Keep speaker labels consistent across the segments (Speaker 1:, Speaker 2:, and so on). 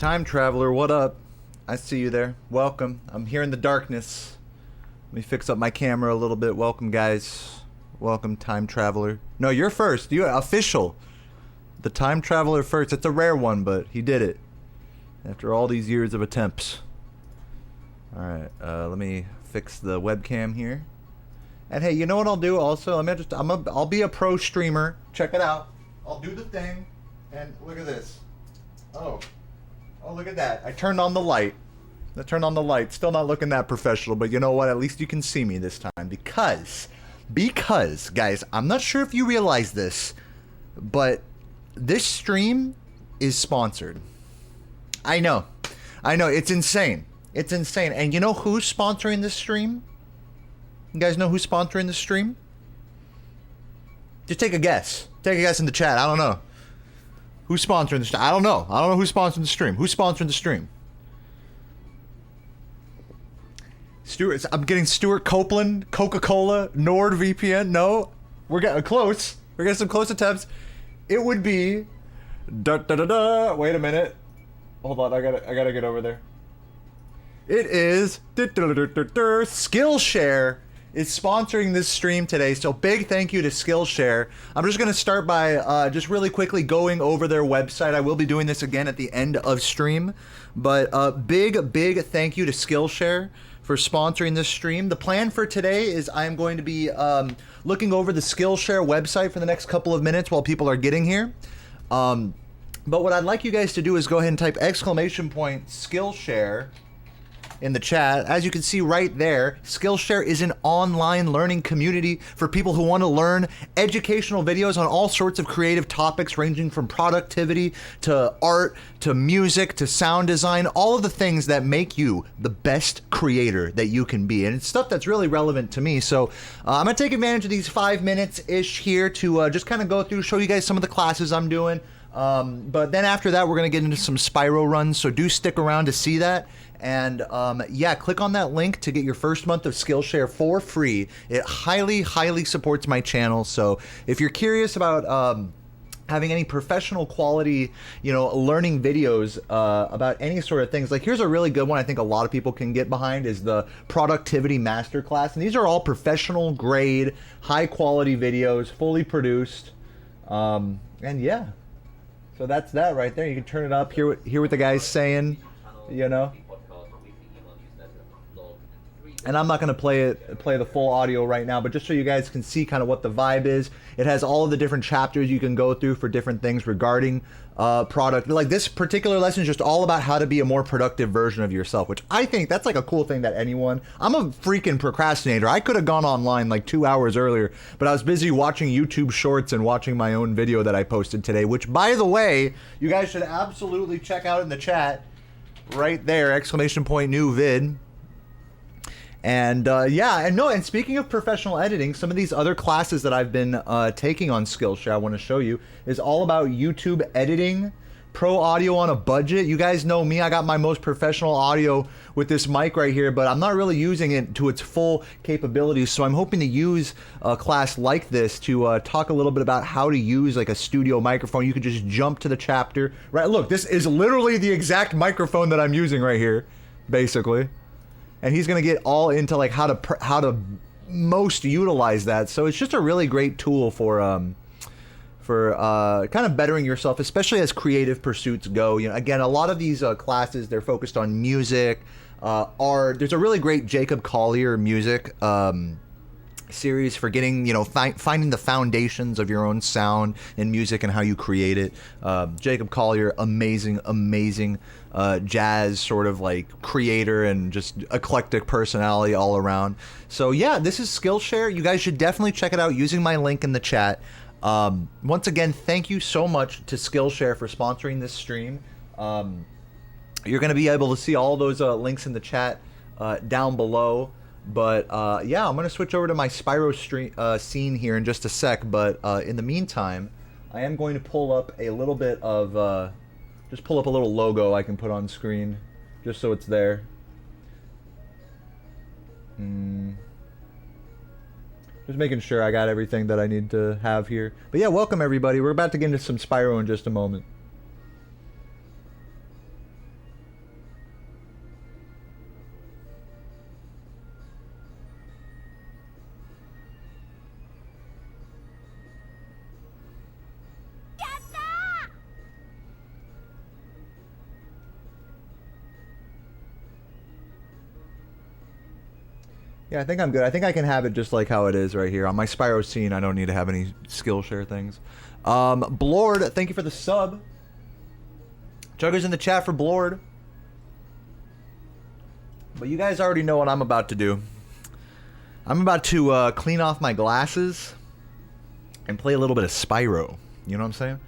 Speaker 1: Time Traveler, what up? I see you there. Welcome. I'm here in the darkness. Let me fix up my camera a little bit. Welcome, guys. Welcome, Time Traveler. No, you're first. You're official. The Time Traveler first. It's a rare one, but he did it. After all these years of attempts. Alright, let me fix the webcam here. And hey, you know what I'll do also? I'll be a pro streamer. Check it out. I'll do the thing. And look at this. Oh, look at that. I turned on the light. Still not looking that professional, but you know what? At least you can see me this time. Because, guys, I'm not sure if you realize this, but this stream is sponsored. I know. It's insane. It's insane. And you know who's sponsoring this stream? You guys know who's sponsoring this stream? Just take a guess. Take a guess in the chat. I don't know. Who's sponsoring the stream? I don't know who's sponsoring the stream. Who's sponsoring the stream? Stuart. I'm getting Stuart Copeland, Coca-Cola, NordVPN. No. We're getting close. We're getting some close attempts. It would be... Wait a minute. Hold on. I gotta get over there. It is... Skillshare is sponsoring this stream today, so big thank you to Skillshare. I'm just going to start by just really quickly going over their website. I will be doing this again at the end of stream, but big thank you to Skillshare for sponsoring this stream. The plan for today is I'm going to be looking over the Skillshare website for the next couple of minutes while people are getting here. But what I'd like you guys to do is go ahead and type !Skillshare in the chat. As you can see right there, Skillshare is an online learning community for people who want to learn educational videos on all sorts of creative topics, ranging from productivity to art to music to sound design, all of the things that make you the best creator that you can be. And it's stuff that's really relevant to me. So I'm gonna take advantage of these 5 minutes-ish here to just kind of go through, show you guys some of the classes I'm doing. But then after that, we're gonna get into some Spyro runs, so do stick around to see that. And yeah, click on that link to get your first month of Skillshare for free. It highly supports my channel. So if you're curious about having any professional quality, learning videos about any sort of things, like here's a really good one I think a lot of people can get behind, is the Productivity Masterclass. And these are all professional grade, high quality videos, fully produced. And yeah, so that's that right there. You can turn it up, hear what the guy's saying, And I'm not going to play the full audio right now, but just so you guys can see kind of what the vibe is. It has all of the different chapters you can go through for different things regarding product. Like this particular lesson is just all about how to be a more productive version of yourself, which I think that's like a cool thing that anyone... I'm a freaking procrastinator. I could have gone online like 2 hours earlier, but I was busy watching YouTube shorts and watching my own video that I posted today, which, by the way, you guys should absolutely check out in the chat right there, !new vid. And yeah, and speaking of professional editing, some of these other classes that I've been taking on Skillshare I want to show you is all about YouTube editing, pro audio on a budget. You guys know me, I got my most professional audio with this mic right here, but I'm not really using it to its full capabilities, so I'm hoping to use a class like this to talk a little bit about how to use like a studio microphone. You could just jump to the chapter. Right, look, this is literally the exact microphone that I'm using right here, basically. And he's gonna get all into like how to most utilize that. So it's just a really great tool for kind of bettering yourself, especially as creative pursuits go. Again, a lot of these classes, they're focused on music, art. There's a really great Jacob Collier music series for getting, finding the foundations of your own sound in music and how you create it. Jacob Collier, amazing jazz sort of like creator and just eclectic personality all around. So yeah, this is Skillshare. You guys should definitely check it out using my link in the chat. Once again, thank you so much to Skillshare for sponsoring this stream. You're going to be able to see all those links in the chat down below. But yeah, I'm going to switch over to my Spyro scene here in just a sec. But in the meantime, I am going to pull up a little bit of... just pull up a little logo I can put on screen, just so it's there. Just making sure I got everything that I need to have here. But yeah, welcome everybody. We're about to get into some Spyro in just a moment. Yeah, I think I'm good. I think I can have it just like how it is right here. On my Spyro scene, I don't need to have any skill share things. Blord, thank you for the sub. Chugger's in the chat for Blord. But you guys already know what I'm about to do. I'm about to clean off my glasses and play a little bit of Spyro. You know what I'm saying?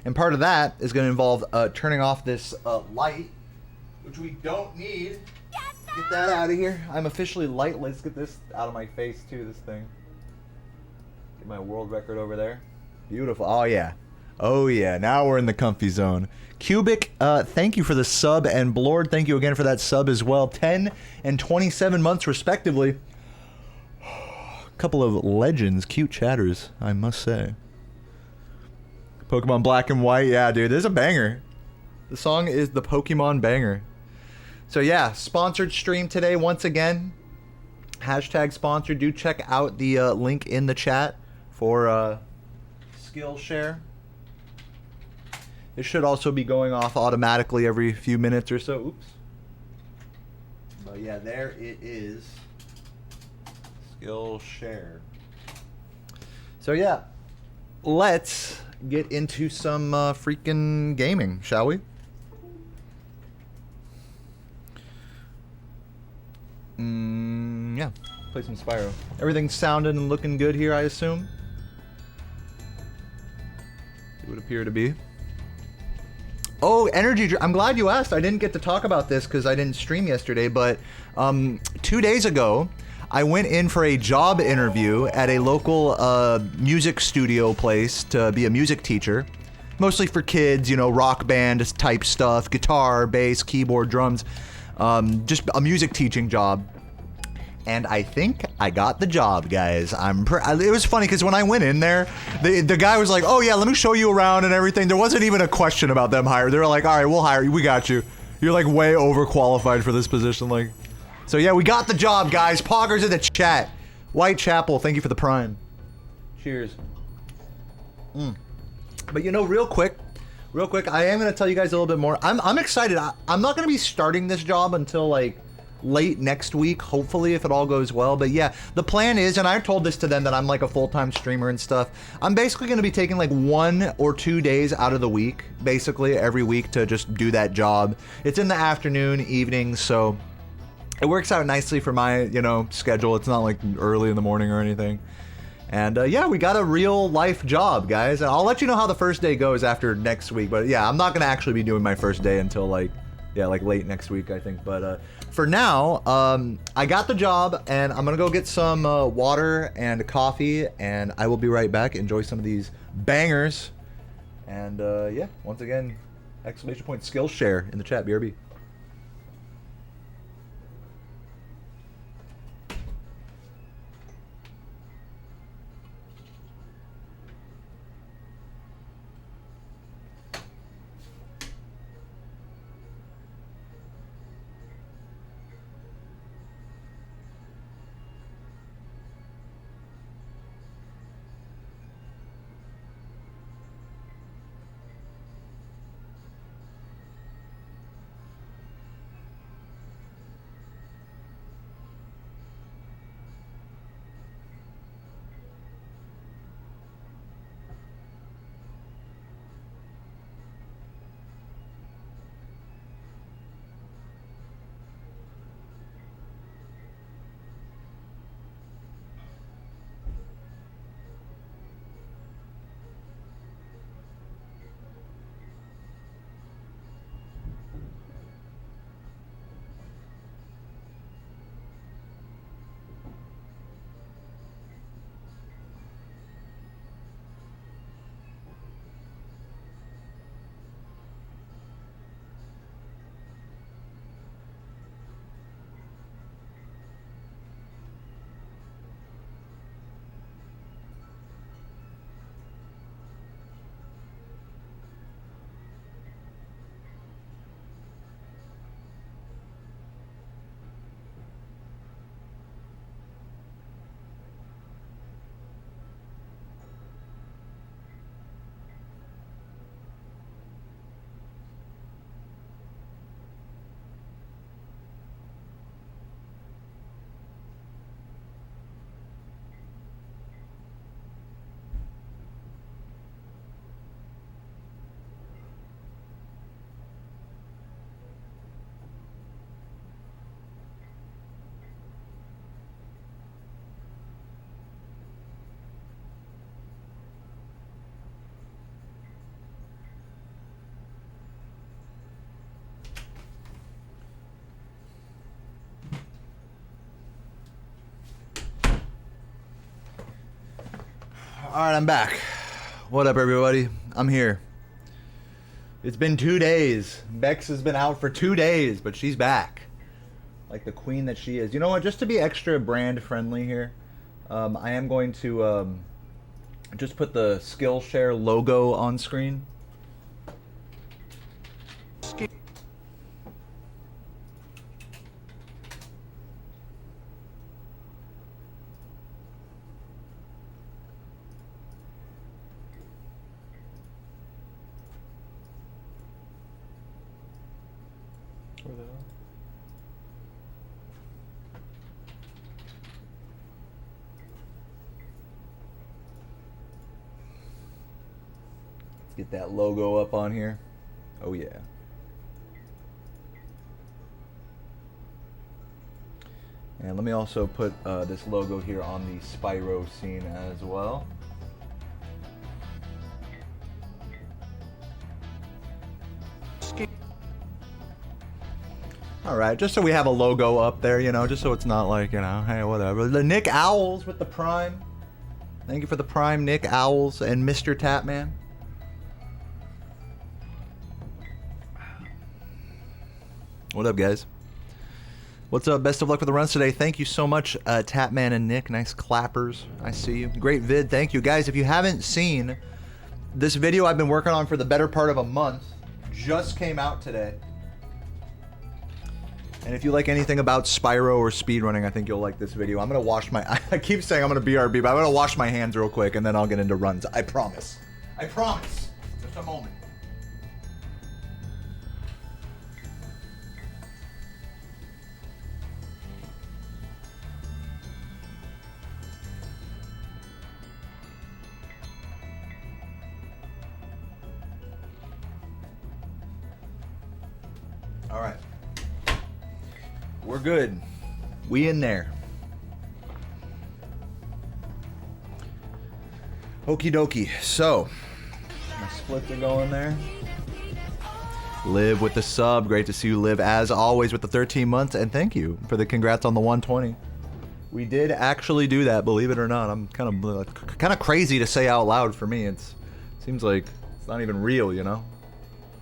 Speaker 1: And part of that is going to involve turning off this light, which we don't need. Get that out of here. I'm officially lightless. Get this out of my face, too, this thing. Get my world record over there. Beautiful. Oh, yeah. Oh, yeah. Now we're in the comfy zone. Cubic, thank you for the sub. And Blord, thank you again for that sub as well. 10 and 27 months, respectively. A couple of legends. Cute chatters, I must say. Pokemon Black and White. Yeah, dude. This is a banger. The song is the Pokemon banger. So yeah, sponsored stream today once again. Hashtag sponsored. Do check out the link in the chat for Skillshare. It should also be going off automatically every few minutes or so. Oops. But yeah, there it is. Skillshare. So yeah, let's get into some freaking gaming, shall we? Yeah, play some Spyro. Everything's sounding and looking good here, I assume. It would appear to be. Oh, energy drink. I'm glad you asked. I didn't get to talk about this because I didn't stream yesterday, but 2 days ago, I went in for a job interview at a local music studio place to be a music teacher. Mostly for kids, you know, rock band type stuff, guitar, bass, keyboard, drums. Just a music teaching job. And I think I got the job, guys. It was funny because when I went in there, the guy was like, "Oh yeah, let me show you around and everything." There wasn't even a question about them hiring. They were like, "All right, we'll hire you. We got you. You're like way overqualified for this position." Like, so yeah, we got the job, guys. Poggers in the chat. Whitechapel, thank you for the prime. Cheers. But you know, real quick, I am gonna tell you guys a little bit more. I'm excited. I'm not gonna be starting this job until like late next week, hopefully, if it all goes well. But yeah, the plan is, and I told this to them, that I'm like a full-time streamer and stuff. I'm basically going to be taking like 1 or 2 days out of the week, basically every week, to just do that job. It's in the afternoon, evening, so it works out nicely for my, you know, schedule. It's not like early in the morning or anything. And yeah, we got a real life job, guys. And I'll let you know how the first day goes after next week. But yeah, I'm not going to actually be doing my first day until like, yeah, like late next week, I think. But for now, I got the job, and I'm gonna go get some water and coffee, and I will be right back. Enjoy some of these bangers, and yeah, once again, exclamation point Skillshare in the chat, BRB. Alright, I'm back. What up, everybody? I'm here. It's been 2 days. Bex has been out for 2 days, but she's back. Like the queen that she is. You know what? Just to be extra brand friendly here, I am going to just put the Skillshare logo on screen. Where the hell? Let's get that logo up on here. Oh yeah. And let me also put this logo here on the Spyro scene as well. Alright, just so we have a logo up there, you know, just so it's not like, you know, hey, whatever. The Nick Owls with the Prime. Thank you for the Prime, Nick Owls and Mr. Tapman. What up, guys? What's up? Best of luck with the runs today. Thank you so much, Tapman and Nick. Nice clappers. I see you. Great vid. Thank you. Guys, if you haven't seen this video I've been working on for the better part of a month, just came out today. And if you like anything about Spyro or speedrunning, I think you'll like this video. I'm going to wash my... I keep saying I'm going to BRB, but I'm going to wash my hands real quick, and then I'll get into runs. I promise. I promise. Just a moment. All right. We're good. We in there. Okie dokie. So, my splits are going there. Live with the sub. Great to see you, Live, as always, with the 13 months. And thank you for the congrats on the 120. We did actually do that, believe it or not. I'm kind of crazy to say out loud for me. It seems like it's not even real, you know?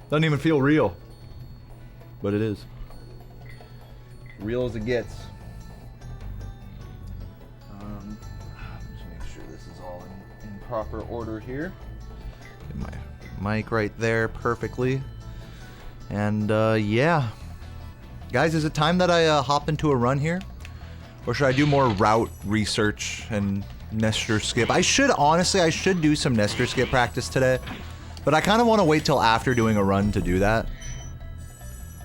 Speaker 1: Doesn't even feel real. But it is. Real as it gets. Just make sure this is all in proper order here. Get my mic right there perfectly. And yeah. Guys, is it time that I hop into a run here? Or should I do more route research and Nestor skip? I should do some Nestor skip practice today. But I kind of want to wait till after doing a run to do that.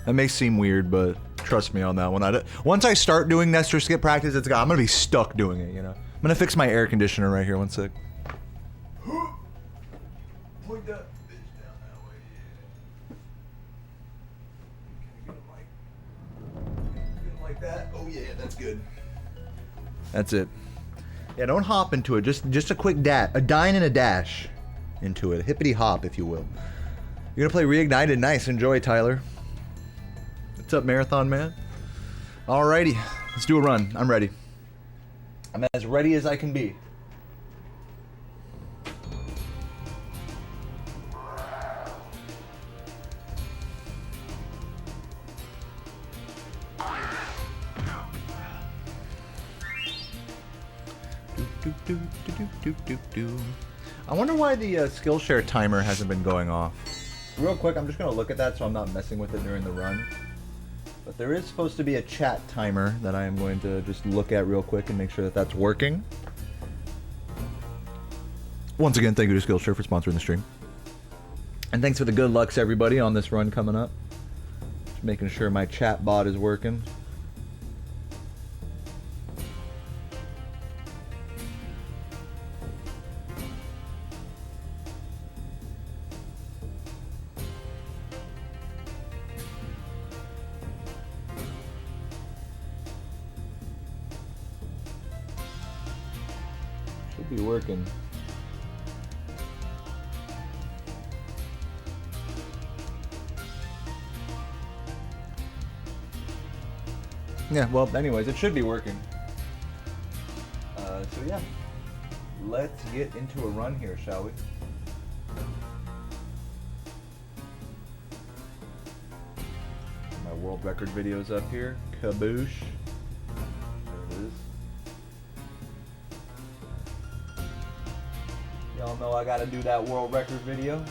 Speaker 1: That may seem weird, but trust me on that one. Once I start doing Nestor skip practice, I'm gonna be stuck doing it, you know? I'm gonna fix my air conditioner right here, one sec. Point that bitch down that way, yeah. Can I get a mic? Like that? Oh yeah, that's good. That's it. Yeah, don't hop into it. Just a quick a dine and a dash into it. A hippity hop, if you will. You're gonna play Reignited? Nice. Enjoy, Tyler. What's up, Marathon Man? Alrighty, let's do a run. I'm ready. I'm as ready as I can be. I wonder why the Skillshare timer hasn't been going off. Real quick, I'm just going to look at that so I'm not messing with it during the run. But there is supposed to be a chat timer that I am going to just look at real quick and make sure that that's working. Once again, thank you to Skillshare for sponsoring the stream. And thanks for the good lucks, everybody, on this run coming up. Just making sure my chat bot is working. Be working. Yeah, well, anyways, it should be working. So yeah, let's get into a run here, shall we? My world record video's up here. Kaboosh. There it is. Y'all know I gotta do that world record video.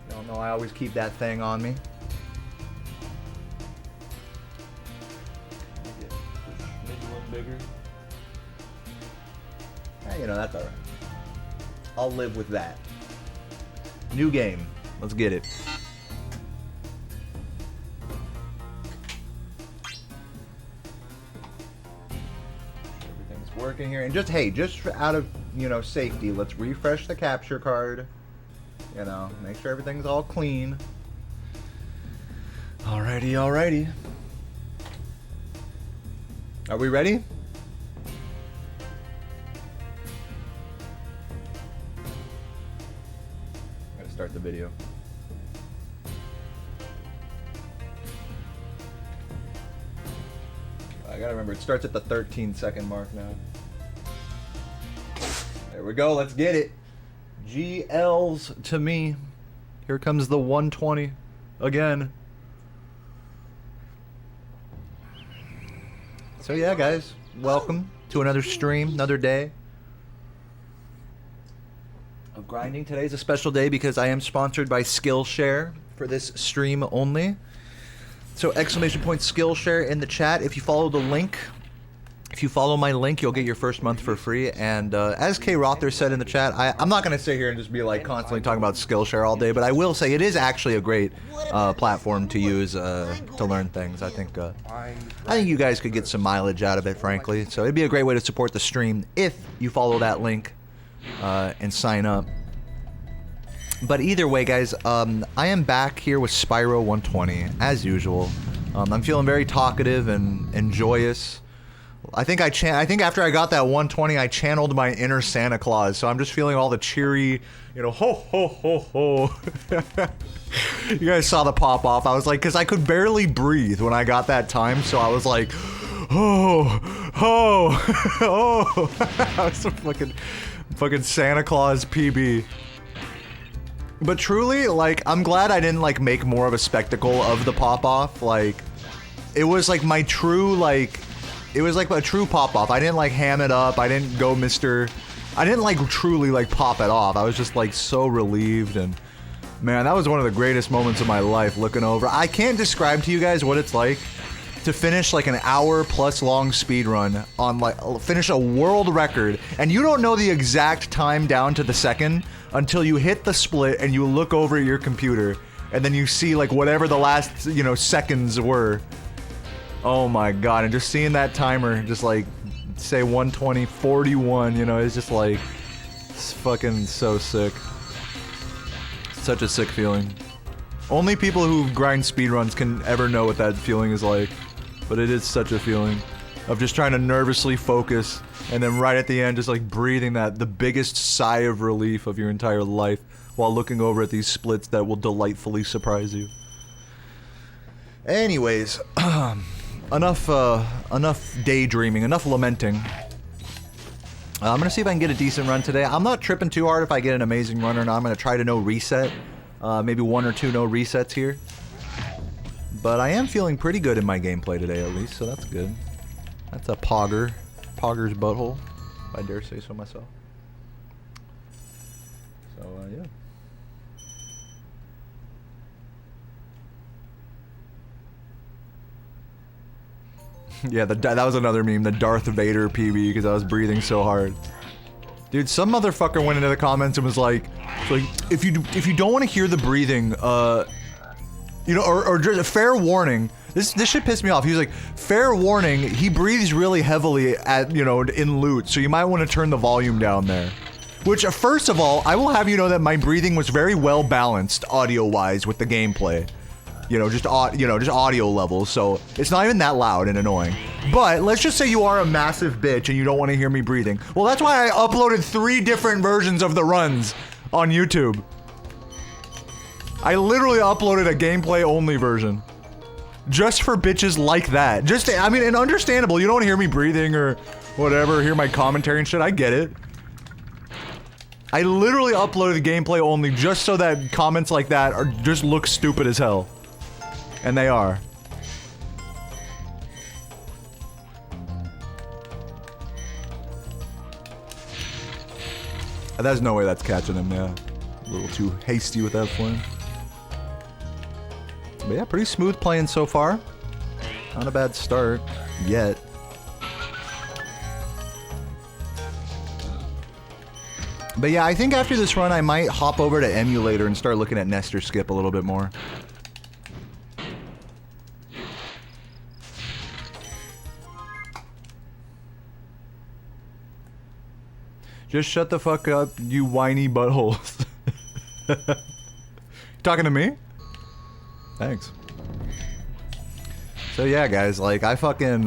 Speaker 1: Y'all know I always keep that thing on me. Get just a little bigger. You know, that's alright. I'll live with that. New game. Let's get it. Everything's working here. And just, hey, just out of, you know, safety, let's refresh the capture card. You know, make sure everything's all clean. Alrighty, alrighty. Are we ready? Start the video. I gotta remember, it starts at the 13-second mark now. There we go, let's get it. GLs to me. Here comes the 120 again. So yeah, guys, welcome to another stream, another day of grinding. Today's a special day because I am sponsored by Skillshare for this stream only. So exclamation point Skillshare in the chat. If you follow the link, if you follow my link, you'll get your first month for free. And as K. Rother said in the chat, I'm not going to sit here and just be like constantly talking about Skillshare all day, but I will say it is actually a great platform to use to learn things. I think you guys could get some mileage out of it, frankly. So it'd be a great way to support the stream if you follow that link. And sign up. But either way, guys, I am back here with Spyro 120 as usual. I'm feeling very talkative and joyous. I think after I got that 120, I channeled my inner Santa Claus. So I'm just feeling all the cheery, you know, ho ho ho ho. You guys saw the pop off. I was like, because I could barely breathe when I got that time, so I was like, oh, oh, oh. I was so fucking Santa Claus PB. But truly, like, I'm glad I didn't, like, make more of a spectacle of the pop-off. Like, it was, like, my true, like, it was, like, a true pop-off. I didn't, like, ham it up. I didn't go I didn't, like, truly, like, pop it off. I was just, like, so relieved. And, man, that was one of the greatest moments of my life, looking over. I can't describe to you guys what it's like to finish like an hour-plus long speed run on like finish a world record, and you don't know the exact time down to the second until you hit the split and you look over at your computer, and then you see like whatever the last, you know, seconds were. Oh my god, and just seeing that timer just like say 120:41, you know, it's just like, it's fucking so sick. Such a sick feeling. Only people who grind speedruns can ever know what that feeling is like. But it is such a feeling of just trying to nervously focus, and then right at the end just like breathing the biggest sigh of relief of your entire life while looking over at these splits that will delightfully surprise you. Anyways, enough daydreaming, enough lamenting. I'm gonna see if I can get a decent run today. I'm not tripping too hard if I get an amazing run or not. I'm gonna try to no reset. Maybe one or two no resets here. But I am feeling pretty good in my gameplay today, at least, so that's good. That's a Pogger's butthole, if I dare say so myself. So, yeah. Yeah, that was another meme, the Darth Vader PB, because I was breathing so hard. Dude, some motherfucker went into the comments and was like, if you don't want to hear the breathing, you know, or just a fair warning. This shit pissed me off. He was like, fair warning, he breathes really heavily at, you know, in loot, so you might want to turn the volume down there. Which, first of all, I will have you know that my breathing was very well balanced audio-wise with the gameplay. You know, just audio levels, so it's not even that loud and annoying. But let's just say you are a massive bitch and you don't want to hear me breathing. Well, that's why I uploaded 3 different versions of the runs on YouTube. I literally uploaded a gameplay only version. Just for bitches like that. Just, I mean, and understandable. You don't hear me breathing or whatever, hear my commentary and shit. I get it. I literally uploaded gameplay only just so that comments like that are just look stupid as hell. And they are. There's no way that's catching him, yeah. A little too hasty with that flame. But yeah, pretty smooth playing so far. Not a bad start, yet. But yeah, I think after this run I might hop over to emulator and start looking at Nestor Skip a little bit more. Just shut the fuck up, you whiny buttholes. Talking to me? Thanks. So yeah, guys, like, I fucking,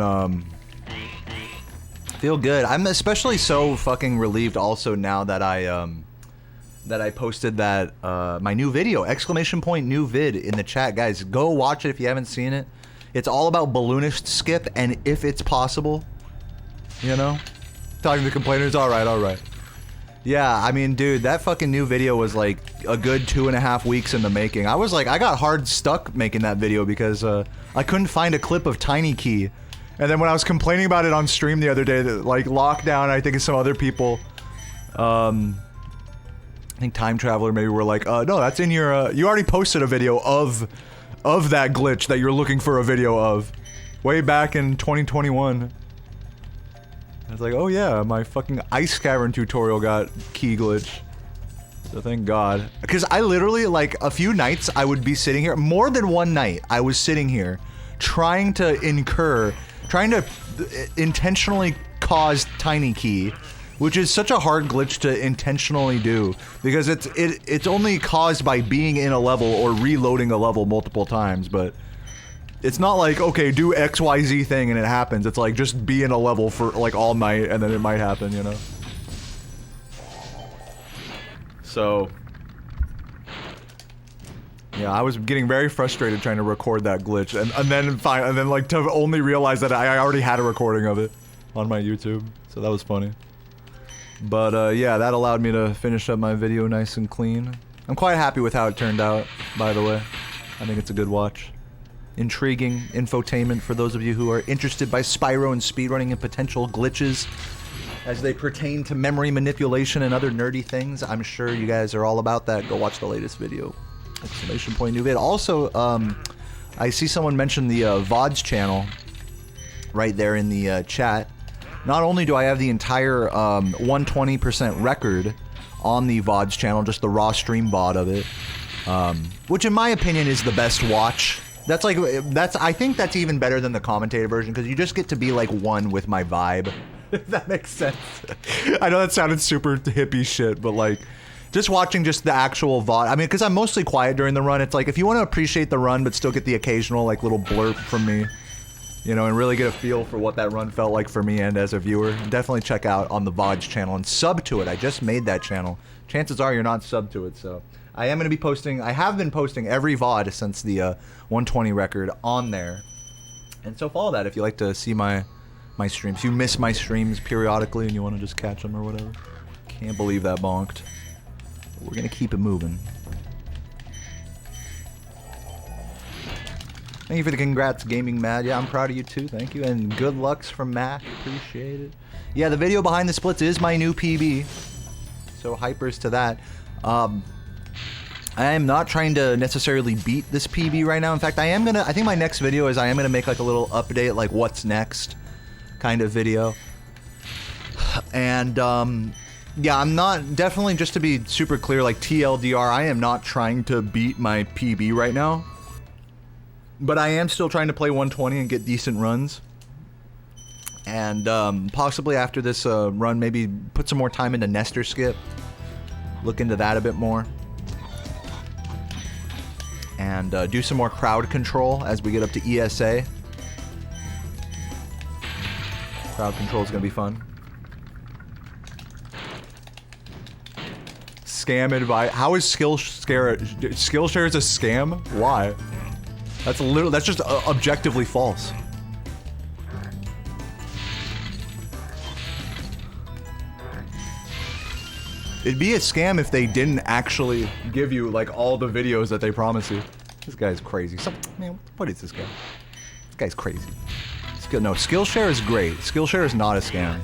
Speaker 1: feel good. I'm especially so fucking relieved also now that I posted that, my new video, ! New vid in the chat. Guys, go watch it if you haven't seen it. It's all about balloonist skip, and if it's possible, you know? Talking to complainers, alright. Yeah, I mean, dude, that fucking new video was like a good 2.5 weeks in the making. I was like, I got hard stuck making that video because I couldn't find a clip of Tiny Key. And then when I was complaining about it on stream the other day, that, like, Lockdown, I think, and some other people, I think Time Traveler maybe were like, no, that's in your, you already posted a video of that glitch that you're looking for a video of. Way back in 2021. I was like, oh yeah, my fucking Ice Cavern tutorial got key glitch. So thank God. Because I literally, like, a few nights I would be sitting here, more than one night, I was sitting here trying to intentionally cause Tiny Key, which is such a hard glitch to intentionally do, because it's only caused by being in a level or reloading a level multiple times, but it's not like, okay, do XYZ thing and it happens. It's like, just be in a level for, like, all night and then it might happen, you know? So... yeah, I was getting very frustrated trying to record that glitch, and then like, to only realize that I already had a recording of it on my YouTube. So that was funny. But, yeah, that allowed me to finish up my video nice and clean. I'm quite happy with how it turned out, by the way. I think it's a good watch. Intriguing infotainment for those of you who are interested by Spyro and speedrunning and potential glitches as they pertain to memory manipulation and other nerdy things. I'm sure you guys are all about that. Go watch the latest video. ! New vid. Also, I see someone mention the VODs channel right there in the chat. Not only do I have the entire 120% record on the VODs channel, just the raw stream VOD of it, which in my opinion is the best watch. That's like, I think that's even better than the commentator version, because you just get to be like one with my vibe. If that makes sense. I know that sounded super hippie shit, but like, just watching just the actual VOD. I mean, because I'm mostly quiet during the run, it's like, if you want to appreciate the run but still get the occasional like little blurb from me, you know, and really get a feel for what that run felt like for me and as a viewer, definitely check out on the VODs channel and sub to it. I just made that channel. Chances are you're not sub to it, so I am going to be posting, I have been posting every VOD since the 120 record on there. And so follow that if you like to see my streams. If you miss my streams periodically and you want to just catch them or whatever. Can't believe that bonked. But we're going to keep it moving. Thank you for the congrats, Gaming Mad. Yeah, I'm proud of you too. Thank you. And good lucks from Mac. Appreciate it. Yeah, the video behind the splits is my new PB. So hypers to that. I am not trying to necessarily beat this PB right now. In fact, I think my next video is I am gonna make like a little update, like what's next kind of video. And yeah, I'm not, definitely just to be super clear, like TLDR, I am not trying to beat my PB right now. But I am still trying to play 120 and get decent runs. And possibly after this run, maybe put some more time into Nestor Skip. Look into that a bit more. And do some more crowd control as we get up to ESA. Crowd control is going to be fun. Scam advice. How is Skillshare is a scam? Why? That's just objectively false. It'd be a scam if they didn't actually give you like all the videos that they promise you. This guy's crazy. Man, what is this guy? This guy's crazy. No, Skillshare is great. Skillshare is not a scam.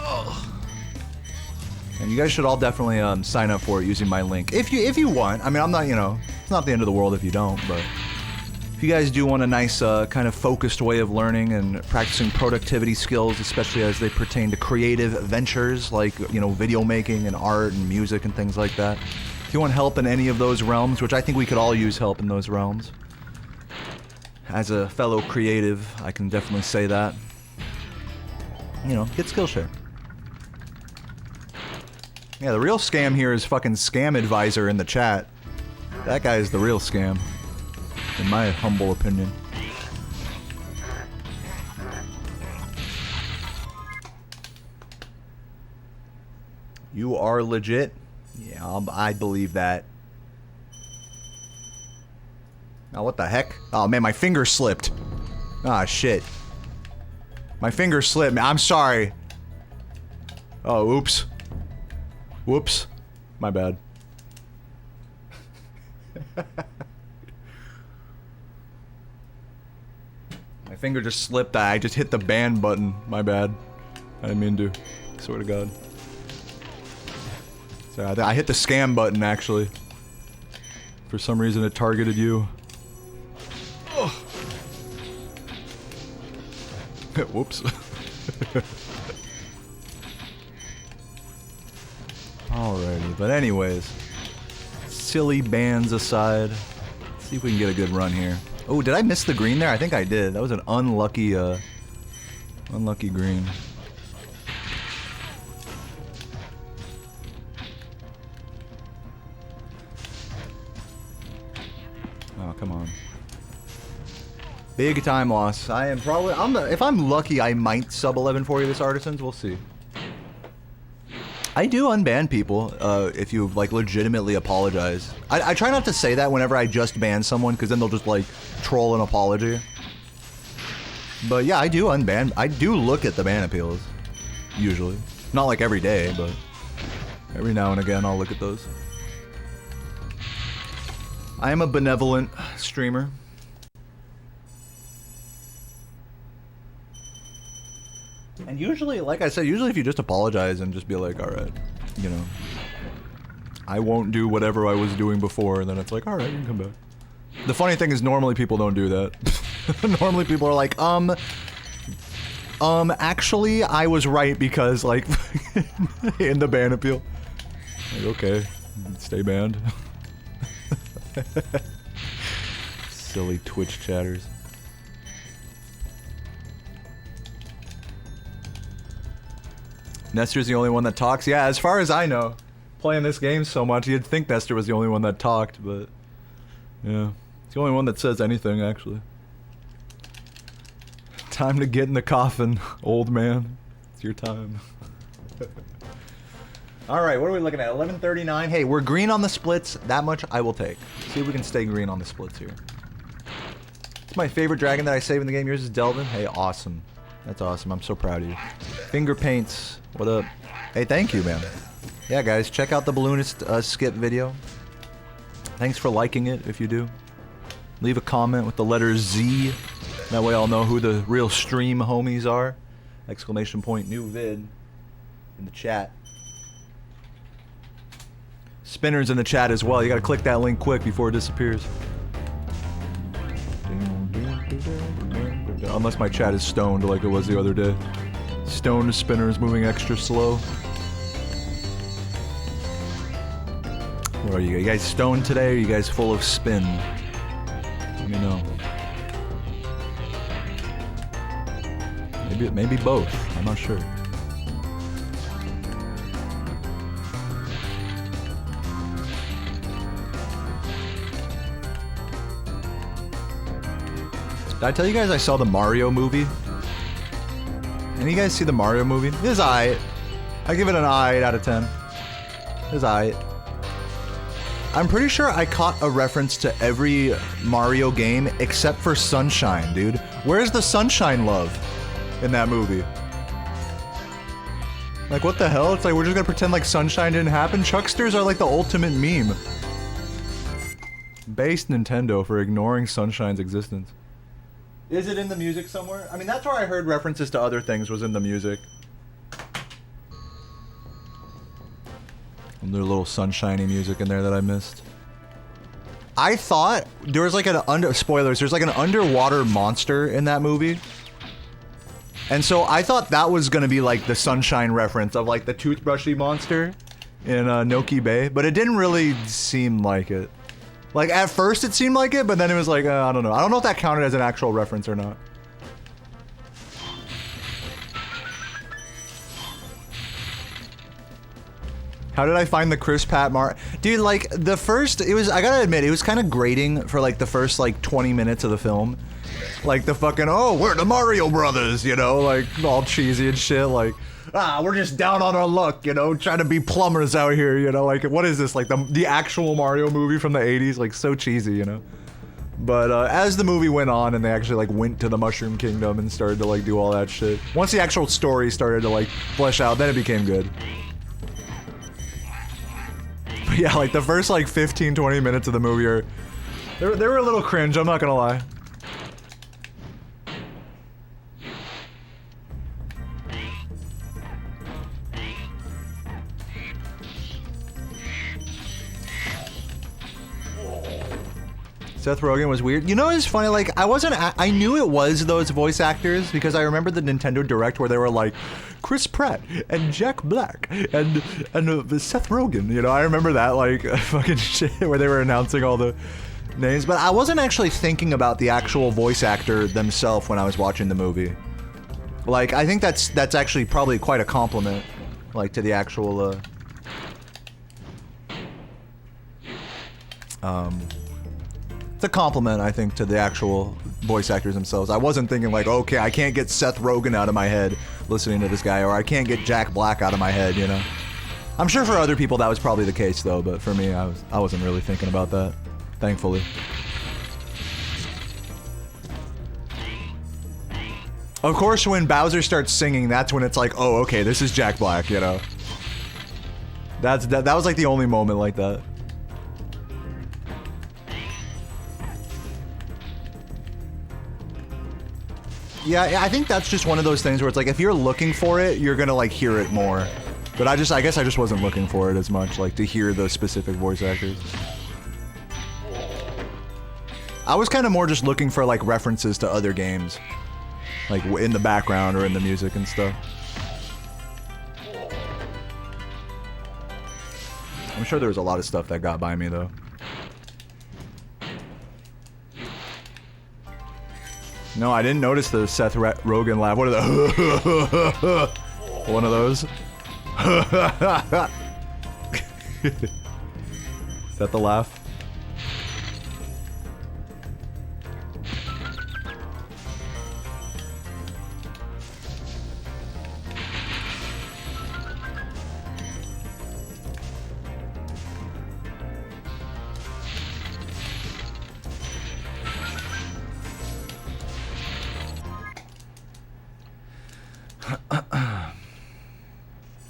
Speaker 1: Ugh. And you guys should all definitely sign up for it using my link if you want. I mean, I'm not, you know, it's not the end of the world if you don't, but if you guys do want a nice kind of focused way of learning and practicing productivity skills, especially as they pertain to creative ventures like, you know, video making and art and music and things like that. If you want help in any of those realms, which I think we could all use help in those realms. As a fellow creative, I can definitely say that. You know, get Skillshare. Yeah, the real scam here is fucking Scam Advisor in the chat. That guy is the real scam, in my humble opinion. You are legit? Yeah, I believe that. Oh, what the heck? Oh, man, my finger slipped. Ah, shit. My finger slipped. Man, I'm sorry. Oh, oops. Whoops. My bad. My finger just slipped. I just hit the ban button. My bad. I didn't mean to. Swear to God. Sorry, I hit the scam button, actually. For some reason, it targeted you. Whoops. Alrighty, but anyways, silly bans aside, let's see if we can get a good run here. Oh, did I miss the green there? I think I did. That was an unlucky, unlucky green. Oh, come on. Big time loss. I am probably, if I'm lucky, I might sub 11 for you this Artisans. We'll see. I do unban people if you like legitimately apologize. I try not to say that whenever I just ban someone because then they'll just like troll an apology. But yeah, I do unban. I do look at the ban appeals. Usually. Not like every day, but every now and again I'll look at those. I am a benevolent streamer. And usually, like I said, usually if you just apologize and just be like, alright, you know, I won't do whatever I was doing before, and then it's like, alright, you can come back. The funny thing is normally people don't do that. Normally people are like, actually, I was right because, like, in the ban appeal. Like, okay, stay banned. Silly Twitch chatters. Nestor's the only one that talks? Yeah, as far as I know. Playing this game so much, you'd think Nestor was the only one that talked, but... yeah. It's the only one that says anything, actually. Time to get in the coffin, old man. It's your time. Alright, what are we looking at? 11:39? Hey, we're green on the splits. That much I will take. See if we can stay green on the splits here. It's my favorite dragon that I save in the game. Yours is Delvin? Hey, awesome. That's awesome. I'm so proud of you. Finger paints. What up? Hey, thank you, man. Yeah, guys, check out the balloonist skip video. Thanks for liking it, if you do. Leave a comment with the letter Z. That way I'll know who the real stream homies are. Exclamation point, new vid. In the chat. Spinner's in the chat as well. You gotta click that link quick before it disappears. Unless my chat is stoned like it was the other day. Stoned Spinner's moving extra slow. What are you guys stoned today, or are you guys full of spin? Let me know. Maybe both. I'm not sure. Did I tell you guys I saw the Mario movie? Any of you guys see the Mario movie? It is aight. I give it an aight out of 10. It is aight. I'm pretty sure I caught a reference to every Mario game except for Sunshine, dude. Where's the Sunshine love in that movie? Like, what the hell? It's like, we're just gonna pretend like Sunshine didn't happen? Chucksters are like the ultimate meme. Based Nintendo for ignoring Sunshine's existence. Is it in the music somewhere? I mean, that's where I heard references to other things was in the music. And there's a little sunshiny music in there that I missed. I thought there was like spoilers, there's like an underwater monster in that movie. And so I thought that was gonna be like the Sunshine reference of like the toothbrushy monster in Noki Bay, but it didn't really seem like it. Like at first it seemed like it, but then it was like, I don't know. I don't know if that counted as an actual reference or not. How did I find the Chris Pratt Dude, like, the first, I gotta admit, it was kind of grating for, like, the first, like, 20 minutes of the film. Like, the fucking, oh, we're the Mario Brothers, you know, like, all cheesy and shit, like, we're just down on our luck, you know, trying to be plumbers out here, you know, like, what is this, like, the actual Mario movie from the 80s, like, so cheesy, you know? But, as the movie went on and they actually, like, went to the Mushroom Kingdom and started to, like, do all that shit, once the actual story started to, like, flesh out, then it became good. But yeah, like the first like 15-20 minutes of the movie are they were a little cringe, I'm not gonna lie. Seth Rogen was weird. You know, it's funny, like, I knew it was those voice actors because I remember the Nintendo Direct where they were like, Chris Pratt and Jack Black and Seth Rogen, you know, I remember that, like, fucking shit where they were announcing all the names, but I wasn't actually thinking about the actual voice actor themselves when I was watching the movie. Like, I think that's actually probably quite a compliment, like, to the actual, it's a compliment, I think, to the actual voice actors themselves. I wasn't thinking like, okay, I can't get Seth Rogen out of my head listening to this guy, or I can't get Jack Black out of my head, you know? I'm sure for other people that was probably the case, though, but for me, I wasn't really thinking about that, thankfully. Of course, when Bowser starts singing, that's when it's like, oh, okay, this is Jack Black, you know? That was like the only moment like that. Yeah, I think that's just one of those things where it's like, if you're looking for it, you're gonna like hear it more. But I guess I just wasn't looking for it as much, like to hear the specific voice actors. I was kind of more just looking for like references to other games. Like in the background or in the music and stuff. I'm sure there was a lot of stuff that got by me though. No, I didn't notice the Seth Rogen laugh. What are the one of those? Is that the laugh?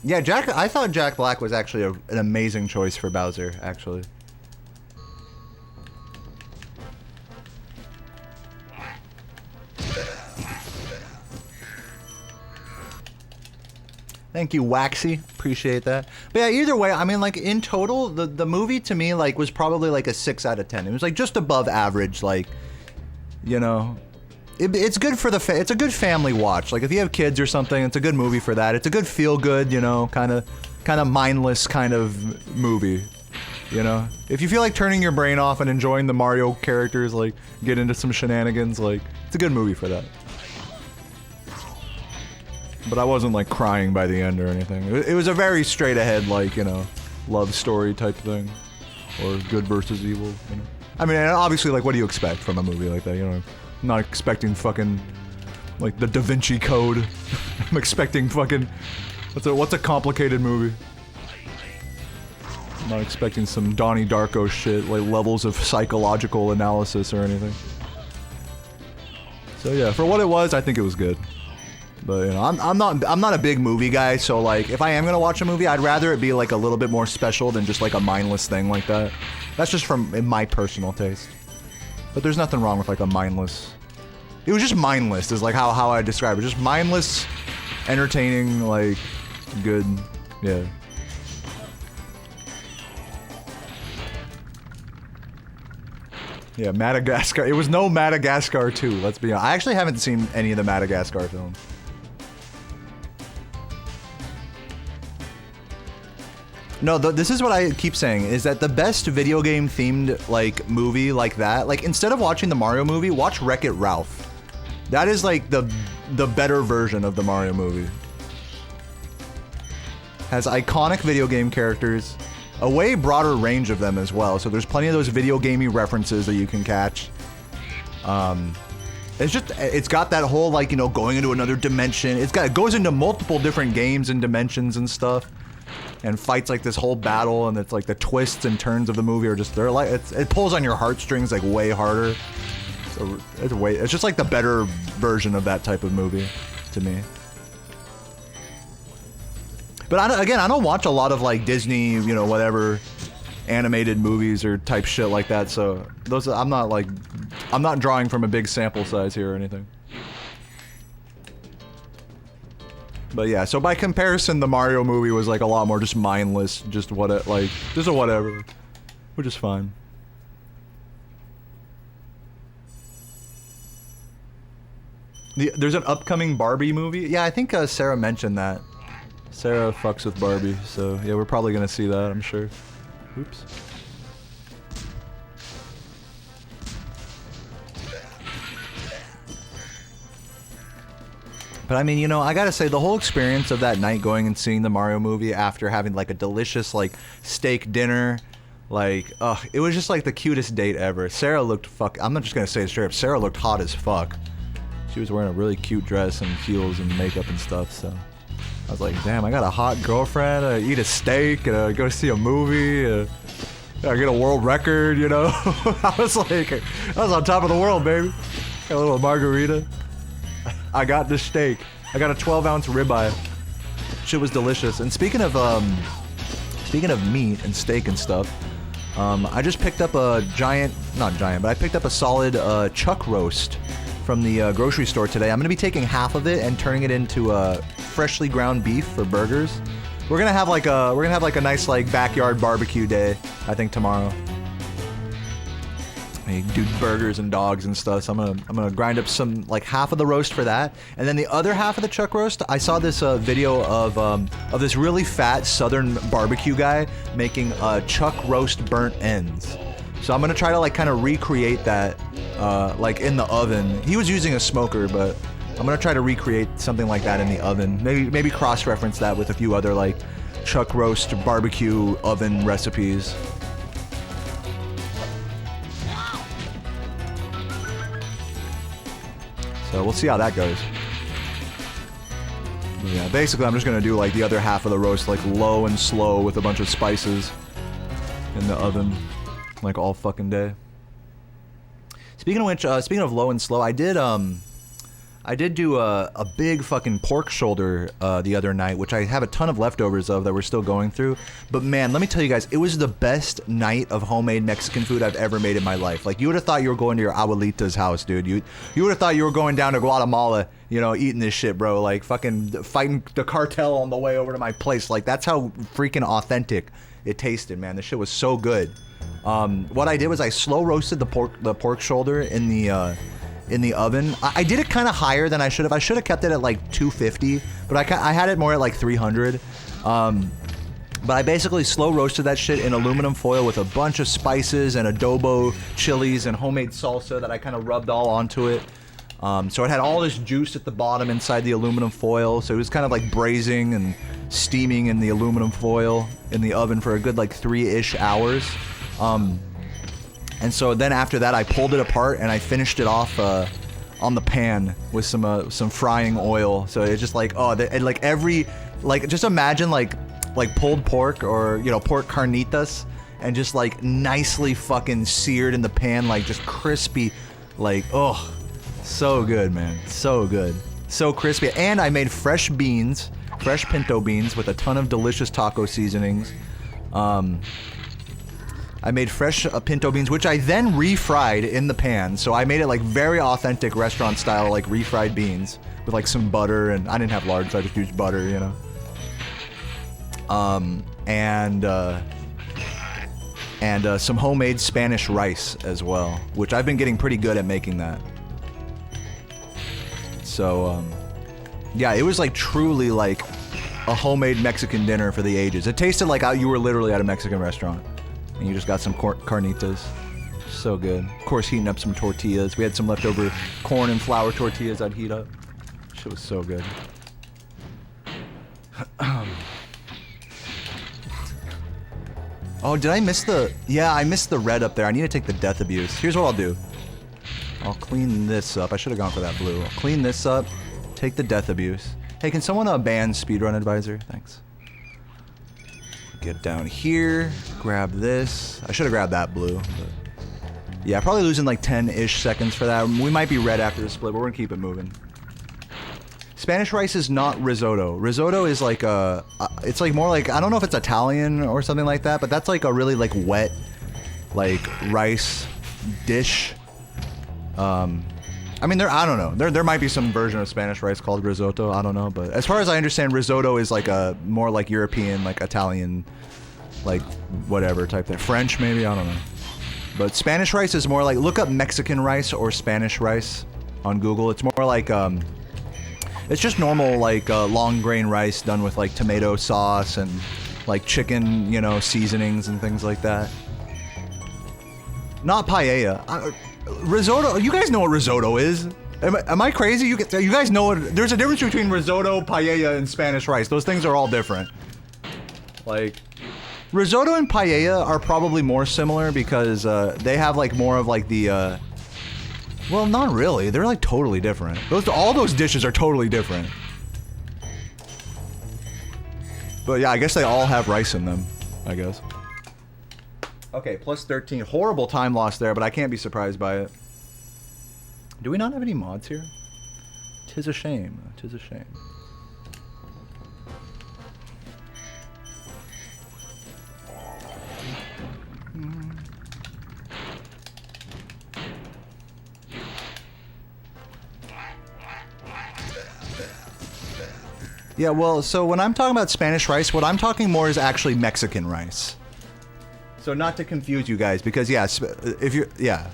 Speaker 1: Yeah, I thought Jack Black was actually an amazing choice for Bowser, actually. Thank you, Waxy. Appreciate that. But yeah, either way, I mean, like, in total, the movie to me, like, was probably like a 6 out of 10. It was like just above average, like, you know. It's good for it's a good family watch. Like if you have kids or something, it's a good movie for that. It's a good feel good, you know, kind of mindless kind of movie, you know. If you feel like turning your brain off and enjoying the Mario characters, like get into some shenanigans, like it's a good movie for that. But I wasn't like crying by the end or anything. It was a very straight ahead, like, you know, love story type thing, or good versus evil, you know. I mean, obviously, like, what do you expect from a movie like that, you know? I'm not expecting fucking, like, the Da Vinci Code. I'm expecting fucking, what's a complicated movie? I'm not expecting some Donnie Darko shit, like levels of psychological analysis or anything. So yeah, for what it was, I think it was good. But you know, I'm not a big movie guy, so like if I am gonna watch a movie, I'd rather it be like a little bit more special than just like a mindless thing like that. That's just from in my personal taste. But there's nothing wrong with like a mindless. It was just mindless is like how I describe it. Just mindless, entertaining, like good, yeah. Yeah, Madagascar. It was no Madagascar 2, let's be honest. I actually haven't seen any of the Madagascar films. No, this is what I keep saying, is that the best video game themed, like, movie like that, like, instead of watching the Mario movie, watch Wreck-It Ralph. That is, like, the better version of the Mario movie. Has iconic video game characters, a way broader range of them as well, so there's plenty of those video gamey references that you can catch. It's got that whole, like, you know, going into another dimension. It goes into multiple different games and dimensions and stuff, and fights like this whole battle, and it's like the twists and turns of the movie are just, they're like, it pulls on your heartstrings like way harder. So it's just like the better version of that type of movie to me. But I don't watch a lot of like Disney, you know, whatever animated movies or type shit like that. So those, I'm not drawing from a big sample size here or anything. But yeah, so by comparison, the Mario movie was like a lot more just mindless, just just a whatever, which is fine. There's an upcoming Barbie movie. Yeah, I think Sarah mentioned that. Sarah fucks with Barbie, so yeah, we're probably gonna see that, I'm sure. Oops. But I mean, you know, I gotta say, the whole experience of that night going and seeing the Mario movie after having like a delicious like steak dinner, like, it was just like the cutest date ever. Sarah looked I'm not just gonna say it straight up, Sarah looked hot as fuck. She was wearing a really cute dress and heels and makeup and stuff, so I was like, damn, I got a hot girlfriend, I eat a steak, go see a movie, I get a world record, you know? I was on top of the world, baby. Got a little margarita. I got the steak. I got a 12-ounce ribeye. Shit was delicious. And speaking of meat and steak and stuff, I just picked up a I picked up a solid like roast from the grocery store today. I'm gonna be taking half of it and turning it into freshly ground beef for burgers. We're gonna have like a nice like backyard barbecue day, I think, tomorrow. You do burgers and dogs and stuff. So I'm gonna grind up some, like, half of the roast for that, and then the other half of the chuck roast. I saw this video of this really fat Southern barbecue guy making chuck roast burnt ends. So I'm gonna try to like kind of recreate that, like in the oven. He was using a smoker, but I'm gonna try to recreate something like that in the oven. Maybe cross-reference that with a few other like chuck roast barbecue oven recipes. So we'll see how that goes. Yeah, basically I'm just gonna do like the other half of the roast like low and slow with a bunch of spices in the oven, like all fucking day. Speaking of which, speaking of low and slow, I did do a big fucking pork shoulder the other night, which I have a ton of leftovers of that we're still going through. But man, let me tell you guys, it was the best night of homemade Mexican food I've ever made in my life. Like, you would have thought you were going to your abuelita's house, dude. You would have thought you were going down to Guatemala, you know, eating this shit, bro. Like, fucking fighting the cartel on the way over to my place. Like, that's how freaking authentic it tasted, man. This shit was so good. What I did was I slow roasted the pork shoulder in the oven. I did it kind of higher than I should have. I should have kept it at like 250, but I had it more at like 300. But I basically slow roasted that shit in aluminum foil with a bunch of spices and adobo chilies and homemade salsa that I kind of rubbed all onto it. So it had all this juice at the bottom inside the aluminum foil. So it was kind of like braising and steaming in the aluminum foil in the oven for a good like 3-ish hours. And so then after that, I pulled it apart and I finished it off on the pan with some frying oil. So it's just like, just imagine like like pulled pork or, you know, pork carnitas, and just like nicely fucking seared in the pan, like just crispy, like, oh, so good, man, so good, so crispy. And I made fresh beans, fresh pinto beans with a ton of delicious taco seasonings. I made fresh pinto beans, which I then refried in the pan. So I made it like very authentic restaurant style, like refried beans with like some butter, and I didn't have lard, so I just used butter, you know. And some homemade Spanish rice as well, which I've been getting pretty good at making that. So, yeah, it was like truly like a homemade Mexican dinner for the ages. It tasted like you were literally at a Mexican restaurant, and you just got some carnitas. So good. Of course, heating up some tortillas. We had some leftover corn and flour tortillas I'd heat up. Shit was so good. Oh, did I miss the... Yeah, I missed the red up there. I need to take the death abuse. Here's what I'll do. I'll clean this up. I should have gone for that blue. I'll clean this up. Take the death abuse. Hey, can someone ban speedrun advisor? Thanks. Get down here. Grab this. I should have grabbed that blue. But yeah, probably losing like 10-ish seconds for that. We might be red after the split, but we're gonna keep it moving. Spanish rice is not risotto. Risotto is like a, it's like more like, I don't know if it's Italian or something like that, but that's like a really like wet, like rice dish. I mean, I don't know. There might be some version of Spanish rice called risotto. I don't know, but as far as I understand, risotto is like a more like European, like Italian, like whatever type thing. French maybe, I don't know. But Spanish rice is more like, look up Mexican rice or Spanish rice on Google. It's more like it's just normal, like, long grain rice done with, like, tomato sauce and, like, chicken, you know, seasonings and things like that. Not paella. Risotto, you guys know what risotto is? Am I crazy? You guys know what, there's a difference between risotto, paella, and Spanish rice. Those things are all different. Like, risotto and paella are probably more similar because, they have, like, more of, like, the, well, not really. They're like totally different. All those dishes are totally different. But yeah, I guess they all have rice in them, I guess. Okay, plus 13. Horrible time loss there, but I can't be surprised by it. Do we not have any mods here? Tis a shame. Tis a shame. Yeah, well, so when I'm talking about Spanish rice, what I'm talking more is actually Mexican rice. So not to confuse you guys, because yeah, if you're, yeah.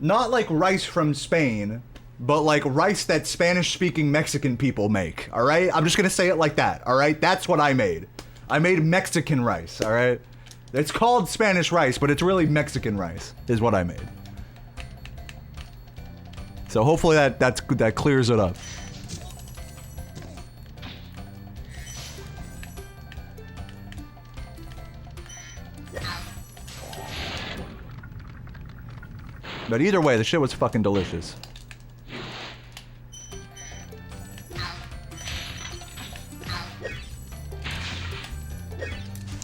Speaker 1: Not like rice from Spain, but like rice that Spanish-speaking Mexican people make, all right? I'm just gonna say it like that, all right? That's what I made. I made Mexican rice, all right? It's called Spanish rice, but it's really Mexican rice, is what I made. So hopefully that clears it up. But either way, the shit was fucking delicious.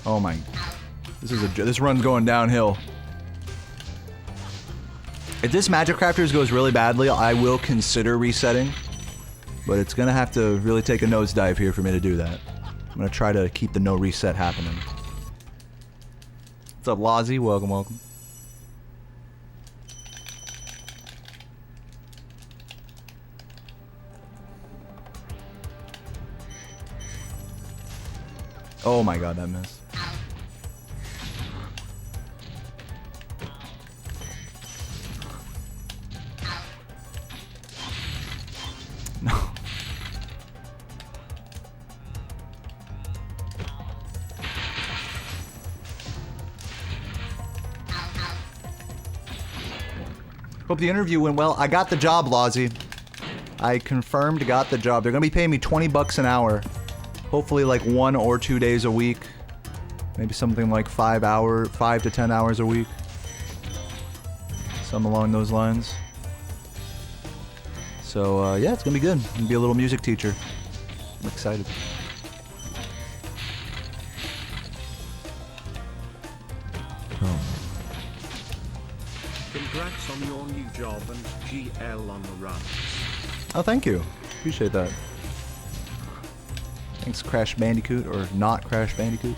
Speaker 1: Oh my, this run's going downhill. If this Magic Crafters goes really badly, I will consider resetting. But it's gonna have to really take a nosedive here for me to do that. I'm gonna try to keep the no reset happening. What's up, Lozzie? Welcome, welcome. Oh my god, that missed. No. Hope the interview went well. I got the job, Lozzie. I confirmed got the job. They're gonna be paying me 20 bucks an hour. Hopefully like 1 or 2 days a week. Maybe something like 5 to 10 hours a week. Something along those lines. So yeah, it's gonna be good. I'm gonna be a little music teacher. I'm excited.
Speaker 2: gmail.com.
Speaker 3: Congrats on your new job and GL on the run.
Speaker 1: Oh, thank you. Appreciate that. Thanks, Crash Bandicoot, or not Crash Bandicoot.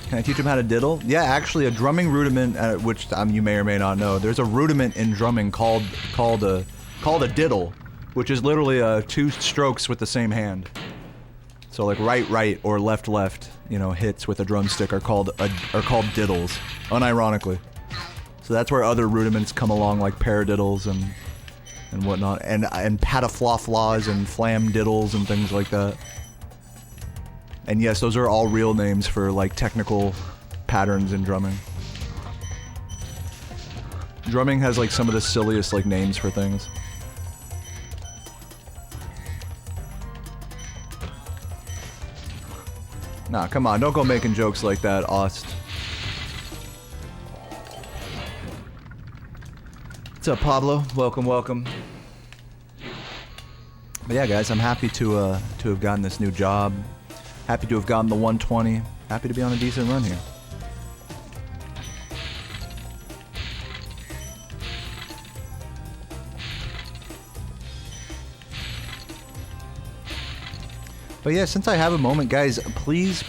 Speaker 1: Can I teach him how to diddle? Yeah, actually, a drumming rudiment, which you may or may not know. There's a rudiment in drumming called a diddle, which is literally 2 strokes with the same hand. So like right or left, you know, hits with a drumstick are called diddles, unironically. So that's where other rudiments come along, like paradiddles and whatnot, and pataflaflas and flam diddles and things like that. And yes, those are all real names for like technical patterns in drumming. Drumming has like some of the silliest like names for things. Nah, come on, don't go making jokes like that, Ost. What's up, Pablo? Welcome, welcome. But yeah, guys, I'm happy to have gotten this new job. Happy to have gotten the 120. Happy to be on a decent run here. But yeah, since I have a moment, guys, please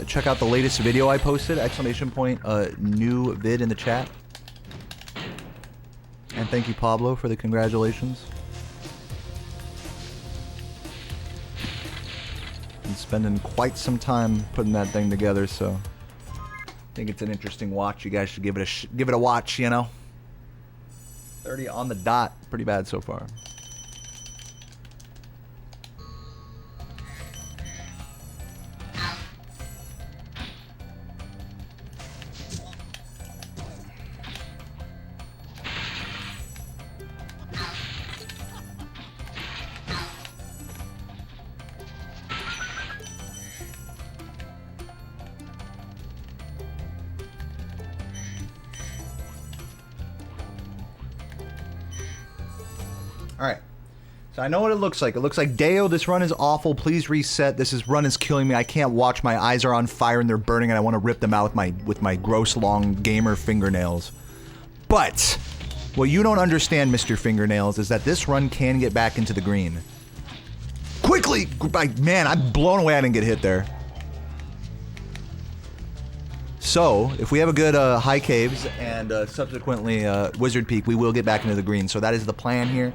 Speaker 1: check out the latest video I posted! ! New vid in the chat. And thank you, Pablo, for the congratulations. Been spending quite some time putting that thing together, so I think it's an interesting watch. You guys should give it a watch, you know. 30 on the dot, pretty bad so far. Alright. So I know what it looks like. It looks like Deo, this run is awful. Please reset. Run is killing me. I can't watch. My eyes are on fire and they're burning and I want to rip them out with my gross long gamer fingernails. But what you don't understand, Mr. Fingernails, is that this run can get back into the green. Quickly! Man, I'm blown away I didn't get hit there. So, if we have a good High Caves and subsequently Wizard Peak, we will get back into the green. So that is the plan here.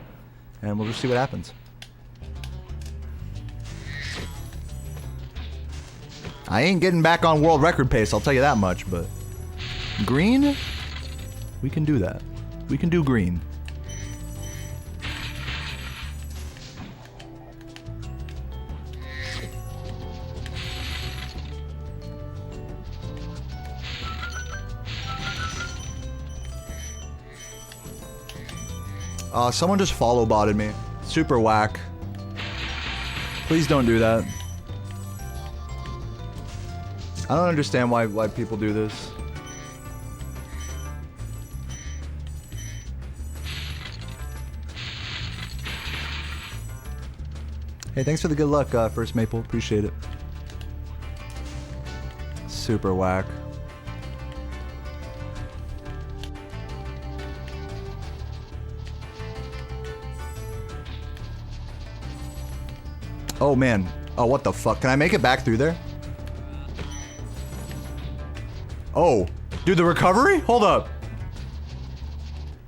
Speaker 1: And we'll just see what happens. I ain't getting back on world record pace, I'll tell you that much, but green? We can do that. We can do green. Someone just follow botted me. Super whack. Please don't do that. I don't understand why people do this. Hey, thanks for the good luck, First Maple. Appreciate it. Super whack. Oh man. Oh, what the fuck? Can I make it back through there? Oh. Dude, the recovery? Hold up.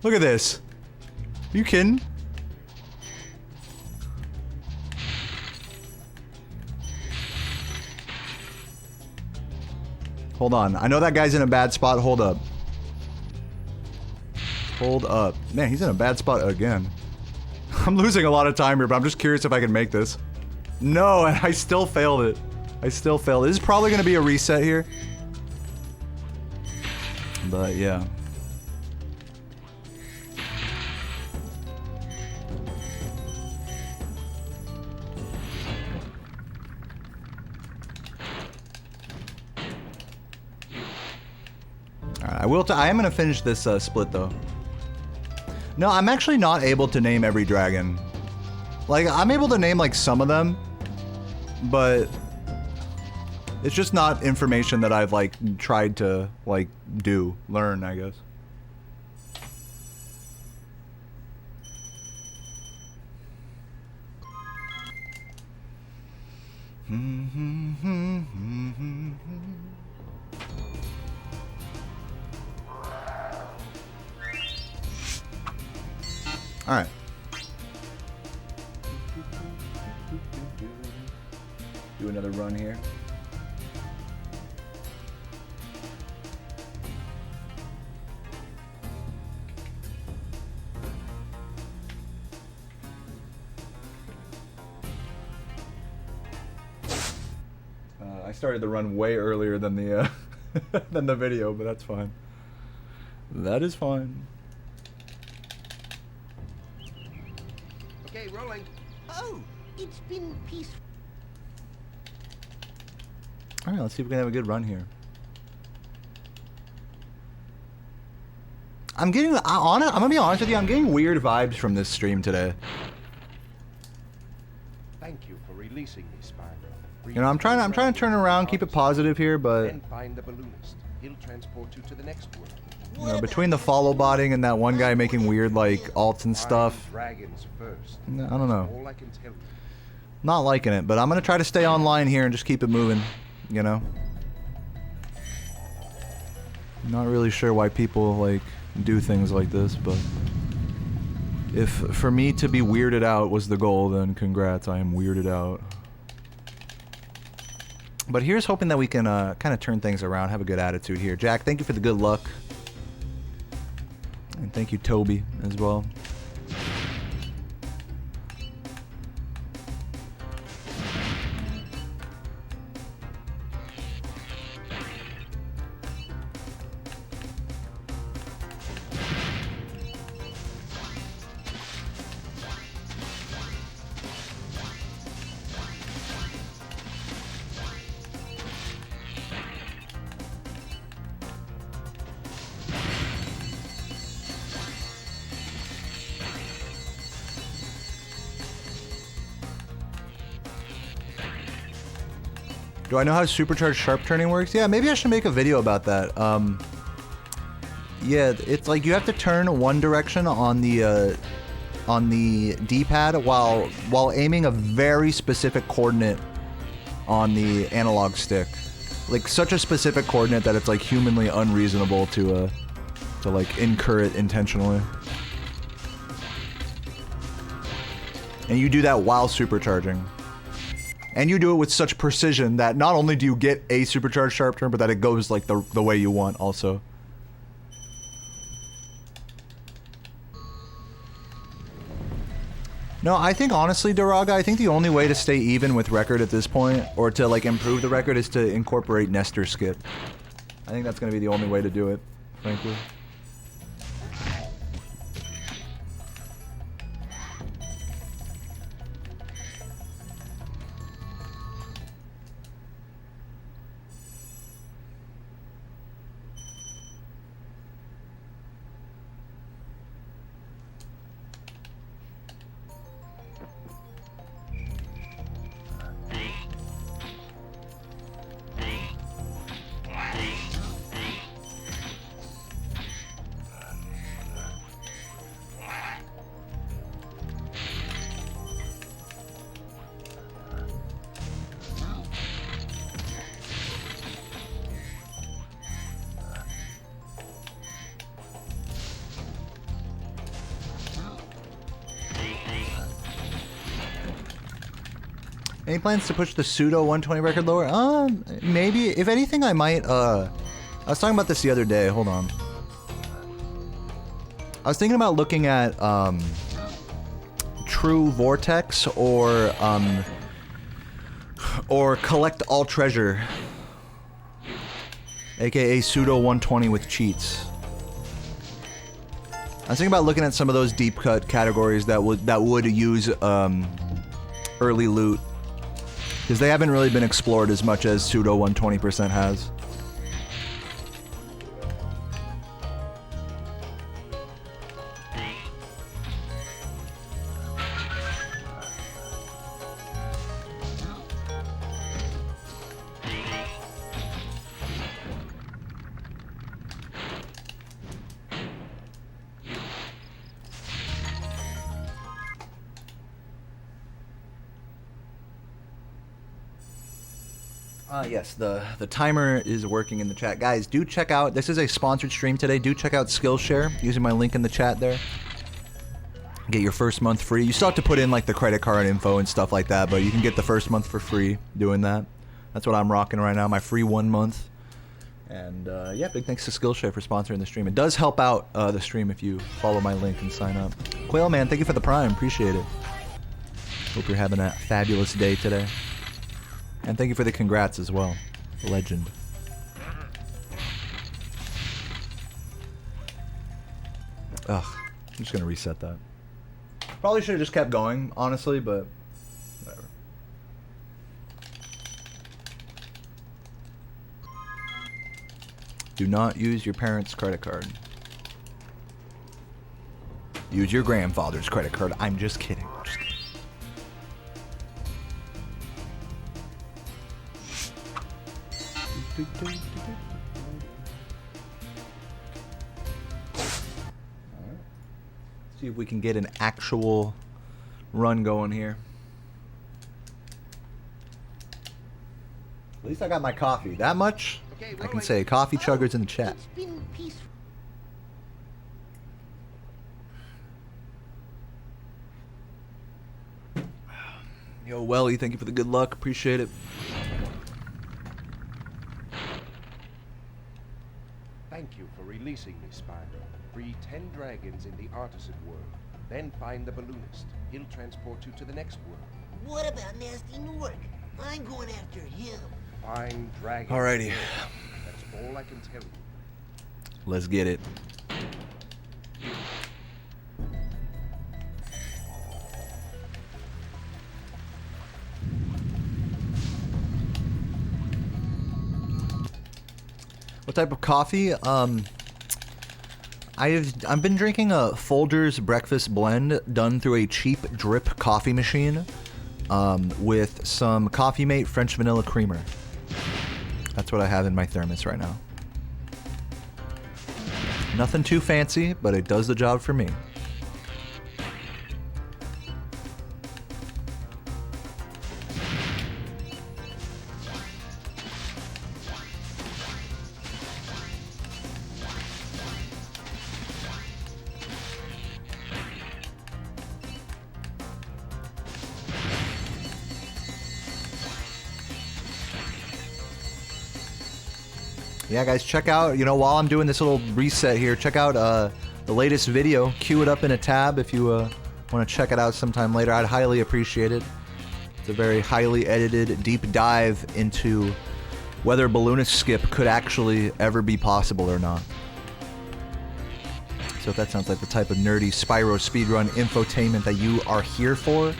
Speaker 1: Look at this. Are you kidding? Hold on. I know that guy's in a bad spot. Hold up. Hold up. Man, he's in a bad spot again. I'm losing a lot of time here, but I'm just curious if I can make this. No, and I still failed it. I still failed it. This is probably going to be a reset here. But, yeah. Alright, I am going to finish this split, though. No, I'm actually not able to name every dragon. Like, I'm able to name, like, some of them. But It's just not information that I've like tried to like learn, I guess. All right. Do another run here. I started the run way earlier than the than the video, but that's fine. That is fine.
Speaker 2: Okay, rolling. Oh, it's been peaceful.
Speaker 1: All right, let's see if we can have a good run here. I'm gonna be honest with you. I'm getting weird vibes from this stream today.
Speaker 2: Thank you for releasing me, Spyro.
Speaker 1: You know, I'm trying to turn around, keep it positive here, but
Speaker 2: Then find the balloonist. He'll transport you to the next world.
Speaker 1: you know, between the follow botting and that one guy making weird like alts and stuff,
Speaker 2: Find dragons first.
Speaker 1: I don't know.
Speaker 2: All I can tell you.
Speaker 1: Not liking it, but I'm gonna try to stay online here and just keep it moving. You know, not really sure why people like do things like this, but if for me to be weirded out was the goal, then congrats, I am weirded out. But here's hoping that we can kind of turn things around, have a good attitude here. Jack, thank you for the good luck. And thank you, Toby, as well. Do I know how supercharged sharp turning works? Yeah, maybe I should make a video about that. Yeah, it's like you have to turn one direction on the D-pad while aiming a very specific coordinate on the analog stick. Like such a specific coordinate that it's like humanly unreasonable to like incur it intentionally. And you do that while supercharging. And you do it with such precision that not only do you get a supercharged sharp turn, but that it goes like the way you want also. No, I think honestly, Daraga, I think the only way to stay even with record at this point, or to like improve the record, is to incorporate Nestor skip. I think that's going to be the only way to do it, frankly. Any plans to push the pseudo 120 record lower? Maybe. If anything, I might. I was talking about this the other day. Hold on. I was thinking about looking at True Vortex or Collect All Treasure, aka pseudo 120 with cheats. I was thinking about looking at some of those deep cut categories that would use early loot. Because they haven't really been explored as much as pseudo 120% has. Yes, the timer is working in the chat. Guys, do check out, this is a sponsored stream today. Do check out Skillshare using my link in the chat there. Get your first month free. You still have to put in like the credit card info and stuff like that, but you can get the first month for free doing that. That's what I'm rocking right now, my free 1 month. And yeah, big thanks to Skillshare for sponsoring the stream. It does help out the stream if you follow my link and sign up. Quail Man, thank you for the Prime. Appreciate it. Hope you're having a fabulous day today. And thank you for the congrats as well. Legend. Ugh, I'm just gonna reset that. Probably should have just kept going, honestly, but whatever. Do not use your parents' credit card. Use your grandfather's credit card. I'm just kidding. Just kidding. See if we can get an actual run going here. At least I got my coffee. That much I can say. Coffee chuggers in the chat.
Speaker 4: It's been peaceful.
Speaker 1: Yo, Welly, thank you for the good luck. Appreciate it.
Speaker 2: Thank you for releasing me, Spyro. Free 10 dragons in the artisan world. Then find the balloonist. He'll transport you to the next world.
Speaker 4: What about Nasty Newark? I'm going after him.
Speaker 2: Find dragons.
Speaker 1: Alrighty.
Speaker 2: That's all I can tell you.
Speaker 1: Let's get it. What type of coffee? I've been drinking a Folgers breakfast blend done through a cheap drip coffee machine with some Coffee Mate French vanilla creamer. That's what I have in my thermos right now. Nothing too fancy, but it does the job for me. Yeah, guys, check out, while I'm doing this little reset here, check out the latest video. Queue it up in a tab if you want to check it out sometime later. I'd highly appreciate it. It's a very highly edited, deep dive into whether balloonist skip could actually ever be possible or not. So if that sounds like the type of nerdy Spyro speedrun infotainment that you are here for,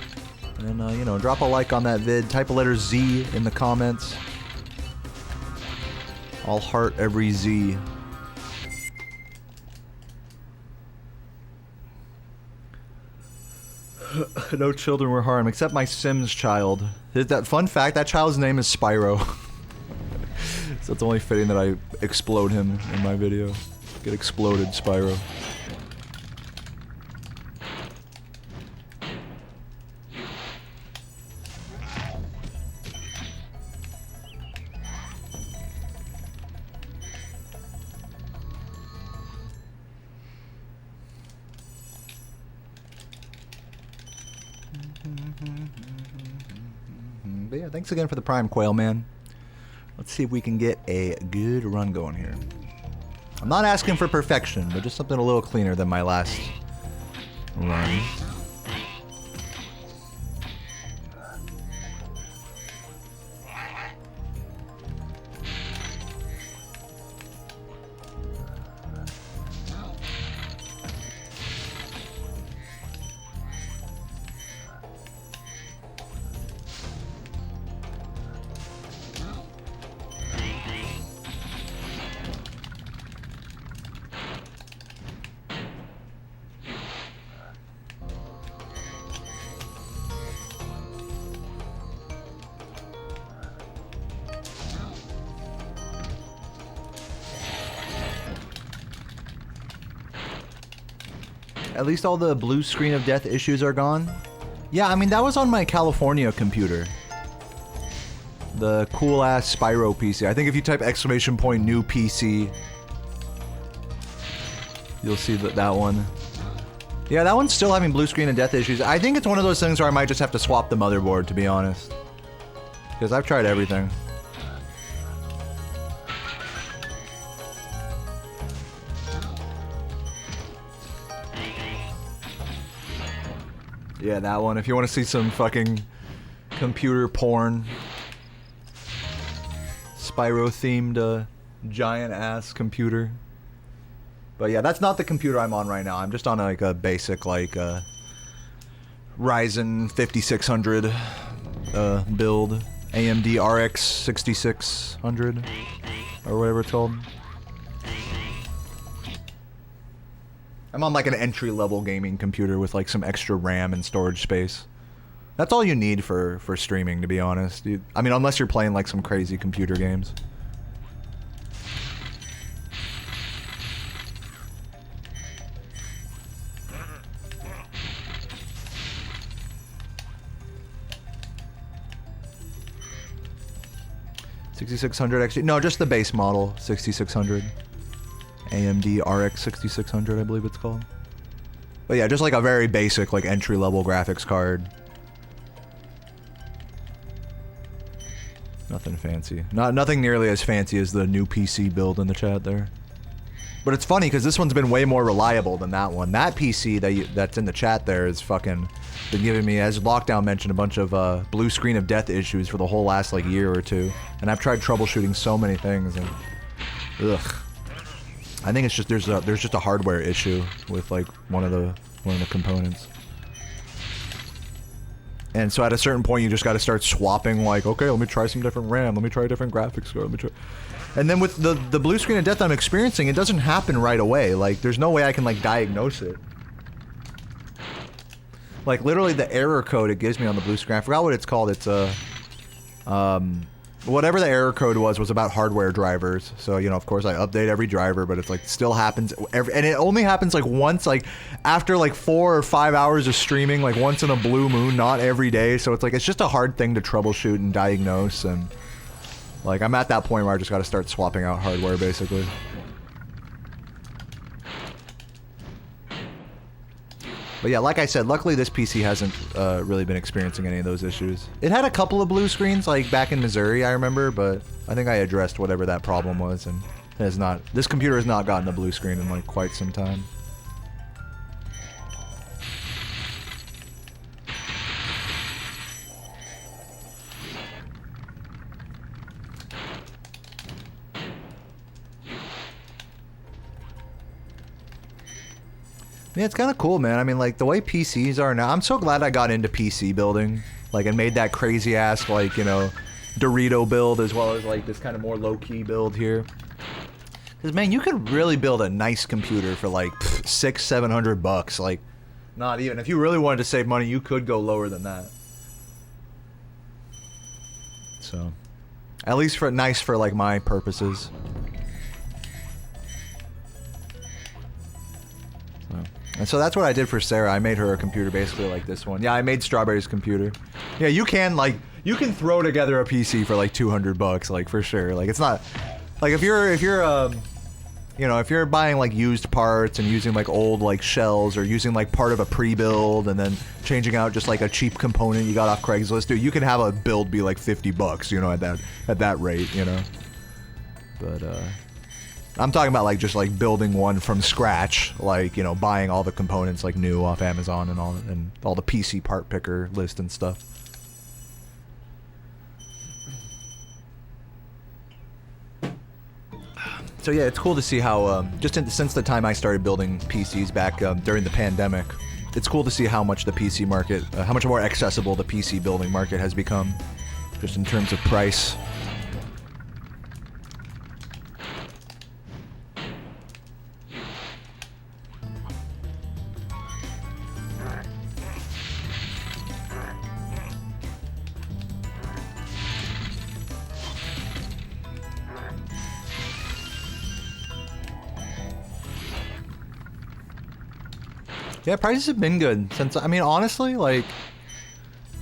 Speaker 1: then, drop a like on that vid, type a letter Z in the comments. I'll heart every Z. No children were harmed, except my Sims child. That fun fact, that child's name is Spyro. So it's only fitting that I explode him in my video. Get exploded, Spyro. But yeah, thanks again for the Prime, Quail Man. Let's see if we can get a good run going here. I'm not asking for perfection, but just something a little cleaner than my last run. At least all the blue screen of death issues are gone. Yeah, I mean, that was on my California computer. The cool ass Spyro PC. I think if you type !new PC, you'll see that one. Yeah, that one's still having blue screen and death issues. I think it's one of those things where I might just have to swap the motherboard, to be honest. Because I've tried everything. Yeah, that one. If you want to see some fucking computer porn. Spyro-themed giant-ass computer. But yeah, that's not the computer I'm on right now. I'm just on like a basic like Ryzen 5600 build. AMD RX 6600 or whatever it's called. I'm on like an entry-level gaming computer with like some extra RAM and storage space. That's all you need for streaming, to be honest. I mean, unless you're playing like some crazy computer games. $6600 XT. No, just the base model, 6600. AMD RX 6600, I believe it's called. But yeah, just like a very basic, like entry-level graphics card. Nothing fancy. Nothing nearly as fancy as the new PC build in the chat there. But it's funny because this one's been way more reliable than that one. That PC that's in the chat there is fucking been giving me, as Lockdown mentioned, a bunch of blue screen of death issues for the whole last like year or two. And I've tried troubleshooting so many things and ugh. I think it's just there's just a hardware issue with like one of the components. And so at a certain point, you just got to start swapping, like, okay, let me try some different RAM, let me try a different graphics card, let me try... And then with the blue screen of death I'm experiencing, it doesn't happen right away. Like, there's no way I can, like, diagnose it. Like, literally the error code it gives me on the blue screen, I forgot what it's called, it's whatever the error code was about hardware drivers. So, you know, of course I update every driver, but it's like still happens and it only happens like once, like after like 4 or 5 hours of streaming, like once in a blue moon, not every day. So it's like, it's just a hard thing to troubleshoot and diagnose. And like, I'm at that point where I just got to start swapping out hardware basically. But yeah, like I said, luckily this PC hasn't really been experiencing any of those issues. It had a couple of blue screens, like back in Missouri, I remember, but I think I addressed whatever that problem was, and it has not. This computer has not gotten a blue screen in like quite some time. Yeah, it's kind of cool, man. I mean, like, the way PCs are now, I'm so glad I got into PC building, like, and made that crazy-ass, like, you know, Dorito build, as well as, like, this kind of more low-key build here. Because, man, you could really build a nice computer for, like, $600-700, like, not even. If you really wanted to save money, you could go lower than that. So, at least for nice for, like, my purposes. And so that's what I did for Sarah. I made her a computer basically like this one. Yeah, I made Strawberry's computer. Yeah, you can throw together a PC for like $200, like for sure. Like it's not like if you're you know, if you're buying like used parts and using like old like shells or using like part of a pre-build and then changing out just like a cheap component you got off Craigslist, dude, you can have a build be like $50, you know, at that rate, you know. But I'm talking about like just like building one from scratch, like, you know, buying all the components like new off Amazon and all the PC part picker list and stuff. So yeah, it's cool to see how since the time I started building PCs back during the pandemic, it's cool to see how much the PC market, how much more accessible the PC building market has become, just in terms of price. Yeah, prices have been good since, I mean, honestly, like,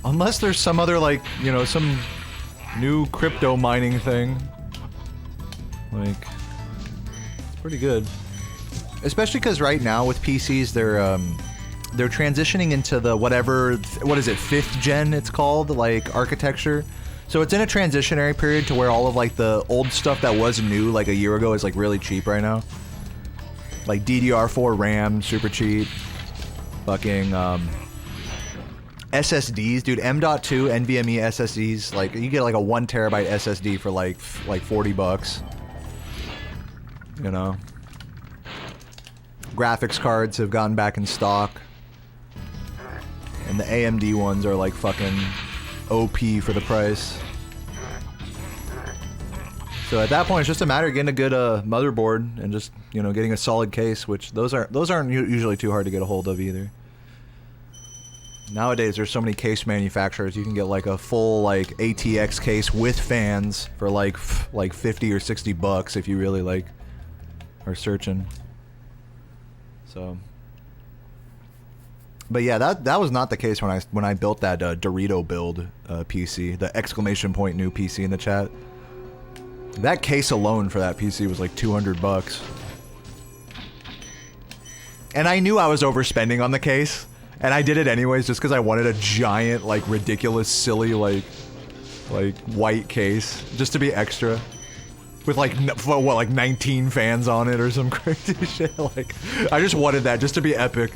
Speaker 1: unless there's some other, like, you know, some New crypto mining thing. Like, it's pretty good. Especially because right now with PCs, they're transitioning into the what is it, 5th gen it's called, like, architecture. So it's in a transitionary period to where all of, like, the old stuff that was new, like, a year ago is, like, really cheap right now. Like, DDR4 RAM, super cheap. Fucking, SSDs, dude, M.2 NVMe SSDs, like, you get, like, a 1 terabyte SSD for, like 40 bucks. You know? Graphics cards have gotten back in stock. And the AMD ones are, like, fucking OP for the price. So at that point, it's just a matter of getting a good motherboard and just, you know, getting a solid case, which those aren't usually too hard to get a hold of either. Nowadays, there's so many case manufacturers. You can get like a full like ATX case with fans for like 50 or 60 bucks if you really like are searching. So. But yeah, that was not the case when I built that Dorito build PC, the exclamation point new PC in the chat. That case alone for that PC was like 200 bucks. And I knew I was overspending on the case, and I did it anyways just because I wanted a giant, like, ridiculous, silly, like white case just to be extra. With like, what, like 19 fans on it or some crazy shit. Like, I just wanted that just to be epic.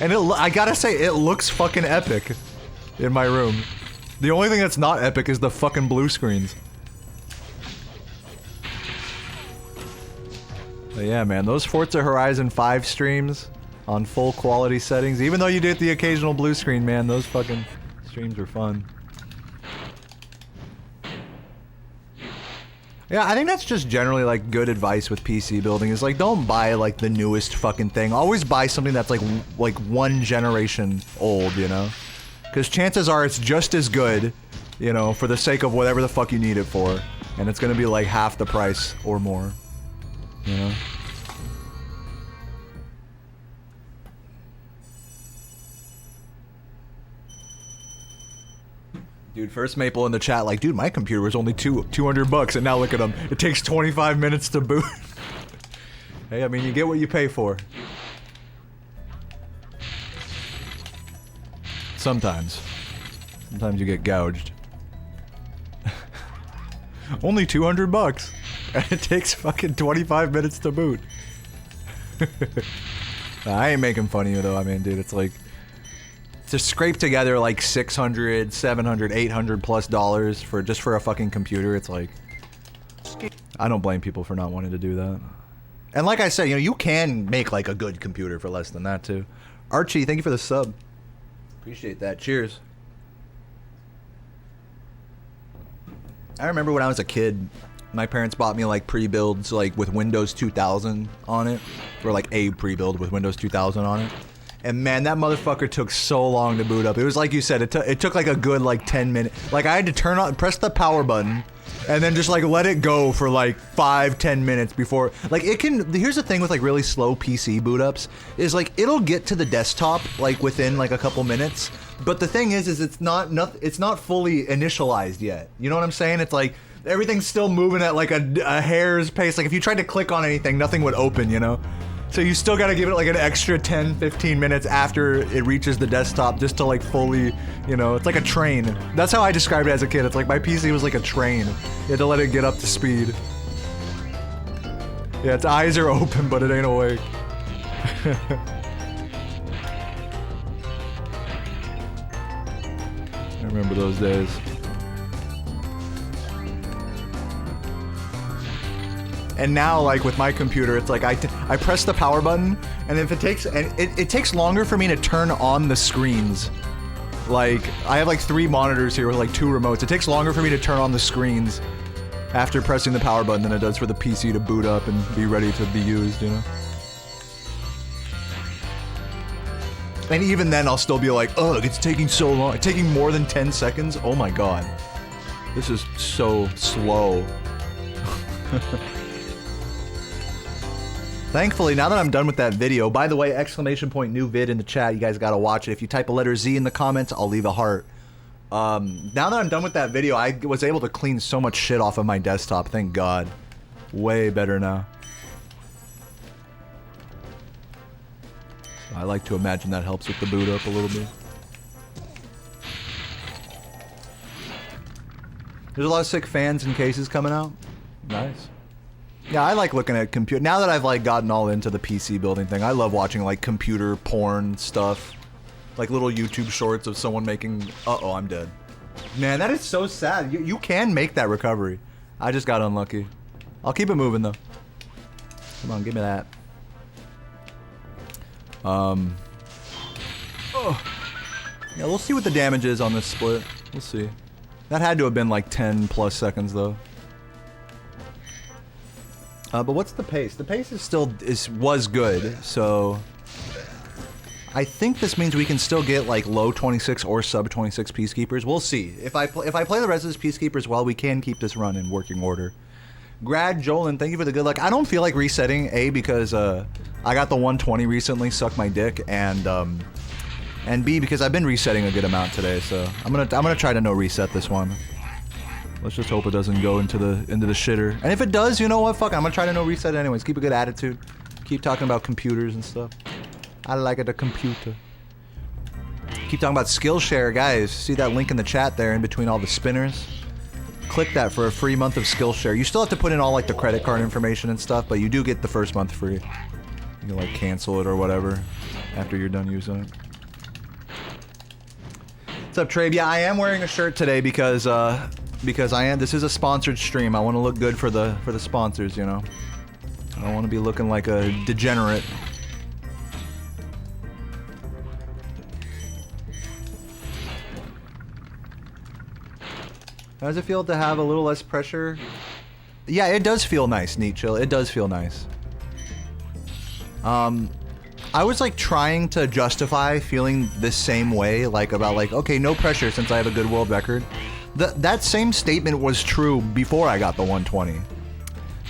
Speaker 1: And I gotta say, it looks fucking epic in my room. The only thing that's not epic is the fucking blue screens. But yeah, man, those Forza Horizon 5 streams on full quality settings, even though you did the occasional blue screen, man, those fucking streams were fun. Yeah, I think that's just generally, like, good advice with PC building, is, like, don't buy, like, the newest fucking thing. Always buy something that's, like 1 generation old, you know? Because chances are it's just as good, you know, for the sake of whatever the fuck you need it for. And it's gonna be, like, half the price or more, you know? Dude, First Maple in the chat, like, dude, my computer was only 200 bucks, and now look at them. It takes 25 minutes to boot. Hey, I mean, you get what you pay for. Sometimes. Sometimes you get gouged. Only 200 bucks. And it takes fucking 25 minutes to boot. I ain't making fun of you, though. I mean, dude, it's like... to scrape together like 600, 700, 800 plus dollars for just for a fucking computer, it's like, I don't blame people for not wanting to do that. And like I said, you know, you can make like a good computer for less than that too. Archie, thank you for the sub. Appreciate that. Cheers. I remember when I was a kid, my parents bought me like pre-builds like with Windows 2000 on it, or like a pre-build with Windows 2000 on it. And man, that motherfucker took so long to boot up. It was like you said, it took like a good like 10 minutes. Like I had to press the power button, and then just like let it go for like 5-10 minutes before, like it can, here's the thing with like really slow PC boot ups, is like it'll get to the desktop like within like a couple minutes. But the thing is it's not fully initialized yet. You know what I'm saying? It's like, everything's still moving at like a hair's pace. Like if you tried to click on anything, nothing would open, you know? So you still gotta give it like an extra 10-15 minutes after it reaches the desktop just to like fully, you know, it's like a train. That's how I described it as a kid. It's like my PC was like a train. You had to let it get up to speed. Yeah, its eyes are open, but it ain't awake. I remember those days. And now, like with my computer, it's like I press the power button, and if it takes, it takes longer for me to turn on the screens. Like I have like 3 monitors here with like 2 remotes. It takes longer for me to turn on the screens after pressing the power button than it does for the PC to boot up and be ready to be used, you know? And even then, I'll still be like, ugh, it's taking so long. It's taking more than 10 seconds? Oh my god. This is so slow. Thankfully, now that I'm done with that video, by the way, exclamation point new vid in the chat, you guys gotta watch it. If you type a letter Z in the comments, I'll leave a heart. Now that I'm done with that video, I was able to clean so much shit off of my desktop, thank God. Way better now. So I like to imagine that helps with the boot up a little bit. There's a lot of sick fans and cases coming out. Nice. Yeah, I like looking at computer. Now that I've like gotten all into the PC building thing, I love watching like computer porn stuff. Like little YouTube shorts of someone making... Uh-oh, I'm dead. Man, that is so sad. You can make that recovery. I just got unlucky. I'll keep it moving though. Come on, give me that. Oh. Yeah, we'll see what the damage is on this split. We'll see. That had to have been like 10 plus seconds though. But what's the pace? The pace is still was good, so I think this means we can still get like low 26 or sub 26 Peacekeepers. We'll see. If I play the rest of this Peacekeepers well, we can keep this run in working order. Grad Jolin, thank you for the good luck. I don't feel like resetting, A, because I got the 120 recently, suck my dick, and B, because I've been resetting a good amount today, so I'm gonna try to no reset this one. Let's just hope it doesn't go into the shitter. And if it does, you know what? Fuck it, I'm gonna try to no reset anyways. Keep a good attitude. Keep talking about computers and stuff. I like it, a computer. Keep talking about Skillshare, guys. See that link in the chat there in between all the spinners? Click that for a free month of Skillshare. You still have to put in all like the credit card information and stuff, but you do get the first month free. You can like cancel it or whatever after you're done using it. What's up, Trabe? Yeah, I am wearing a shirt today because this is a sponsored stream. I want to look good for the sponsors, you know. I don't want to be looking like a degenerate. How does it feel to have a little less pressure? Yeah, it does feel nice, Neat Chill. It does feel nice. I was like trying to justify feeling this same way, like about like, okay, no pressure since I have a good world record. That same statement was true before I got the 120.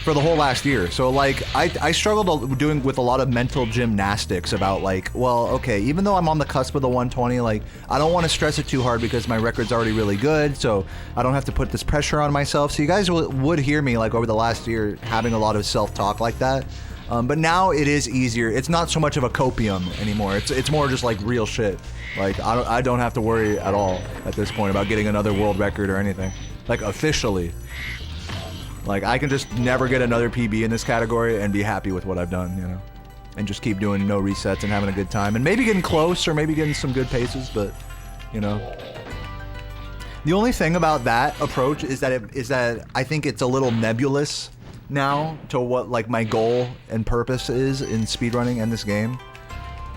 Speaker 1: For the whole last year. So like I struggled doing with a lot of mental gymnastics about like, well, okay, even though I'm on the cusp of the 120, like I don't want to stress it too hard because my record's already really good, so I don't have to put this pressure on myself. So you guys would hear me like over the last year having a lot of self-talk like that. But now it is easier. It's not so much of a copium anymore. It's more just like real shit. Like I don't have to worry at all at this point about getting another world record or anything. Like officially. Like, I can just never get another PB in this category and be happy with what I've done, you know? And just keep doing no resets and having a good time. And maybe getting close or maybe getting some good paces, but, you know. The only thing about that approach is that I think it's a little nebulous now to what, like, my goal and purpose is in speedrunning and this game.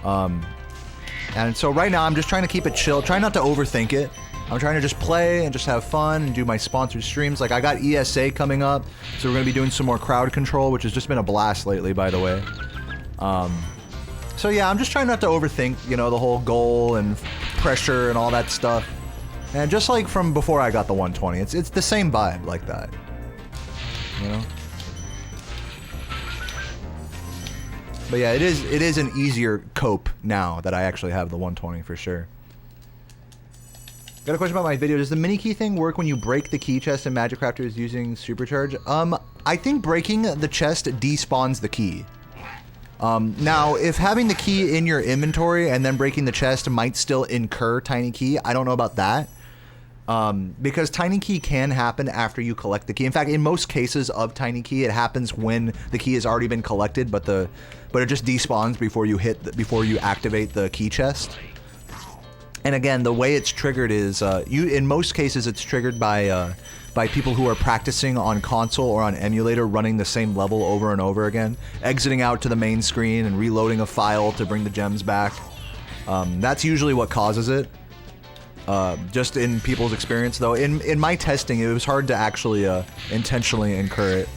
Speaker 1: And so right now I'm just trying to keep it chill, try not to overthink it. I'm trying to just play and just have fun and do my sponsored streams. Like, I got ESA coming up, so we're going to be doing some more crowd control, which has just been a blast lately, by the way. So yeah, I'm just trying not to overthink, you know, the whole goal and pressure and all that stuff. And just like from before I got the 120, it's the same vibe like that, you know? But yeah, it is an easier cope now that I actually have the 120 for sure. Got a question about my video. Does the mini key thing work when you break the key chest in Magic Crafters using Supercharge? I think breaking the chest despawns the key. Now, if having the key in your inventory and then breaking the chest might still incur Tiny Key, I don't know about that. Because Tiny Key can happen after you collect the key. In fact, in most cases of Tiny Key, it happens when the key has already been collected, but it just despawns before you activate the key chest. And again, the way it's triggered is, in most cases it's triggered by people who are practicing on console or on emulator running the same level over and over again, exiting out to the main screen and reloading a file to bring the gems back. That's usually what causes it. Just in people's experience though. In my testing, it was hard to actually intentionally incur it.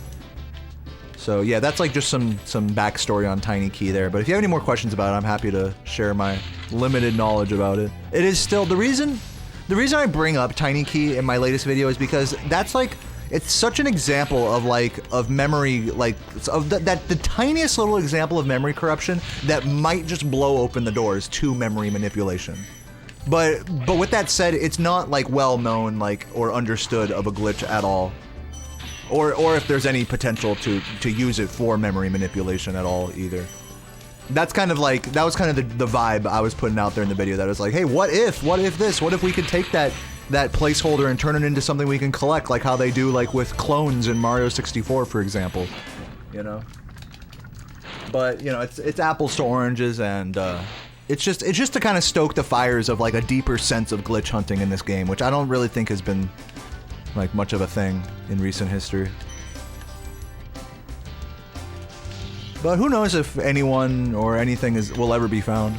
Speaker 1: So yeah, that's like just some backstory on Tiny Key there. But if you have any more questions about it, I'm happy to share my limited knowledge about it. It is still the reason I bring up Tiny Key in my latest video is because that's like, it's such an example of memory, like the tiniest little example of memory corruption that might just blow open the doors to memory manipulation. But with that said, it's not like well known like or understood of a glitch at all. Or if there's any potential to use it for memory manipulation at all either. That's kind of like, that was kind of the vibe I was putting out there in the video, that was like, hey, what if this? What if we could take that placeholder and turn it into something we can collect, like how they do like with clones in Mario 64, for example, you know? But, you know, it's apples to oranges, and it's just to kind of stoke the fires of like a deeper sense of glitch hunting in this game, which I don't really think has been like much of a thing in recent history. But who knows if anyone or anything will ever be found.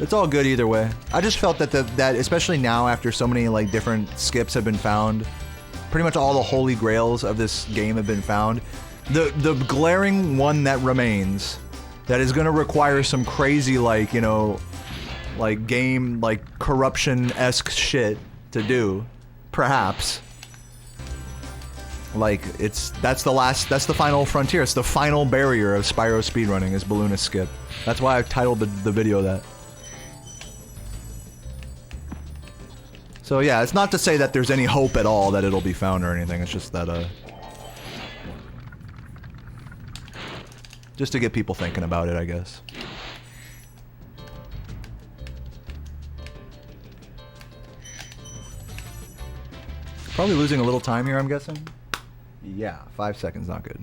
Speaker 1: It's all good either way. I just felt that that especially now, after so many like different skips have been found, pretty much all the holy grails of this game have been found. The glaring one that remains, that is going to require some crazy, like, you know, like game like corruption-esque shit to do, perhaps. Like, that's the final frontier. It's the final barrier of Spyro speedrunning, is balloonist skip. That's why I titled the video that. So yeah, it's not to say that there's any hope at all that it'll be found or anything. It's just that just to get people thinking about it, I guess. Probably losing a little time here, I'm guessing. Yeah, 5 seconds, not good.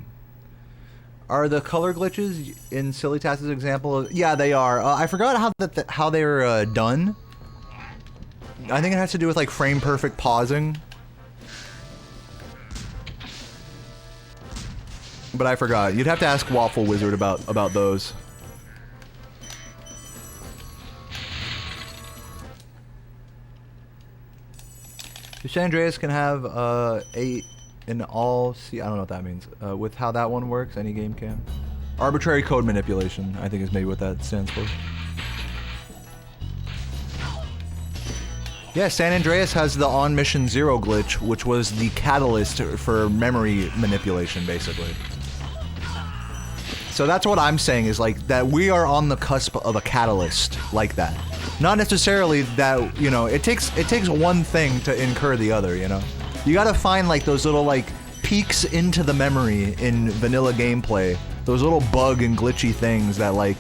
Speaker 1: Are the color glitches in Silly Tass's example? Yeah, they are. I forgot how they're done. I think it has to do with like frame perfect pausing. But I forgot. You'd have to ask Waffle Wizard about those. San Andreas can have 8 in all. See, I don't know what that means. With how that one works, any game can. Arbitrary code manipulation, I think, is maybe what that stands for. Yeah, San Andreas has the on mission 0 glitch, which was the catalyst for memory manipulation, basically. So that's what I'm saying, is like that we are on the cusp of a catalyst like that. Not necessarily that, you know, it takes one thing to incur the other, you know. You gotta find like those little like peeks into the memory in vanilla gameplay, those little bug and glitchy things that like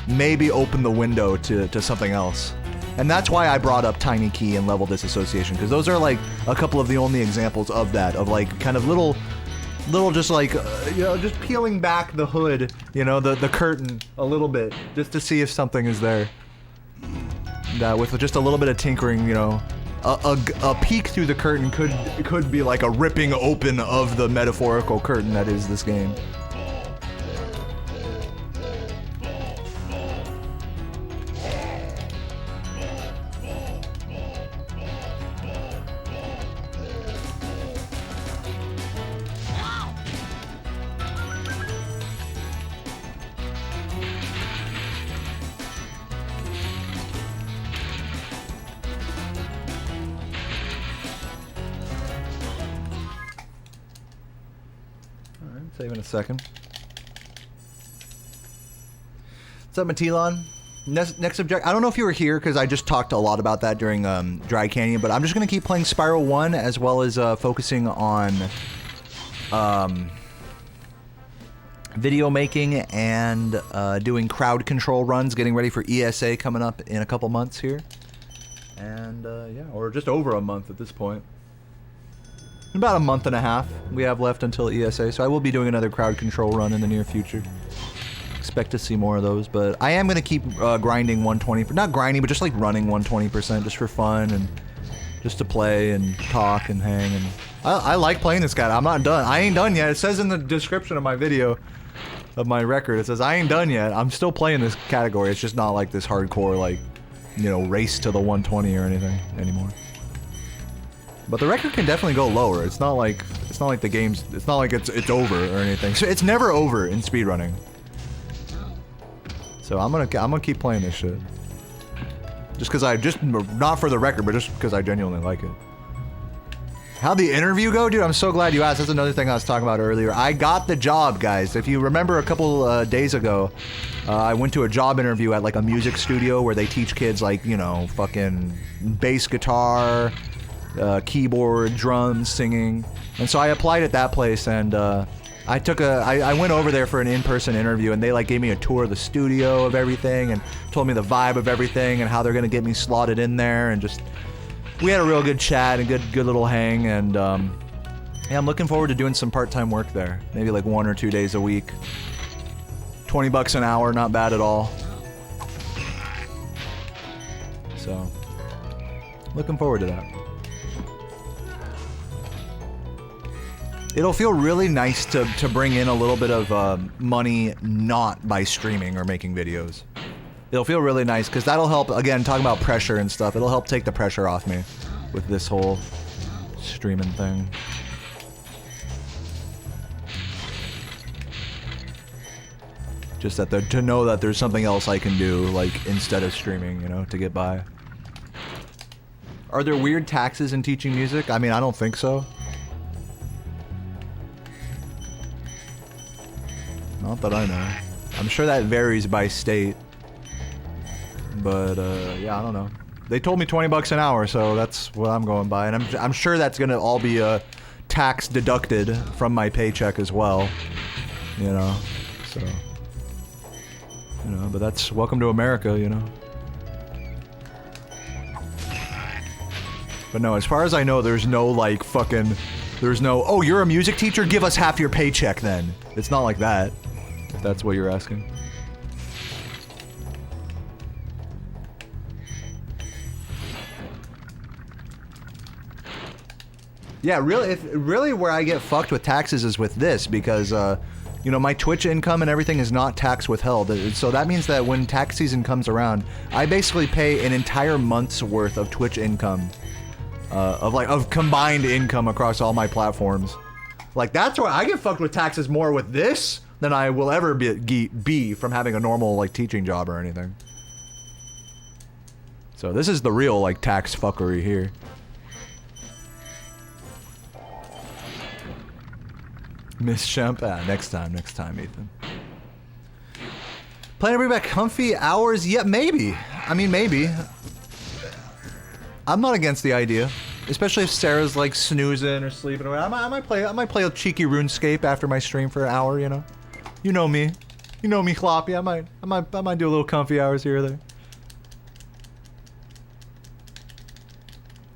Speaker 1: maybe open the window to something else. And that's why I brought up Tiny Key and Level Disassociation, because those are like a couple of the only examples of that, of like kind of little just like, you know, just peeling back the hood, you know, the curtain a little bit, just to see if something is there. That with just a little bit of tinkering, you know, a peek through the curtain could be like a ripping open of the metaphorical curtain that is this game. Save in a second. What's up, Matilon? Next subject. I don't know if you were here because I just talked a lot about that during Dry Canyon, but I'm just gonna keep playing Spyro 1 as well as focusing on video making and doing crowd control runs, getting ready for ESA coming up in a couple months here, and yeah, or just over a month at this point. About a month and a half we have left until ESA, so I will be doing another crowd control run in the near future. Expect to see more of those, but I am going to keep grinding 120, not grinding, but just like running 120% just for fun and just to play and talk and hang. And I like playing this guy. I'm not done. I ain't done yet. It says in the description of my video, of my record, it says I ain't done yet. I'm still playing this category. It's just not like this hardcore, like, you know, race to the 120 or anything anymore. But the record can definitely go lower. It's not like the game's, it's not like it's over or anything. So it's never over in speedrunning. So I'm gonna keep playing this shit. Just cause not for the record, but just because I genuinely like it. How'd the interview go, dude? I'm so glad you asked. That's another thing I was talking about earlier. I got the job, guys. If you remember a couple days ago, I went to a job interview at like a music studio where they teach kids like, you know, fucking bass guitar, keyboard, drums, singing. And so I applied at that place, and I went over there for an in-person interview, and they like gave me a tour of the studio of everything and told me the vibe of everything and how they're gonna get me slotted in there, and just we had a real good chat and good little hang, and yeah, I'm looking forward to doing some part-time work there. Maybe like 1 or 2 days a week. $20 an hour, not bad at all. So, looking forward to that. It'll feel really nice to bring in a little bit of money not by streaming or making videos. It'll feel really nice, because that'll help, again, talking about pressure and stuff, it'll help take the pressure off me with this whole streaming thing. Just that to know that there's something else I can do, like, instead of streaming, you know, to get by. Are there weird taxes in teaching music? I mean, I don't think so. Not that I know. I'm sure that varies by state. But, yeah, I don't know. They told me $20 an hour, so that's what I'm going by. And I'm sure that's gonna all be tax deducted from my paycheck as well. You know, so... You know, but that's welcome to America, you know. But no, as far as I know, there's no, like, fucking... There's no, oh, you're a music teacher? Give us half your paycheck, then. It's not like that, if that's what you're asking. Yeah, really where I get fucked with taxes is with this, because, you know, my Twitch income and everything is not tax withheld. So that means that when tax season comes around, I basically pay an entire month's worth of Twitch income, of combined income across all my platforms. Like, that's where I get fucked with taxes more with this than I will ever be from having a normal, like, teaching job or anything. So this is the real, like, tax fuckery here. Miss Champ? Next time, Ethan. Plan to bring back comfy hours? Yeah, maybe. I mean, maybe. I'm not against the idea. Especially if Sarah's, like, snoozing or sleeping away. I might play a cheeky RuneScape after my stream for an hour, you know? You know me. You know me, Kloppy. I might do a little comfy hours here or there.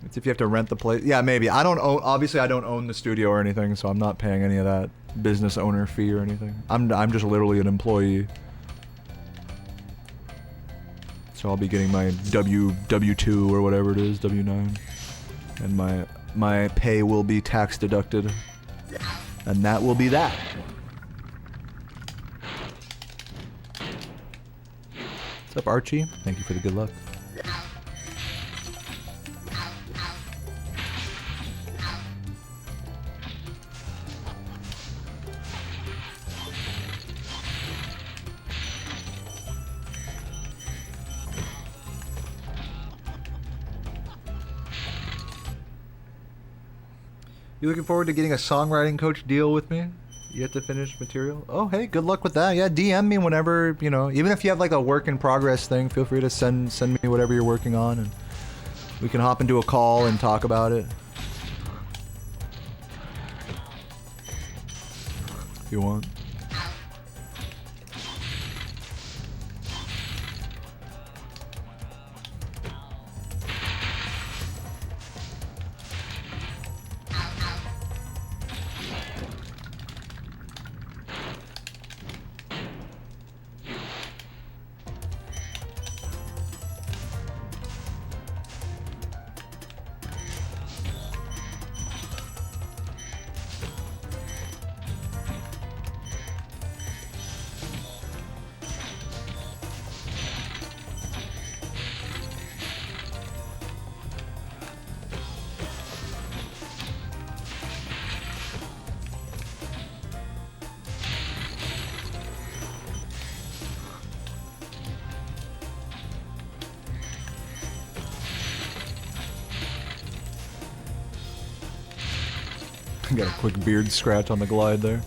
Speaker 1: It's if you have to rent the place. Yeah, maybe. I don't own, obviously I don't own the studio or anything, so I'm not paying any of that business owner fee or anything. I'm just literally an employee. So I'll be getting my W2 or whatever it is, W9. And my pay will be tax deducted. And that will be that. What's up, Archie? Thank you for the good luck. You looking forward to getting a songwriting coach deal with me? You have to finish material? Oh, hey, good luck with that. Yeah, DM me whenever, you know, even if you have like a work in progress thing, feel free to send me whatever you're working on, and we can hop into a call and talk about it. If you want. Got a quick beard scratch on the glide there.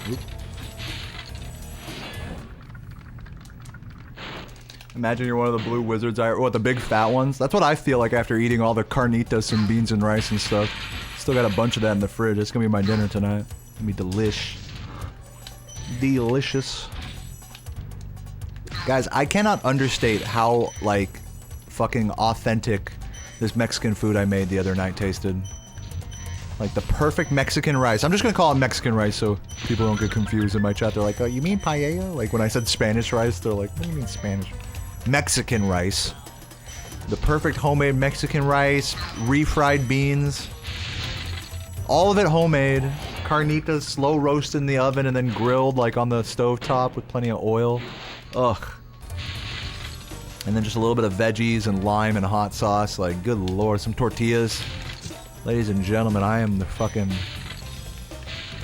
Speaker 1: Oop. Imagine you're one of the blue wizards, what, the big fat ones? That's what I feel like after eating all the carnitas and beans and rice and stuff. Still got a bunch of that in the fridge. It's gonna be my dinner tonight. It's gonna be delish. Delicious. Guys, I cannot understate how, like, fucking authentic this Mexican food I made the other night tasted. Like the perfect Mexican rice. I'm just gonna call it Mexican rice so people don't get confused in my chat. They're like, oh, you mean paella? Like when I said Spanish rice, they're like, what do you mean Spanish? Mexican rice. The perfect homemade Mexican rice, refried beans. All of it homemade. Carnitas slow roasted in the oven and then grilled like on the stove top with plenty of oil. Ugh. And then just a little bit of veggies and lime and hot sauce. Like, good lord, some tortillas. Ladies and gentlemen, I am the fucking...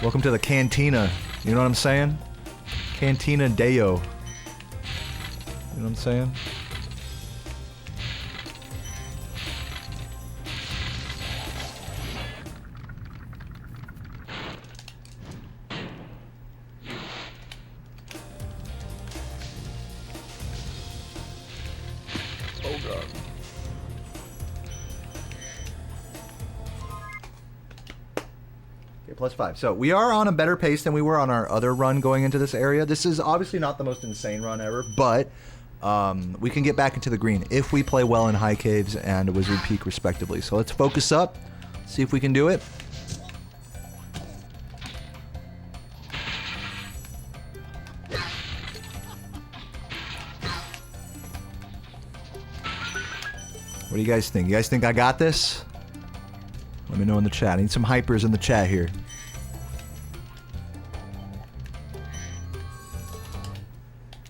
Speaker 1: Welcome to the cantina. You know what I'm saying? Cantina Deo. You know what I'm saying? Oh god. Okay, +5. So we are on a better pace than we were on our other run going into this area. This is obviously not the most insane run ever, but we can get back into the green if we play well in High Caves and Wizard Peak respectively. So let's focus up, see if we can do it. What do you guys think? You guys think I got this? Let me know in the chat. I need some hypers in the chat here.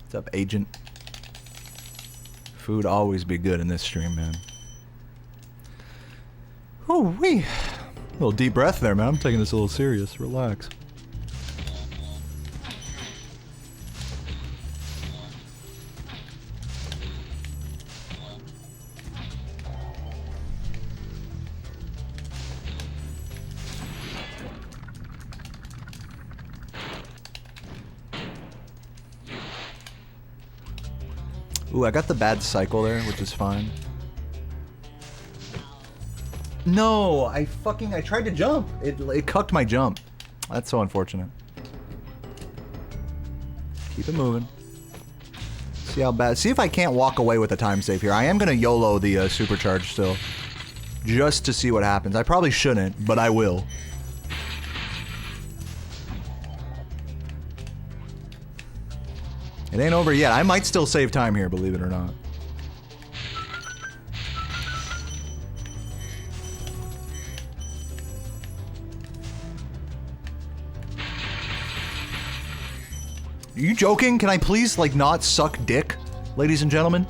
Speaker 1: What's up, agent? Food always be good in this stream, man. Oh, wee. Little deep breath there, man. I'm taking this a little serious. Relax. Ooh, I got the bad cycle there, which is fine. No, I tried to jump. It cucked my jump. That's so unfortunate. Keep it moving. See how bad. See if I can't walk away with a time save here. I am gonna YOLO the supercharge still, just to see what happens. I probably shouldn't, but I will. It ain't over yet. I might still save time here, believe it or not. Are you joking? Can I please, like, not suck dick, ladies and gentlemen?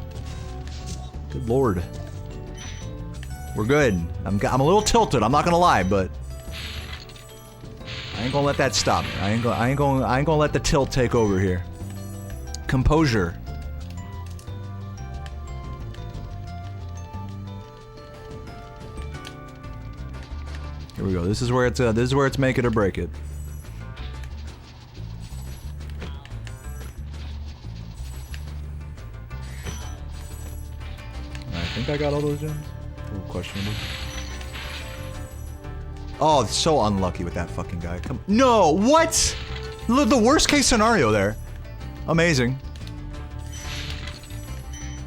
Speaker 1: Good lord. We're good. I'm a little tilted, I'm not gonna lie, but I ain't gonna let that stop me. I ain't gonna let the tilt take over here. Composure. Here we go. This is where it's make it or break it. I think I got all those gems. A little questionable. Oh, it's so unlucky with that fucking guy. Come. No, what? The worst case scenario there. Amazing.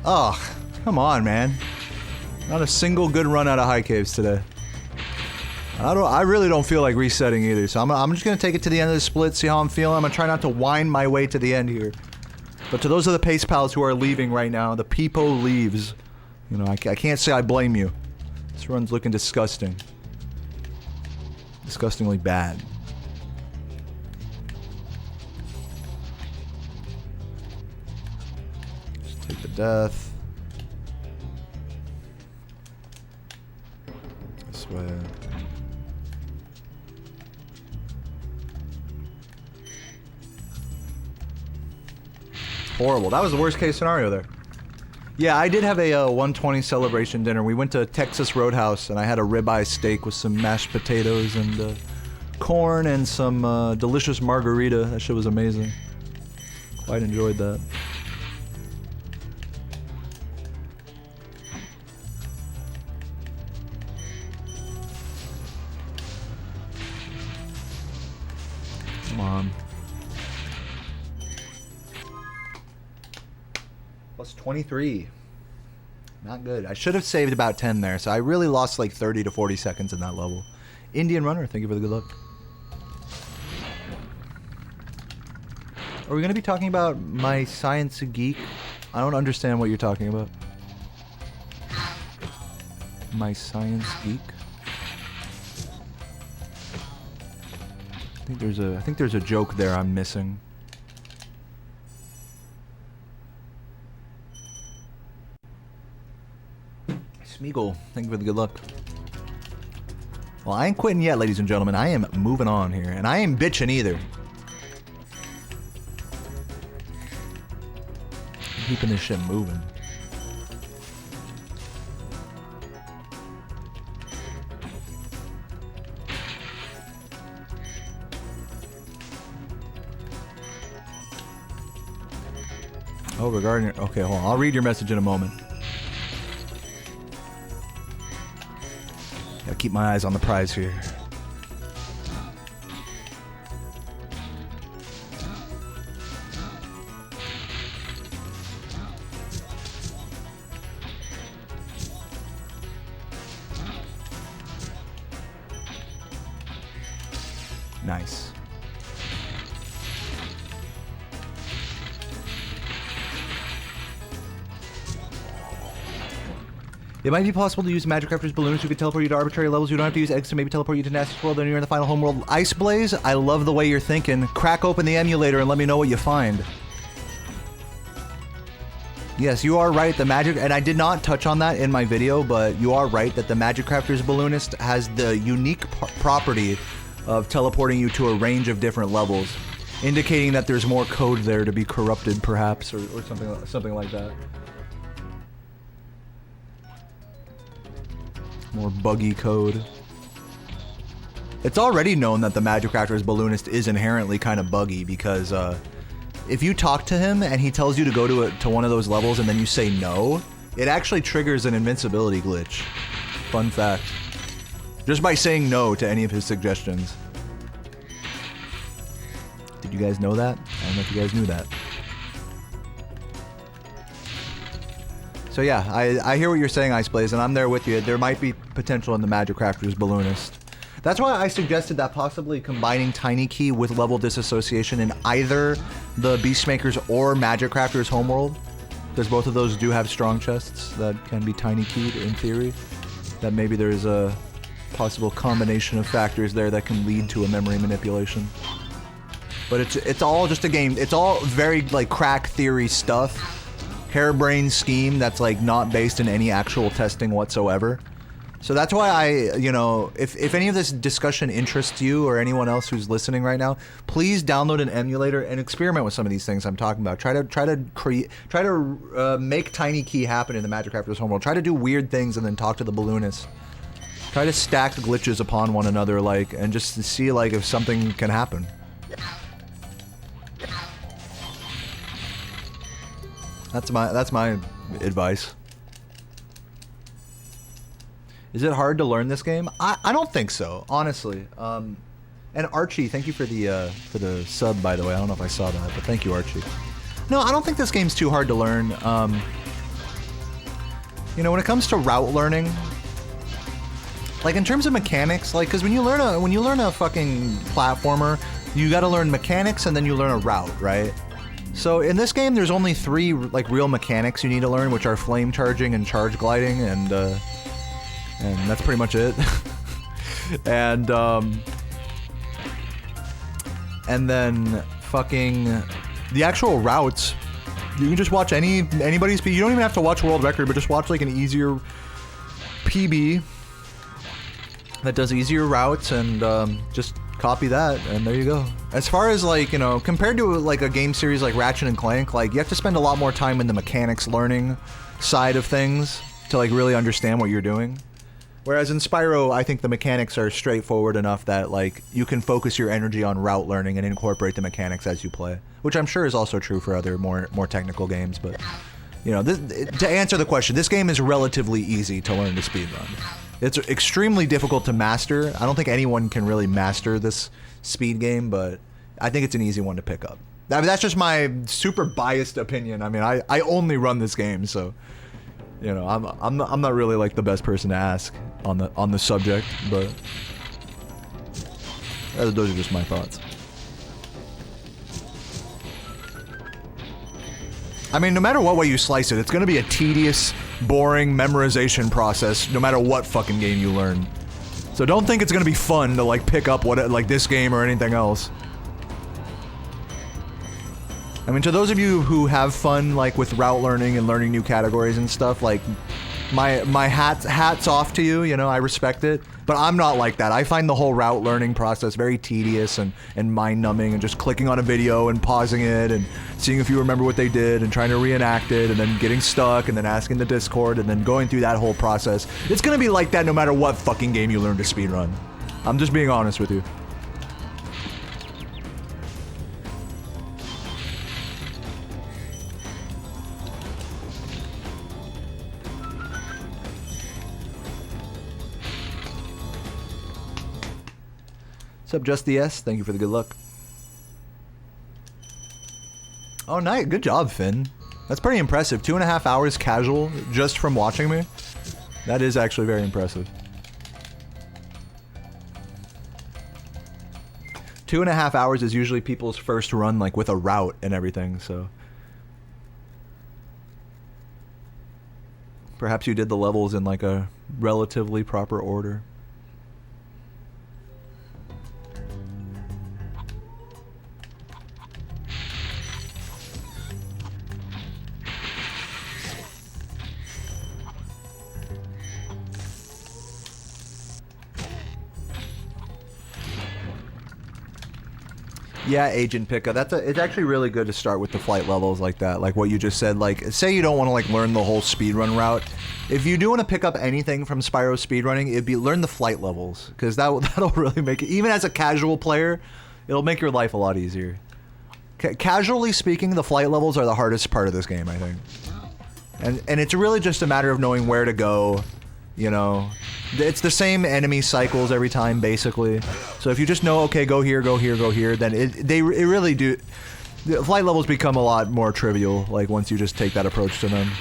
Speaker 1: Oh, come on, man. Not a single good run out of High Caves today. I really don't feel like resetting either, so I'm just gonna take it to the end of the split, see how I'm feeling. I'm gonna try not to wind my way to the end here. But to those of the pace pals who are leaving right now, the peepo leaves. You know, I can't say I blame you. This run's looking disgusting. Disgustingly bad. Take the death. This way. Horrible. That was the worst case scenario there. Yeah, I did have a 120 celebration dinner. We went to Texas Roadhouse, and I had a ribeye steak with some mashed potatoes and corn and some delicious margarita. That shit was amazing. Quite enjoyed that. Come on. Plus 23. Not good. I should have saved about 10 there, so I really lost like 30 to 40 seconds in that level. Indian Runner, thank you for the good luck. Are we going to be talking about my science geek? I don't understand what you're talking about. My science geek? I think there's a joke there I'm missing. Smeagol, thank you for the good luck. Well, I ain't quitting yet, ladies and gentlemen. I am moving on here, and I ain't bitching either. I'm keeping this shit moving. Oh, regarding... Okay, hold on. I'll read your message in a moment. Gotta keep my eyes on the prize here. Nice. It might be possible to use Magic Crafter's balloons who could teleport you to arbitrary levels. You don't have to use eggs to maybe teleport you to Nasty's world, then you're in the final homeworld. Ice Blaze, I love the way you're thinking. Crack open the emulator and let me know what you find. Yes, you are right, the Magic... And I did not touch on that in my video, but you are right that the Magic Crafter's Balloonist has the unique property of teleporting you to a range of different levels, indicating that there's more code there to be corrupted, perhaps, or something like that. More buggy code. It's already known that the Magic Crafter's Balloonist is inherently kind of buggy because if you talk to him and he tells you to go to one of those levels and then you say no, it actually triggers an invincibility glitch. Fun fact. Just by saying no to any of his suggestions. Did you guys know that? I don't know if you guys knew that. So yeah, I hear what you're saying, Ice Blaze, and I'm there with you. There might be potential in the Magic Crafter's Balloonist. That's why I suggested that possibly combining Tiny Key with level disassociation in either the Beastmaker's or Magic Crafter's homeworld, because both of those do have strong chests that can be Tiny Keyed in theory. That maybe there's a possible combination of factors there that can lead to a memory manipulation. But it's all just a game. It's all very like crack theory stuff. Harebrained scheme that's like not based in any actual testing whatsoever. So that's why I, you know, if any of this discussion interests you or anyone else who's listening right now, please download an emulator and experiment with some of these things I'm talking about. Try to make Tiny Key happen in the Magic Crafter's homeworld. Try to do weird things and then talk to the balloonist. Try to stack glitches upon one another, like, and just to see like if something can happen. That's my advice. Is it hard to learn this game? I don't think so, honestly. And Archie, thank you for the sub, by the way. I don't know if I saw that, but thank you, Archie. No, I don't think this game's too hard to learn. You know, when it comes to route learning, like in terms of mechanics, like because when you learn a fucking platformer, you got to learn mechanics and then you learn a route, right? So in this game, there's only 3 like real mechanics you need to learn, which are flame charging and charge gliding, and that's pretty much it. and then fucking the actual routes, you can just watch anybody's. You don't even have to watch world record, but just watch like an easier PB that does easier routes and just copy that, and there you go. As far as like, you know, compared to like a game series like Ratchet and Clank, like you have to spend a lot more time in the mechanics learning side of things to like really understand what you're doing. Whereas in Spyro, I think the mechanics are straightforward enough that like you can focus your energy on route learning and incorporate the mechanics as you play, which I'm sure is also true for other more technical games. But you know, to answer the question, this game is relatively easy to learn to speedrun. It's extremely difficult to master. I don't think anyone can really master this speed game, but I think it's an easy one to pick up. I mean, that's just my super biased opinion. I mean, I only run this game, so you know, I'm not really like the best person to ask on the subject, but those are just my thoughts. I mean, no matter what way you slice it, it's going to be a tedious, boring memorization process no matter what fucking game you learn. So don't think it's going to be fun to like pick up what like this game or anything else. I mean, to those of you who have fun like with route learning and learning new categories and stuff, like my hats off to you, you know, I respect it. But I'm not like that. I find the whole route learning process very tedious and mind-numbing, and just clicking on a video and pausing it and seeing if you remember what they did and trying to reenact it and then getting stuck and then asking the Discord and then going through that whole process. It's gonna be like that no matter what fucking game you learn to speedrun. I'm just being honest with you. What's up, Just the S? Thank you for the good luck. Oh, nice. Good job, Finn. That's pretty impressive. 2.5 hours casual just from watching me. That is actually very impressive. 2.5 hours is usually people's first run, like with a route and everything, so. Perhaps you did the levels in like a relatively proper order. Yeah, Agent Picka. It's actually really good to start with the flight levels like that, like what you just said. Like, say you don't want to like learn the whole speedrun route. If you do want to pick up anything from Spyro speedrunning, it'd be learn the flight levels, because that'll really make it. Even as a casual player, it'll make your life a lot easier. Casually speaking, the flight levels are the hardest part of this game, I think. And it's really just a matter of knowing where to go. You know, it's the same enemy cycles every time, basically. So if you just know, okay, go here, go here, go here, then it really do. The flight levels become a lot more trivial, like once you just take that approach to them.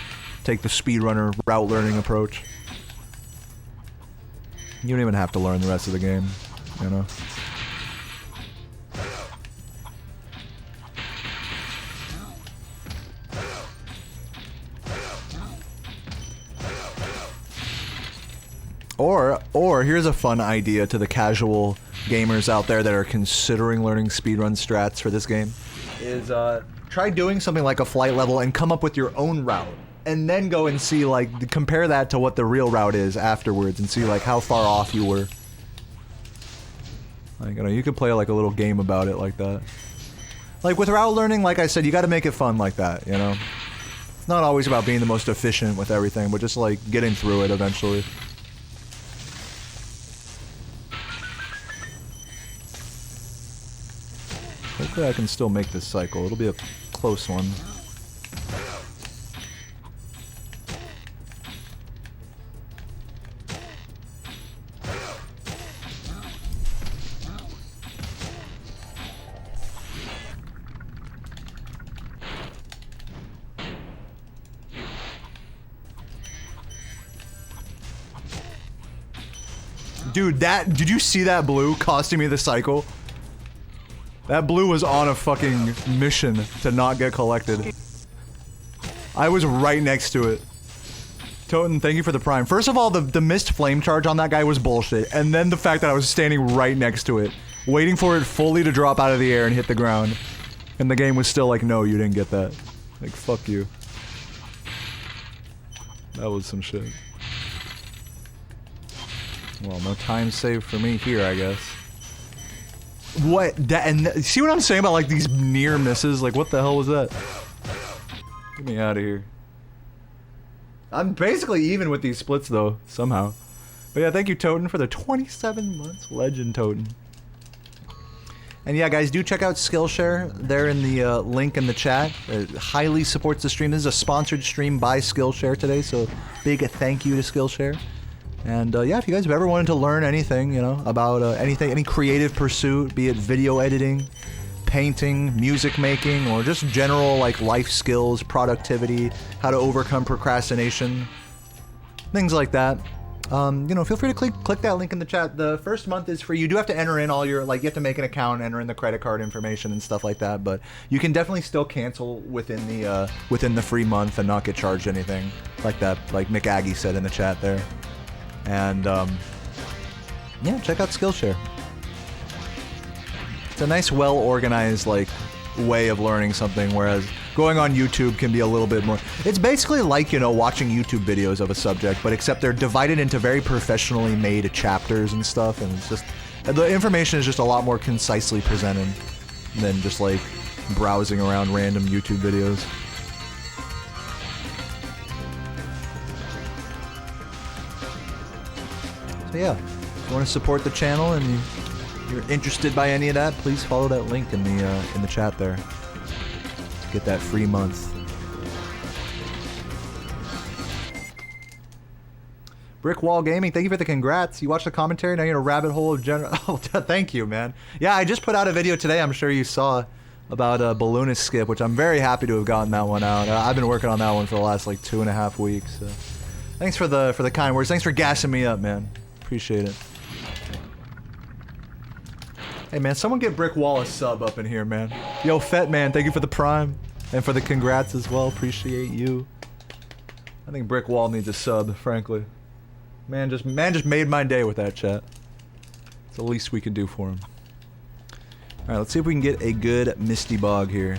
Speaker 1: Take the speedrunner route learning approach. You don't even have to learn the rest of the game, you know. Or here's a fun idea to the casual gamers out there that are considering learning speedrun strats for this game, is try doing something like a flight level and come up with your own route, and then go and see, like, compare that to what the real route is afterwards and see like how far off you were. Like, you know, you could play like a little game about it like that. Like with route learning, like I said, you gotta make it fun like that, you know? It's not always about being the most efficient with everything, but just like getting through it eventually. Hopefully I can still make this cycle. It'll be a close one. Dude, did you see that blue costing me the cycle? That blue was on a fucking mission to not get collected. I was right next to it. Toten, thank you for the prime. First of all, the missed flame charge on that guy was bullshit. And then the fact that I was standing right next to it, waiting for it fully to drop out of the air and hit the ground. And the game was still like, no, you didn't get that. Like, fuck you. That was some shit. Well, no time saved for me here, I guess. What? And see what I'm saying about like these near misses? Like what the hell was that? Get me out of here. I'm basically even with these splits though, somehow. But yeah, thank you Toten for the 27 months. Legend Toten. And yeah, guys, do check out Skillshare. They're in the link in the chat. It highly supports the stream. This is a sponsored stream by Skillshare today, so big thank you to Skillshare. And yeah, if you guys have ever wanted to learn anything, you know, about anything, any creative pursuit, be it video editing, painting, music making, or just general like life skills, productivity, how to overcome procrastination, things like that. You know, feel free to click that link in the chat. The first month is free. You do have to enter in all your, like, you have to make an account, enter in the credit card information and stuff like that, but you can definitely still cancel within the free month and not get charged anything like that, like Mick Aggie said in the chat there. And, yeah, check out Skillshare. It's a nice, well-organized, like, way of learning something, whereas going on YouTube can be a little bit more. It's basically like, you know, watching YouTube videos of a subject, but except they're divided into very professionally made chapters and stuff, and it's just, the information is just a lot more concisely presented than just like browsing around random YouTube videos. So yeah, if you want to support the channel and you're interested by any of that, please follow that link in the chat there. Get that free month. Brick Wall Gaming, thank you for the congrats. You watched the commentary, now you're in a rabbit hole of general. Oh, thank you, man. Yeah, I just put out a video today, I'm sure you saw, about Balloonist Skip, which I'm very happy to have gotten that one out. I've been working on that one for the last like 2.5 weeks. So. Thanks for the kind words. Thanks for gassing me up, man. Appreciate it. Hey man, someone get Brick Wall a sub up in here, man. Yo, Fett man, thank you for the prime. And for the congrats as well, appreciate you. I think Brick Wall needs a sub, frankly. Man just made my day with that chat. It's the least we can do for him. Alright, let's see if we can get a good Misty Bog here.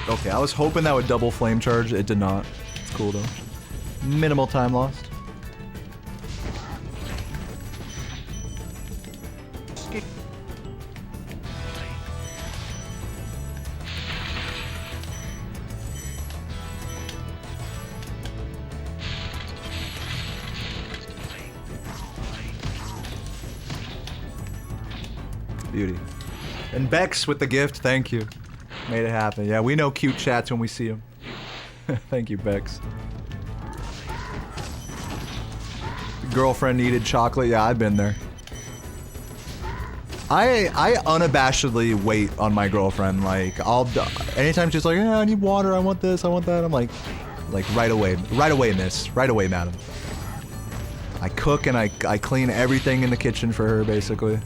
Speaker 1: Okay, I was hoping that would double flame charge. It did not. It's cool though. Minimal time lost. Beauty. And Bex with the gift, thank you. Made it happen. Yeah, we know cute chats when we see them. Thank you, Bex. Girlfriend needed chocolate. Yeah, I've been there. I unabashedly wait on my girlfriend. Like, anytime she's like, yeah, I need water, I want this, I want that. I'm like right away, miss. Right away, madam. I cook and I clean everything in the kitchen for her, basically.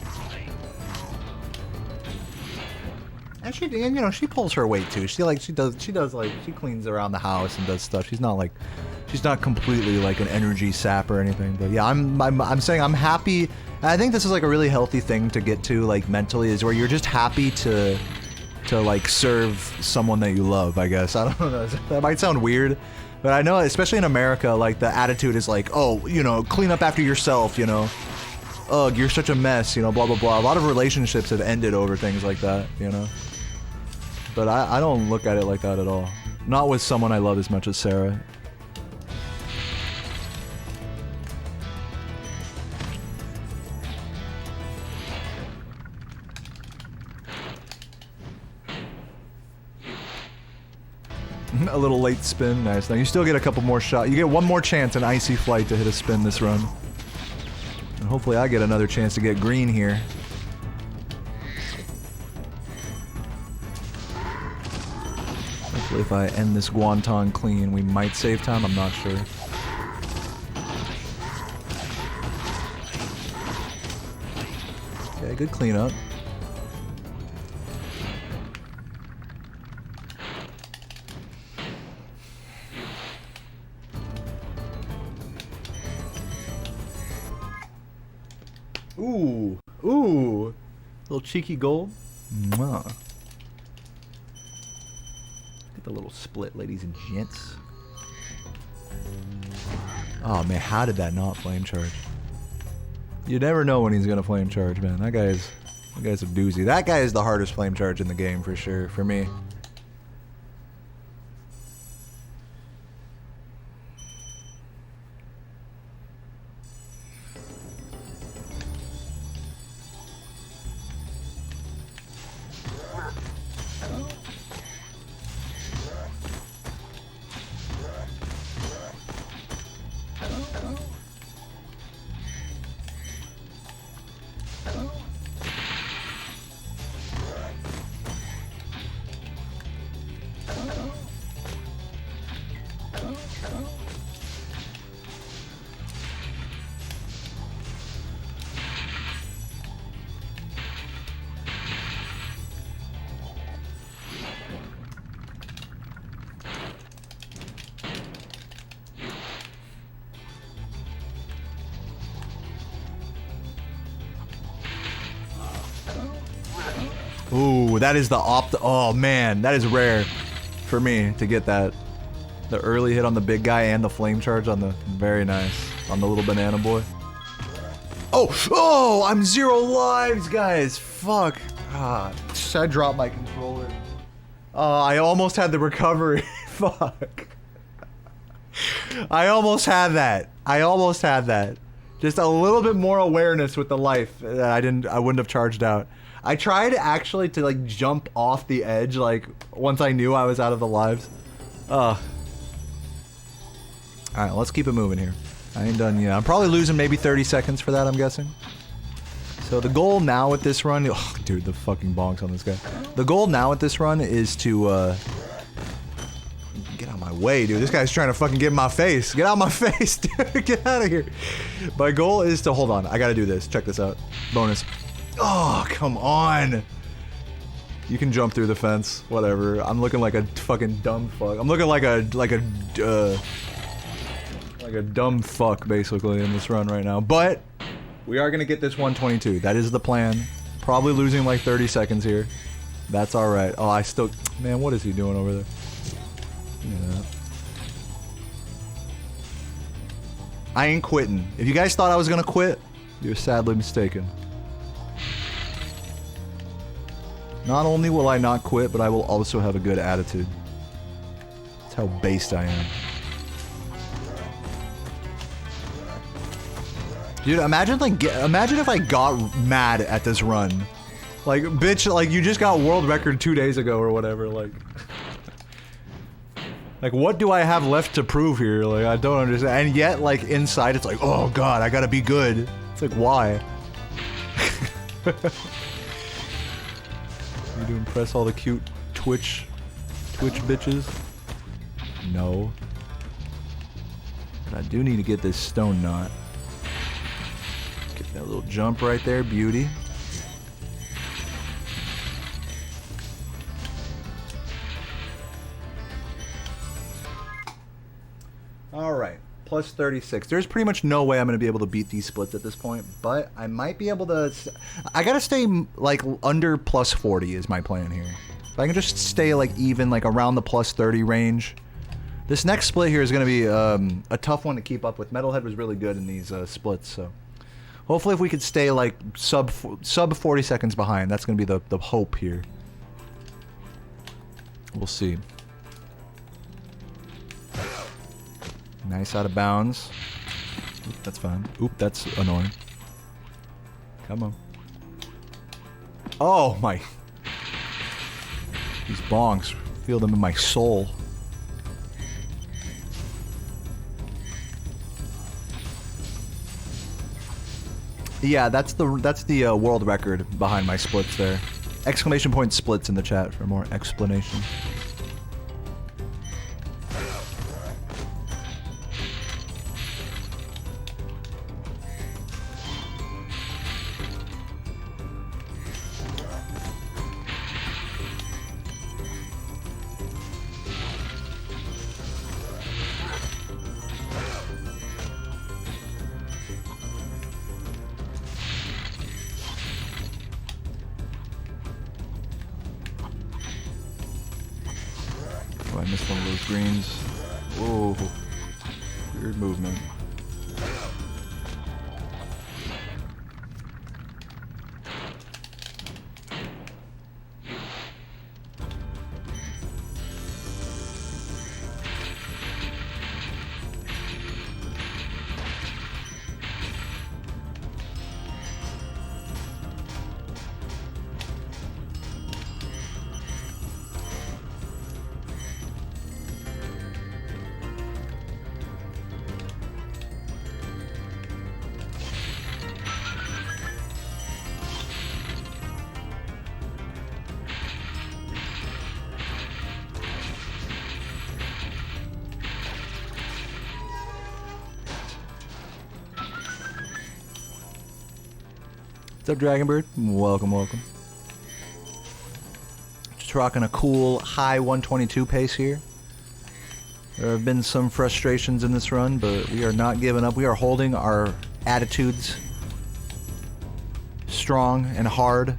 Speaker 1: And she, you know, she pulls her weight too. She cleans around the house and does stuff. She's not completely like an energy sap or anything. But yeah, I'm saying I'm happy. I think this is like a really healthy thing to get to, like mentally, is where you're just happy to like serve someone that you love. I guess I don't know. That might sound weird, but I know, especially in America, like the attitude is like, oh, you know, clean up after yourself. You know, ugh, you're such a mess. You know, blah blah blah. A lot of relationships have ended over things like that. You know. But I don't look at it like that at all. Not with someone I love as much as Sarah. A little late spin, nice. Now you still get a couple more shots. You get one more chance in Icy Flight to hit a spin this run. And hopefully I get another chance to get green here. If I end this Guanton clean, we might save time, I'm not sure. Okay, good cleanup. Ooh. Ooh. Little cheeky gold. Mwah. Get the little split, ladies and gents. Oh man, how did that not flame charge? You never know when he's gonna flame charge, man. That guy's a doozy. That guy is the hardest flame charge in the game for sure, for me. Ooh, that is the oh man, that is rare for me to get that. The early hit on the big guy and the flame charge on the, very nice, on the little banana boy. Oh, I'm 0 lives, guys. Fuck. Ah, I dropped my controller. I almost had the recovery. Fuck. I almost had that. Just a little bit more awareness with the life that I wouldn't have charged out. I tried actually to like jump off the edge like once I knew I was out of the lives. Alright, let's keep it moving here. I ain't done yet. I'm probably losing maybe 30 seconds for that, I'm guessing. So the goal now with this run, oh, dude, the fucking bonks on this guy. The goal now with this run is to get out of my way, dude. This guy's trying to fucking get in my face. Get out of my face, dude. Get out of here. My goal is to, hold on, I gotta do this. Check this out. Bonus. Oh, come on. You can jump through the fence, whatever. I'm looking like a fucking dumb fuck. I'm looking like a dumb fuck basically in this run right now. But we are gonna get this 122. That is the plan. Probably losing like 30 seconds here. That's all right. Oh, I still, man, what is he doing over there? Yeah. I ain't quitting. If you guys thought I was gonna quit, you're sadly mistaken. Not only will I not quit, but I will also have a good attitude. That's how based I am. Dude, imagine if I got mad at this run. Like, bitch, like you just got world record 2 days ago or whatever, like. Like, what do I have left to prove here? Like, I don't understand. And yet, like, inside it's like, oh god, I gotta be good. It's like, why? You to impress all the cute Twitch bitches? No. But I do need to get this stone knot. Get that little jump right there, beauty. Alright, plus 36. There's pretty much no way I'm going to be able to beat these splits at this point, but I might be able to... I gotta stay, like, under plus 40 is my plan here. If I can just stay, like, even, like, around the plus 30 range. This next split here is going to be a tough one to keep up with. Metalhead was really good in these splits, so... Hopefully if we could stay, like, sub 40 seconds behind, that's going to be the hope here. We'll see. Nice out of bounds. Oop, that's fine. Oop, that's annoying. Come on. Oh my. These bonks. Feel them in my soul. Yeah, that's the world record behind my splits there. Exclamation point splits in the chat for more explanation. I missed one of those greens. Whoa. Weird movement. What's up, Dragonbird? Welcome, welcome. Just rocking a cool high 122 pace here. There have been some frustrations in this run, but we are not giving up. We are holding our attitudes strong and hard.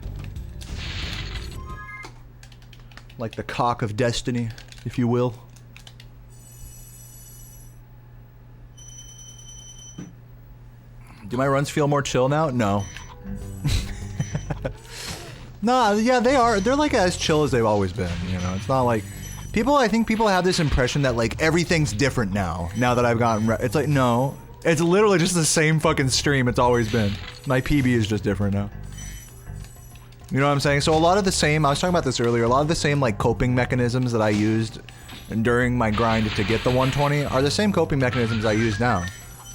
Speaker 1: Like the cock of destiny, if you will. Do my runs feel more chill now? No. No, yeah, they are. They're like as chill as they've always been, you know. It's not like I think people have this impression that like everything's different now that I've gotten it's like, no. It's literally just the same fucking stream it's always been. My PB is just different now. You know what I'm saying? So a lot of the same, I was talking about this earlier, a lot of the same like coping mechanisms that I used during my grind to get the 120 are the same coping mechanisms I use now.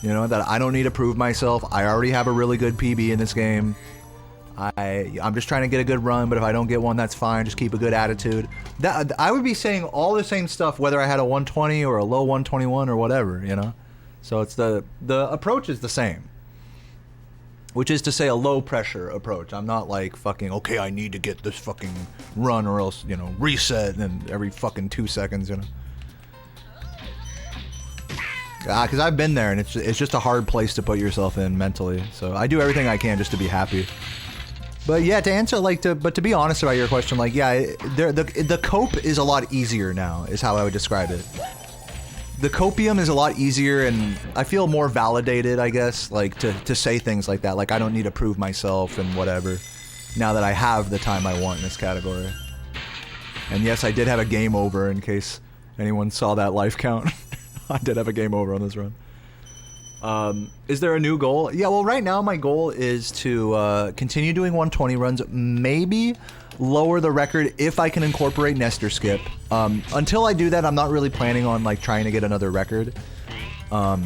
Speaker 1: You know, that I don't need to prove myself. I already have a really good PB in this game. I'm just trying to get a good run, but if I don't get one, that's fine. Just keep a good attitude. I would be saying all the same stuff whether I had a 120 or a low 121 or whatever, you know? So it's the approach is the same. Which is to say a low pressure approach. I'm not like fucking, okay, I need to get this fucking run or else, you know, reset and every fucking 2 seconds, you know? Because I've been there and it's just a hard place to put yourself in mentally. So I do everything I can just to be happy. But yeah, to answer but to be honest about your question, like yeah, the cope is a lot easier now, is how I would describe it. The copium is a lot easier, and I feel more validated, I guess, like to say things like that. Like I don't need to prove myself and whatever. Now that I have the time I want in this category. And yes, I did have a game over in case anyone saw that life count. I did have a game over on this run. Is there a new goal? Yeah, well, right now my goal is to continue doing 120 runs, maybe lower the record if I can incorporate Nestor Skip. Until I do that, I'm not really planning on like trying to get another record. But,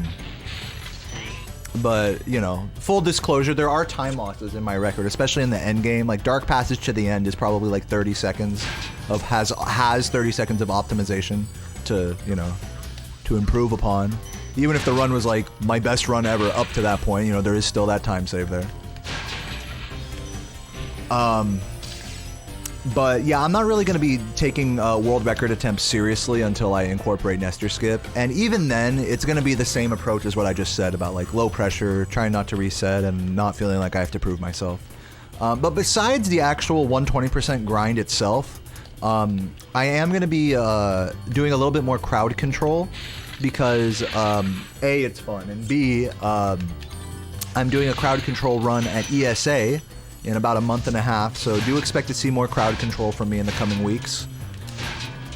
Speaker 1: you know, full disclosure, there are time losses in my record, especially in the end game. Like Dark Passage to the end is probably like 30 seconds of has 30 seconds of optimization to, you know, to improve upon. Even if the run was like my best run ever up to that point, you know, there is still that time save there. But yeah, I'm not really going to be taking world record attempts seriously until I incorporate Nestor Skip. And even then, it's going to be the same approach as what I just said about like low pressure, trying not to reset, and not feeling like I have to prove myself. But besides the actual 120% grind itself, I am going to be doing a little bit more crowd control. Because A, it's fun, and B, I'm doing a crowd control run at ESA in about a month and a half, so do expect to see more crowd control from me in the coming weeks.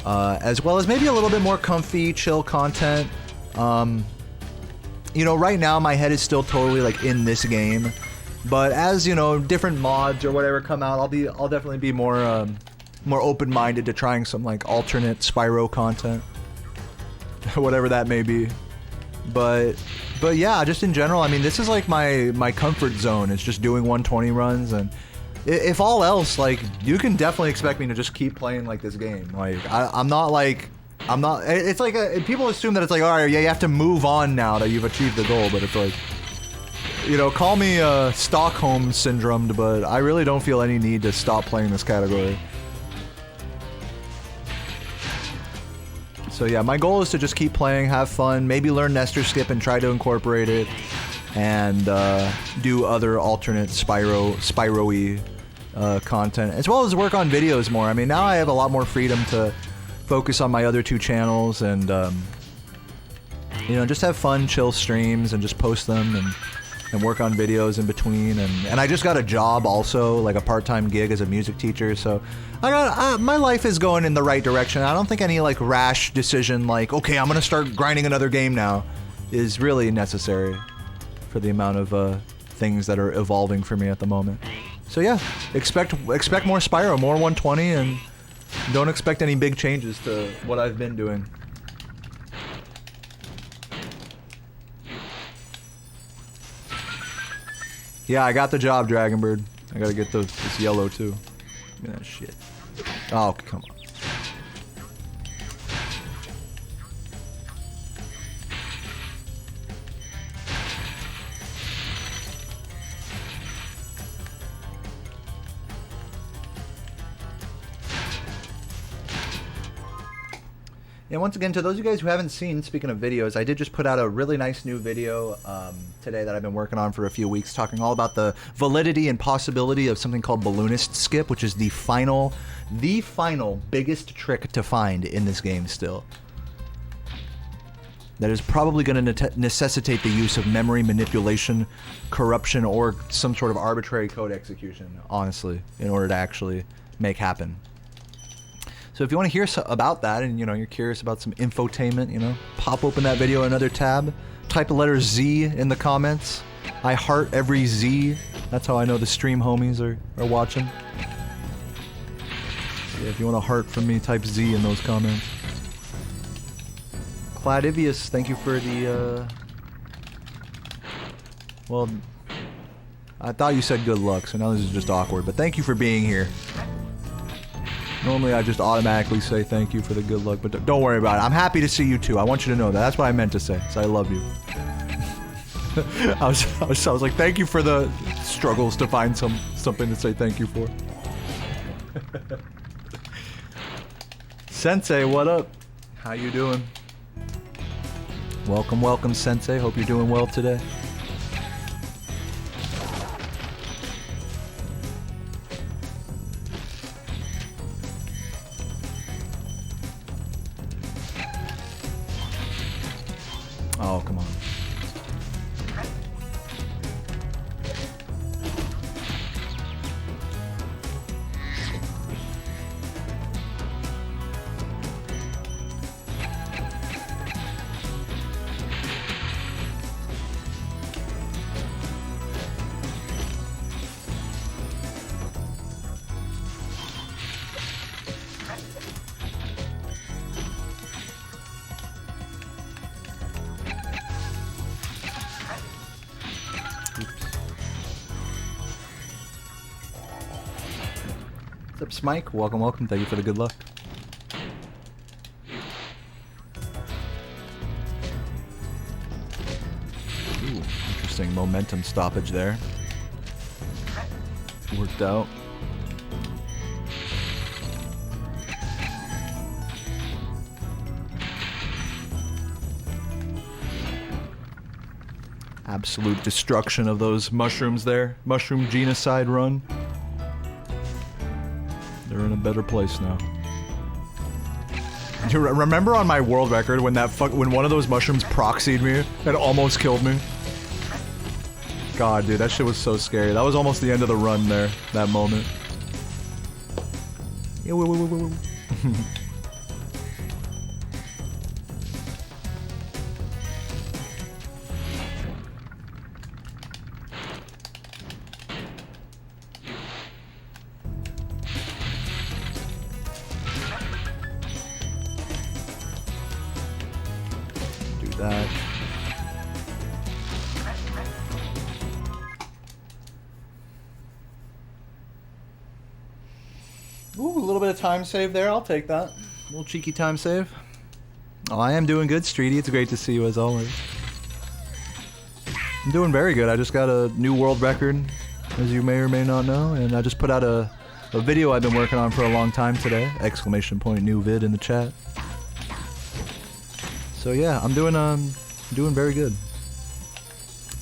Speaker 1: As well as maybe a little bit more comfy, chill content. You know, right now my head is still totally like in this game, but as, you know, different mods or whatever come out, I'll definitely be more open-minded to trying some like alternate Spyro content. Whatever that may be. But yeah, just in general, I mean, this is like my comfort zone. It's just doing 120 runs, and if all else, like, you can definitely expect me to just keep playing like this game. Like, I'm not, it's like, people assume that it's like, alright, yeah, you have to move on now that you've achieved the goal, but it's like, you know, call me Stockholm syndromed, but I really don't feel any need to stop playing this category. So yeah, my goal is to just keep playing, have fun, maybe learn Nestor Skip and try to incorporate it, and do other alternate Spyro-y content, as well as work on videos more. I mean, now I have a lot more freedom to focus on my other 2 channels and you know, just have fun, chill streams and just post them and work on videos in between. And I just got a job also, like a part-time gig as a music teacher, so my life is going in the right direction. I don't think any like rash decision like, okay, I'm gonna start grinding another game now is really necessary for the amount of things that are evolving for me at the moment. So yeah, expect more Spyro, more 120, and don't expect any big changes to what I've been doing. Yeah, I got the job, Dragonbird. I gotta get this yellow too. Give me that shit. Oh, come on. Yeah, once again, to those of you guys who haven't seen, speaking of videos, I did just put out a really nice new video today that I've been working on for a few weeks, talking all about the validity and possibility of something called Balloonist Skip, which is the final biggest trick to find in this game still. That is probably going to necessitate the use of memory manipulation, corruption, or some sort of arbitrary code execution, honestly, in order to actually make happen. So if you want to hear about that, and you know, you're curious about some infotainment, you know, pop open that video in another tab, type the letter Z in the comments. I heart every Z. That's how I know the stream homies are watching. So yeah, if you want a heart from me, type Z in those comments. Cladivius, thank you for the well, I thought you said good luck, so now this is just awkward, but thank you for being here. Normally I just automatically say thank you for the good luck, but don't worry about it. I'm happy to see you too. I want you to know that. That's what I meant to say. So I love you. I was like, thank you for the struggles to find something to say thank you for. Sensei, what up? How you doing? Welcome, welcome, Sensei. Hope you're doing well today. Oh, come on. What's up, Smike? Welcome, welcome. Thank you for the good luck. Ooh, interesting momentum stoppage there. Worked out. Absolute destruction of those mushrooms there. Mushroom genocide run. They're in a better place now. You remember on my world record when when one of those mushrooms proxied me and almost killed me? God, dude, that shit was so scary. That was almost the end of the run there, that moment. That. Ooh, a little bit of time save there. I'll take that. A little cheeky time save. Oh, I am doing good, Streety. It's great to see you as always. I'm doing very good. I just got a new world record, as you may or may not know, and I just put out a video I've been working on for a long time today. Exclamation point new vid in the chat. So yeah, I'm doing very good.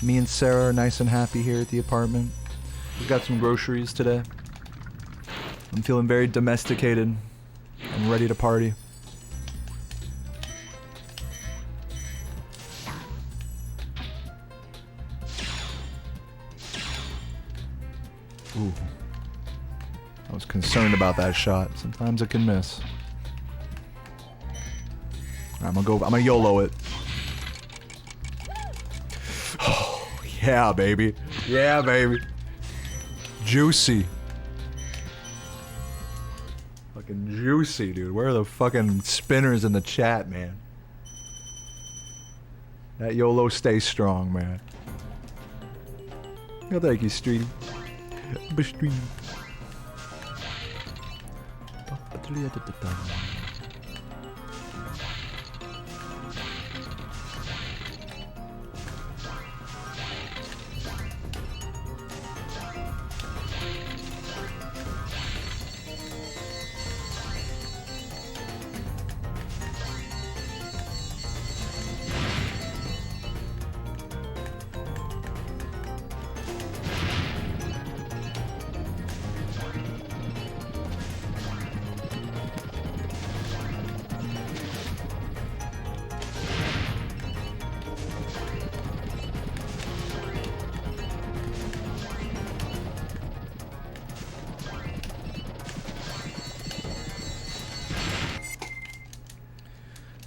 Speaker 1: Me and Sarah are nice and happy here at the apartment. We've got some groceries today. I'm feeling very domesticated and ready to party. Ooh. I was concerned about that shot. Sometimes it can miss. I'm gonna YOLO it. Oh, yeah, baby. Yeah, baby. Juicy. Fucking juicy, dude. Where are the fucking spinners in the chat, man? That YOLO stays strong, man. Oh, thank you, Street. Street.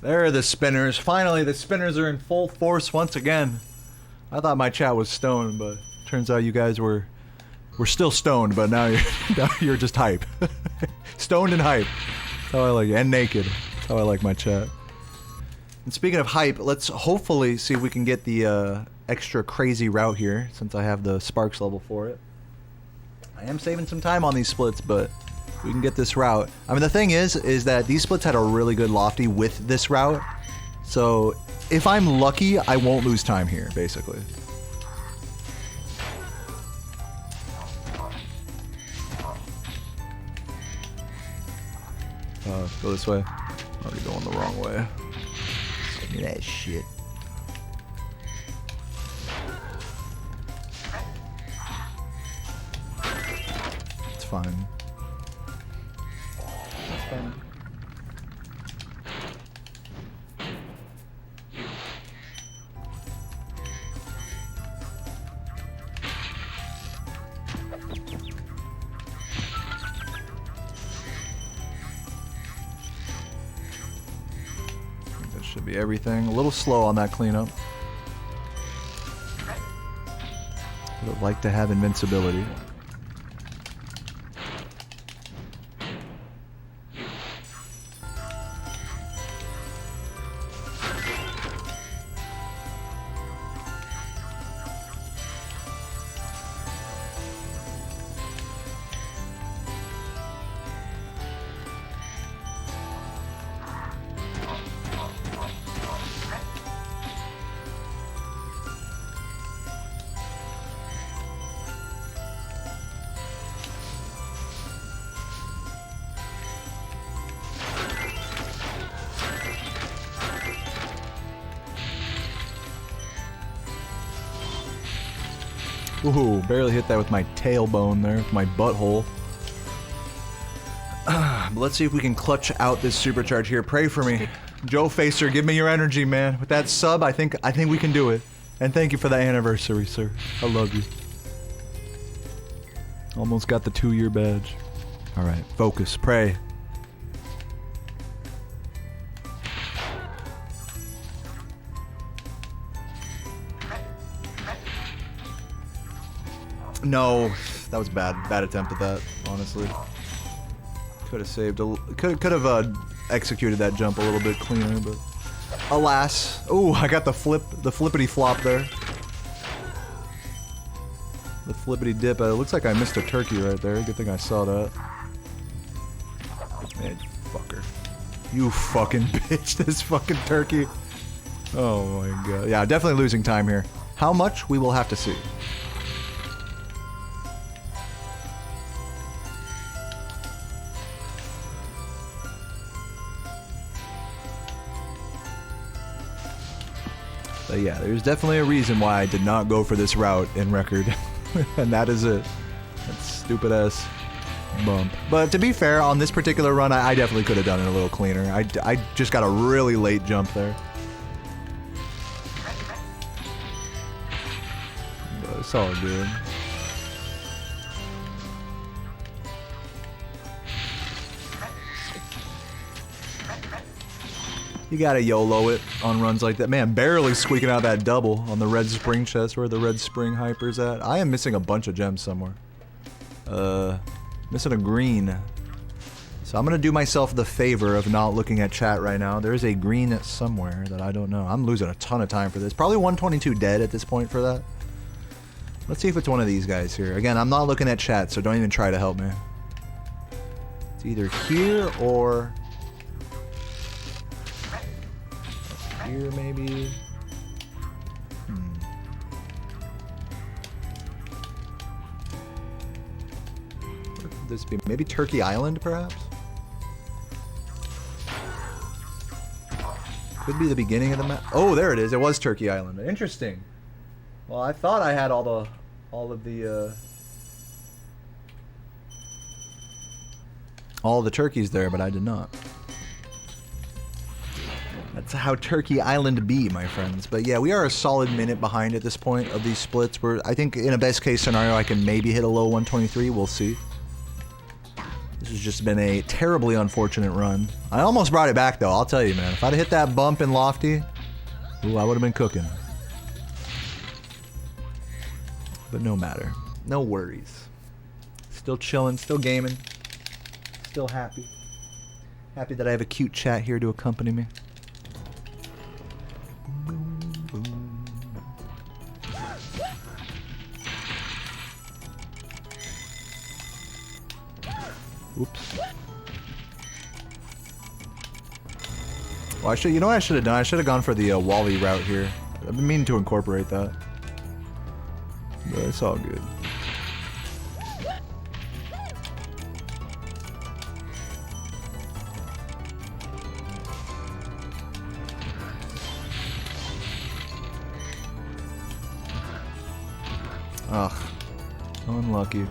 Speaker 1: There are the spinners. Finally, the spinners are in full force once again. I thought my chat was stoned, but turns out you guys were still stoned, but now you're just hype. Stoned and hype. That's how I like it. And naked. That's how I like my chat. And speaking of hype, let's hopefully see if we can get the extra crazy route here, since I have the sparks level for it. I am saving some time on these splits, but we can get this route. I mean, the thing is that these splits had a really good lofty with this route. So if I'm lucky, I won't lose time here, basically. Go this way. I'm already going the wrong way. Look at that shit. It's fine. That should be everything. A little slow on that cleanup. Would like to have invincibility. Ooh, barely hit that with my tailbone there, with my butthole. But let's see if we can clutch out this supercharge here. Pray for me. Joe Facer, give me your energy, man. With that sub, I think we can do it. And thank you for the anniversary, sir. I love you. Almost got the 2-year badge. Alright, focus, pray. No, that was bad. Bad attempt at that, honestly. Could have saved could have executed that jump a little bit cleaner, but alas. Ooh, I got the flippity flop there. The flippity dip. It looks like I missed a turkey right there. Good thing I saw that. Man, fucker. You fucking bitch, this fucking turkey. Oh my god. Yeah, definitely losing time here. How much? We will have to see. But yeah, there's definitely a reason why I did not go for this route in record. And that is it. That stupid ass bump. But to be fair, on this particular run, I definitely could have done it a little cleaner. I just got a really late jump there. But it's all good. You gotta YOLO it on runs like that. Man, barely squeaking out that double on the red spring chest where the red spring hyper's at. I am missing a bunch of gems somewhere. Missing a green. So I'm gonna do myself the favor of not looking at chat right now. There is a green somewhere that I don't know. I'm losing a ton of time for this. Probably 122 dead at this point for that. Let's see if it's one of these guys here. Again, I'm not looking at chat, so don't even try to help me. It's either here or... here, maybe? Where could this be? Maybe Turkey Island, perhaps? Could be the beginning of the map. Oh, there it is. It was Turkey Island. Interesting. Well, I thought I had all of the turkeys there, but I did not. That's how Turkey Island be, my friends. But yeah, we are a solid minute behind at this point of these splits. I think in a best case scenario, I can maybe hit a low 123. We'll see. This has just been a terribly unfortunate run. I almost brought it back, though. I'll tell you, man. If I'd hit that bump in Lofty, ooh, I would have been cooking. But no matter. No worries. Still chilling, still gaming. Still happy. Happy that I have a cute chat here to accompany me. Oops. Well, you know what I should have done? I should have gone for the Wally route here. I've been meaning to incorporate that. But it's all good. Ugh. Unlucky.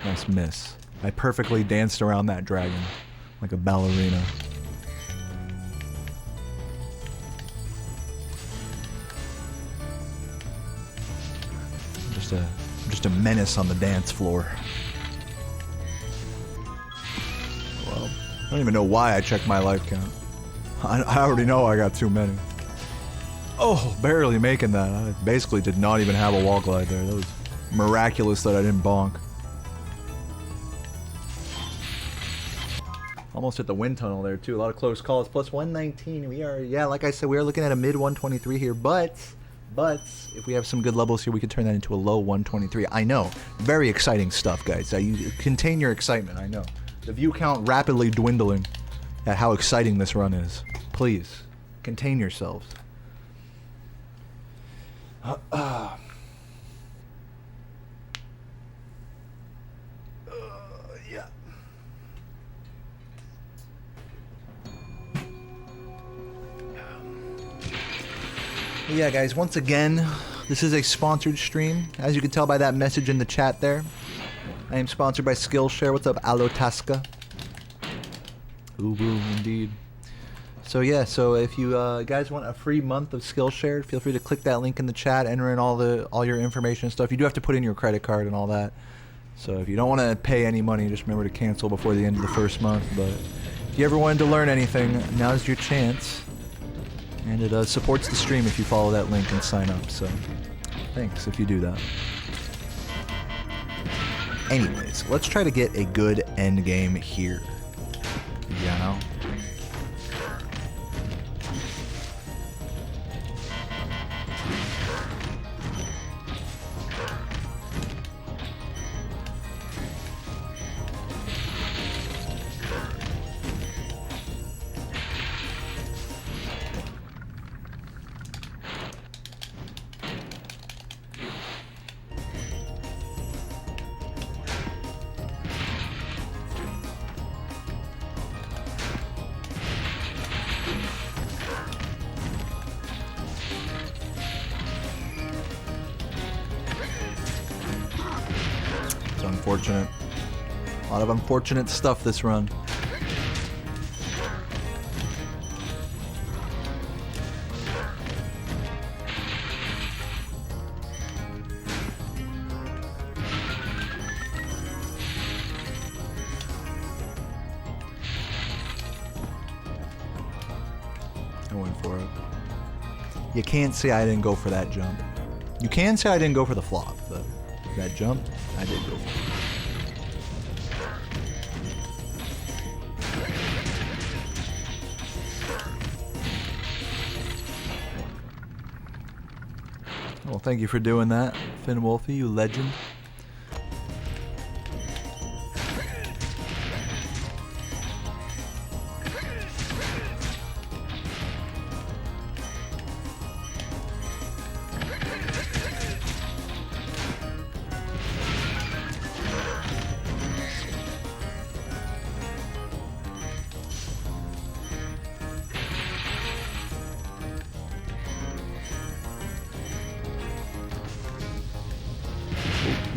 Speaker 1: Nice miss. I perfectly danced around that dragon like a ballerina. Just a menace on the dance floor. Well, I don't even know why I checked my life count. I already know I got too many. Oh, barely making that. I basically did not even have a wall glide there. That was miraculous that I didn't bonk. Almost hit the wind tunnel there too. A lot of close calls. Plus 119. We are, yeah, like I said, we are looking at a mid 123 here. But if we have some good levels here, we could turn that into a low 123. I know. Very exciting stuff, guys. You contain your excitement. I know. The view count rapidly dwindling at how exciting this run is. Please, contain yourselves. Yeah. Yeah, guys, once again, this is a sponsored stream. As you can tell by that message in the chat there, I am sponsored by Skillshare. What's up, Alotaska? Ooh, indeed. So yeah, so if you guys want a free month of Skillshare, feel free to click that link in the chat, enter in all your information and stuff. You do have to put in your credit card and all that. So if you don't want to pay any money, just remember to cancel before the end of the first month. But if you ever wanted to learn anything, now's your chance. And it supports the stream if you follow that link and sign up, so thanks if you do that. Anyways, let's try to get a good end game here. Yeah. Unfortunate. A lot of unfortunate stuff this run. I went for it. You can't say I didn't go for that jump. You can say I didn't go for the flop, but that jump, I did go for it. Well, thank you for doing that, Finn Wolfie, you legend.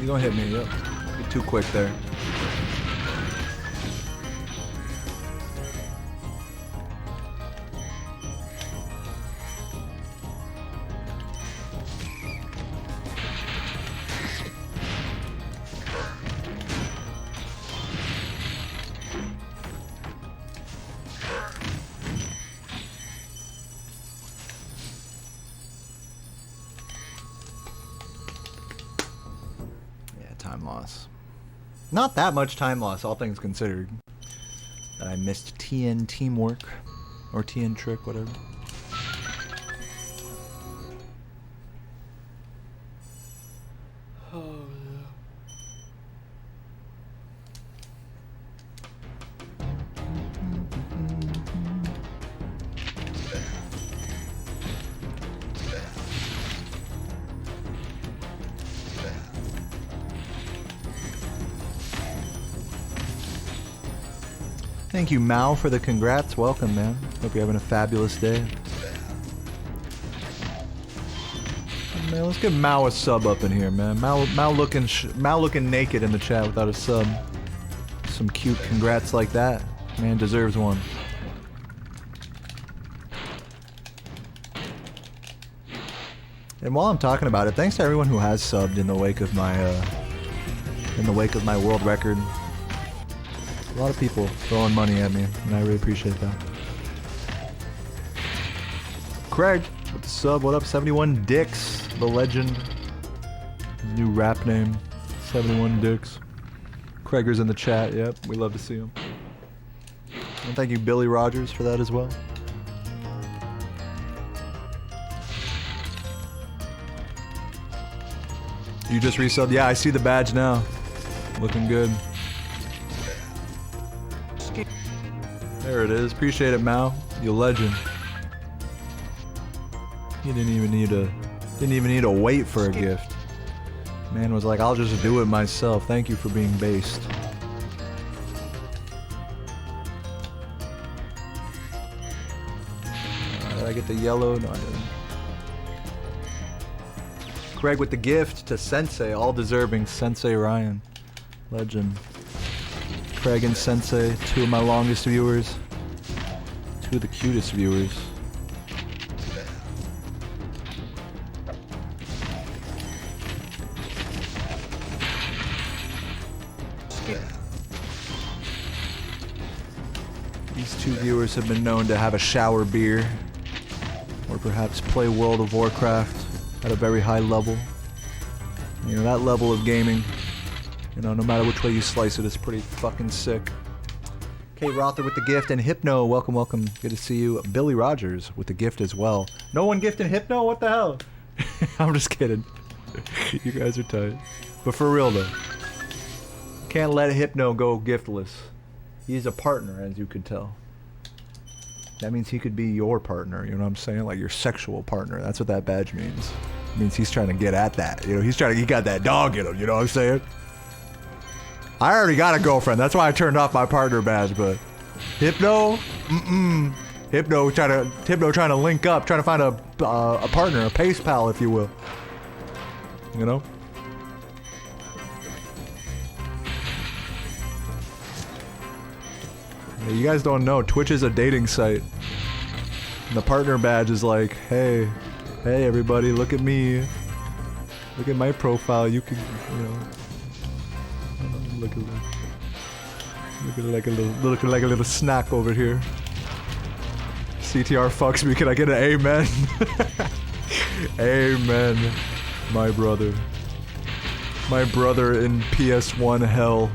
Speaker 1: You gonna hit me, yep. You're too quick there. Not that much time loss, all things considered. That I missed TN teamwork, or TN trick, whatever. Oh, yeah. Thank you, Mao, for the congrats. Welcome, man. Hope you're having a fabulous day. Man, let's get Mao a sub up in here, man. Mao looking naked in the chat without a sub. Some cute congrats like that. Man deserves one. And while I'm talking about it, thanks to everyone who has subbed in the wake of my world record. A lot of people throwing money at me, and I really appreciate that. Craig with the sub, what up? 71 Dicks, the legend. New rap name, 71 Dicks. Craiger's in the chat, yep, we love to see him. And thank you, Billy Rogers, for that as well. You just resubbed? Yeah, I see the badge now. Looking good. There it is. Appreciate it, Mao. You legend. You didn't even need to wait for a gift. Man was like, I'll just do it myself. Thank you for being based. Did I get the yellow? No, I didn't. Craig with the gift to Sensei, all deserving. Sensei Ryan. Legend. Craig and Sensei, two of my longest viewers. Two of the cutest viewers. These two viewers have been known to have a shower beer or perhaps play World of Warcraft at a very high level. You know, that level of gaming, you know, no matter which way you slice it, is pretty fucking sick. Kate Rother with the gift, and Hypno, welcome, welcome. Good to see you. Billy Rogers with the gift as well. No one gifting Hypno? What the hell? I'm just kidding. You guys are tight. But for real though, can't let Hypno go giftless. He's a partner, as you could tell. That means he could be your partner, you know what I'm saying? Like your sexual partner. That's what that badge means. It means he's trying to get at that. You know, he got that dog in him, you know what I'm saying? I already got a girlfriend, that's why I turned off my partner badge, but Hypno? Hypno trying to link up, trying to find a partner, a pace pal, if you will. You know? Yeah, you guys don't know, Twitch is a dating site. And the partner badge is like, hey everybody, look at me. Look at my profile, you can, you know. Looking like a little snack over here. CTR fucks me, can I get an amen? Amen, my brother. My brother in PS1 hell.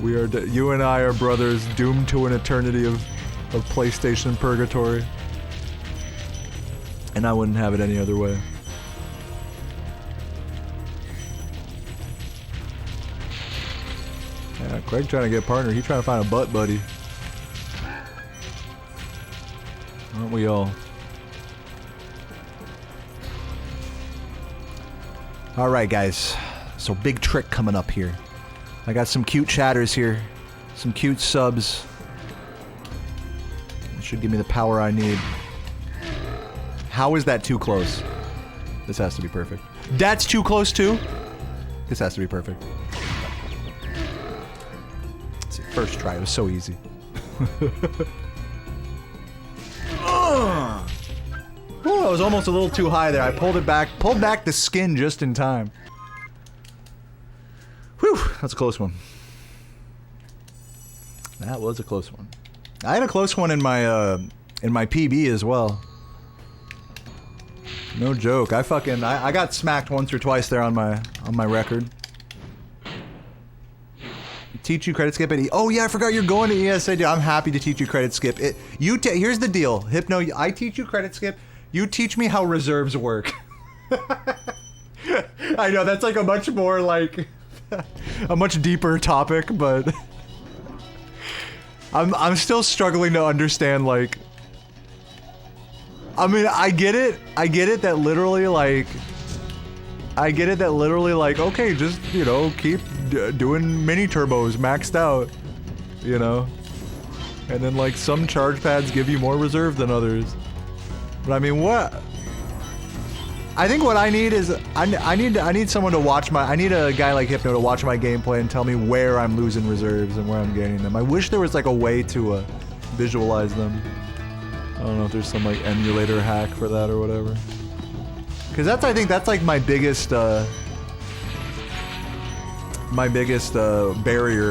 Speaker 1: You and I are brothers doomed to an eternity of PlayStation purgatory. And I wouldn't have it any other way. Yeah, Craig trying to get a partner. He's trying to find a butt buddy. Aren't we all? Alright guys, so big trick coming up here. I got some cute chatters here, some cute subs. It should give me the power I need. How is that too close? This has to be perfect. That's too close too? This has to be perfect. Let's see, first try, it was so easy. Oh, I was almost a little too high there. I pulled back the skin just in time. Whew, that's a close one. That was a close one. I had a close one in my PB as well. No joke. I got smacked once or twice there on my record. Teach you credit skip at oh yeah, I forgot you're going to ESA. Dude, I'm happy to teach you credit skip. Here's the deal, Hypno. I teach you credit skip. You teach me how reserves work. I know that's like a much more like a much deeper topic, but I'm still struggling to understand, like, I mean, I get it that literally like okay, just, you know, keep doing mini turbos maxed out, you know, and then like some charge pads give you more reserve than others. But I mean, I think what I need is I need someone to watch I need a guy like Hypno to watch my gameplay and tell me where I'm losing reserves and where I'm gaining them. I wish there was like a way to visualize them. I don't know if there's some like emulator hack for that or whatever. Cause I think that's like my biggest barrier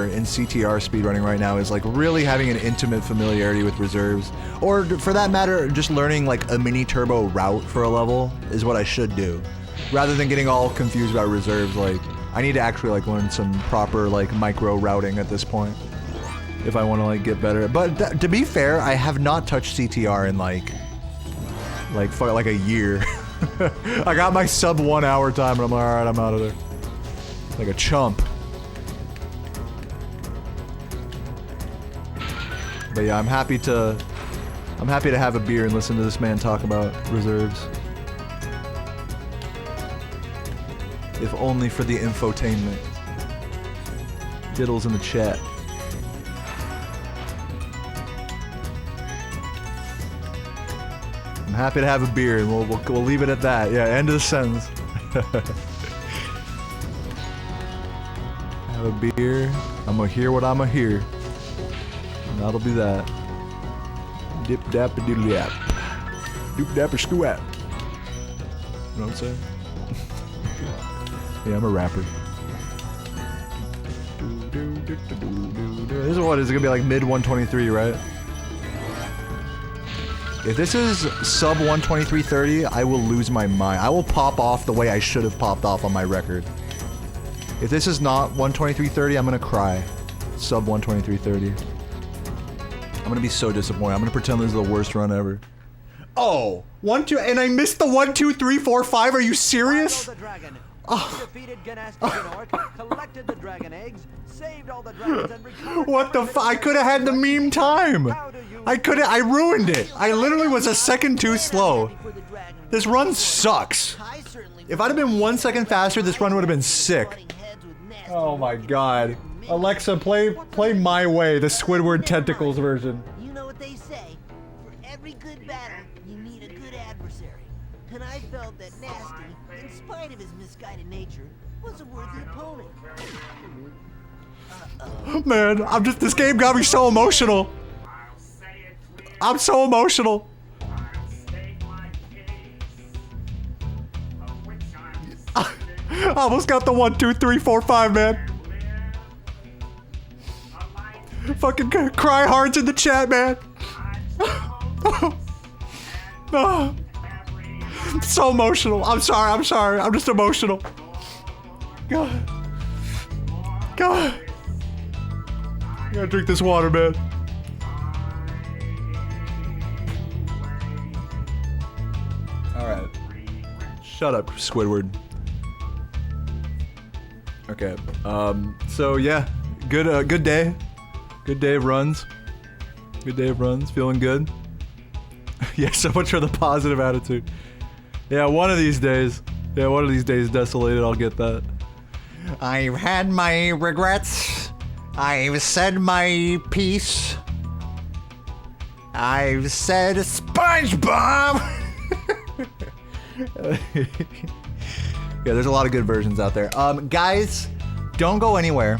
Speaker 1: in CTR speedrunning right now is like really having an intimate familiarity with reserves, or for that matter, just learning like a mini turbo route for a level is what I should do, rather than getting all confused about reserves. Like I need to actually like learn some proper like micro routing at this point if I want to like get better. But to be fair, I have not touched CTR in like a year. I got my sub 1 hour time and I'm like, alright, I'm out of there. Like a chump. But yeah, I'm happy to have a beer and listen to this man talk about reserves. If only for the infotainment. Diddles in the chat. I'm happy to have a beer, and we'll leave it at that. Yeah, end of the sentence. Have a beer. I'm gonna hear what I'm gonna hear. And that'll be that. Dip dapper doodle yap. Doop dapper squat. You know what I'm saying? Yeah, I'm a rapper. This is what is it gonna be like mid 123, right? If this is sub 123.30, I will lose my mind. I will pop off the way I should have popped off on my record. If this is not 123.30, I'm gonna cry. Sub 123.30. I'm gonna be so disappointed. I'm gonna pretend this is the worst run ever. Oh, 1, 2, and I missed the 1, 2, 3, 4, 5. Are you serious? What the f- I could have had the meme time. I ruined it. I literally was a second too slow. This run sucks. If I'd have been 1 second faster, this run would have been sick. Oh my god. Alexa, play My Way, the Squidward Tentacles version.
Speaker 4: You know what they say. For every good battle, you need a good adversary. And I felt that Nasty, in spite of his misguided nature, was a worthy opponent.
Speaker 1: Man, this game got me so emotional. I'm so emotional. I almost got the 1, 2, 3, 4, 5, man. Fucking cry hearts in the chat, man. Oh. So emotional. I'm sorry. I'm just emotional. God. I gotta drink this water, man. Alright. Shut up, Squidward. Okay. So yeah. Good day. Good day of runs. Good day of runs. Feeling good. Yeah, so much for the positive attitude. Yeah, one of these days, desolated, I'll get that. I've had my regrets. I've said my piece. I've said SpongeBob! Yeah, there's a lot of good versions out there. Guys, don't go anywhere.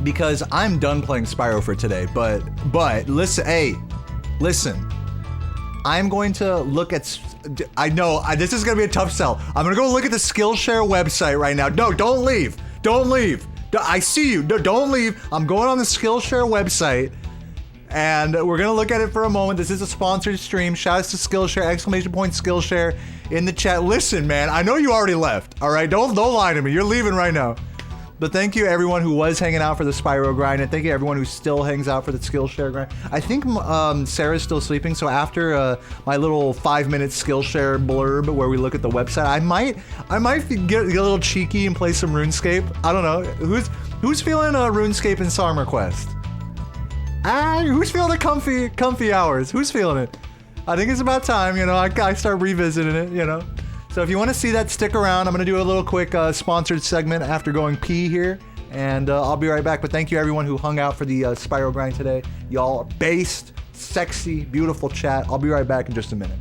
Speaker 1: Because I'm done playing Spyro for today, but listen, I'm going to look at, I know, this is gonna be a tough sell. I'm gonna go look at the Skillshare website right now. No, don't leave. I see you, don't leave. I'm going on the Skillshare website, and we're gonna look at it for a moment. This is a sponsored stream. Shouts to Skillshare, exclamation point Skillshare in the chat. Listen, man, I know you already left, all right? Don't lie to me, you're leaving right now. But thank you everyone who was hanging out for the Spyro grind, and thank you everyone who still hangs out for the Skillshare grind. I think Sarah's still sleeping, so after my little 5-minute Skillshare blurb where we look at the website, I might get a little cheeky and play some RuneScape. I don't know. Who's feeling RuneScape and Summer Quest? Who's feeling the comfy hours? Who's feeling it? I think it's about time, you know, I start revisiting it, you know. So if you want to see that, stick around. I'm going to do a little quick sponsored segment after going pee here, and I'll be right back. But thank you everyone who hung out for the Spyro grind today. Y'all are based, sexy, beautiful chat. I'll be right back in just a minute.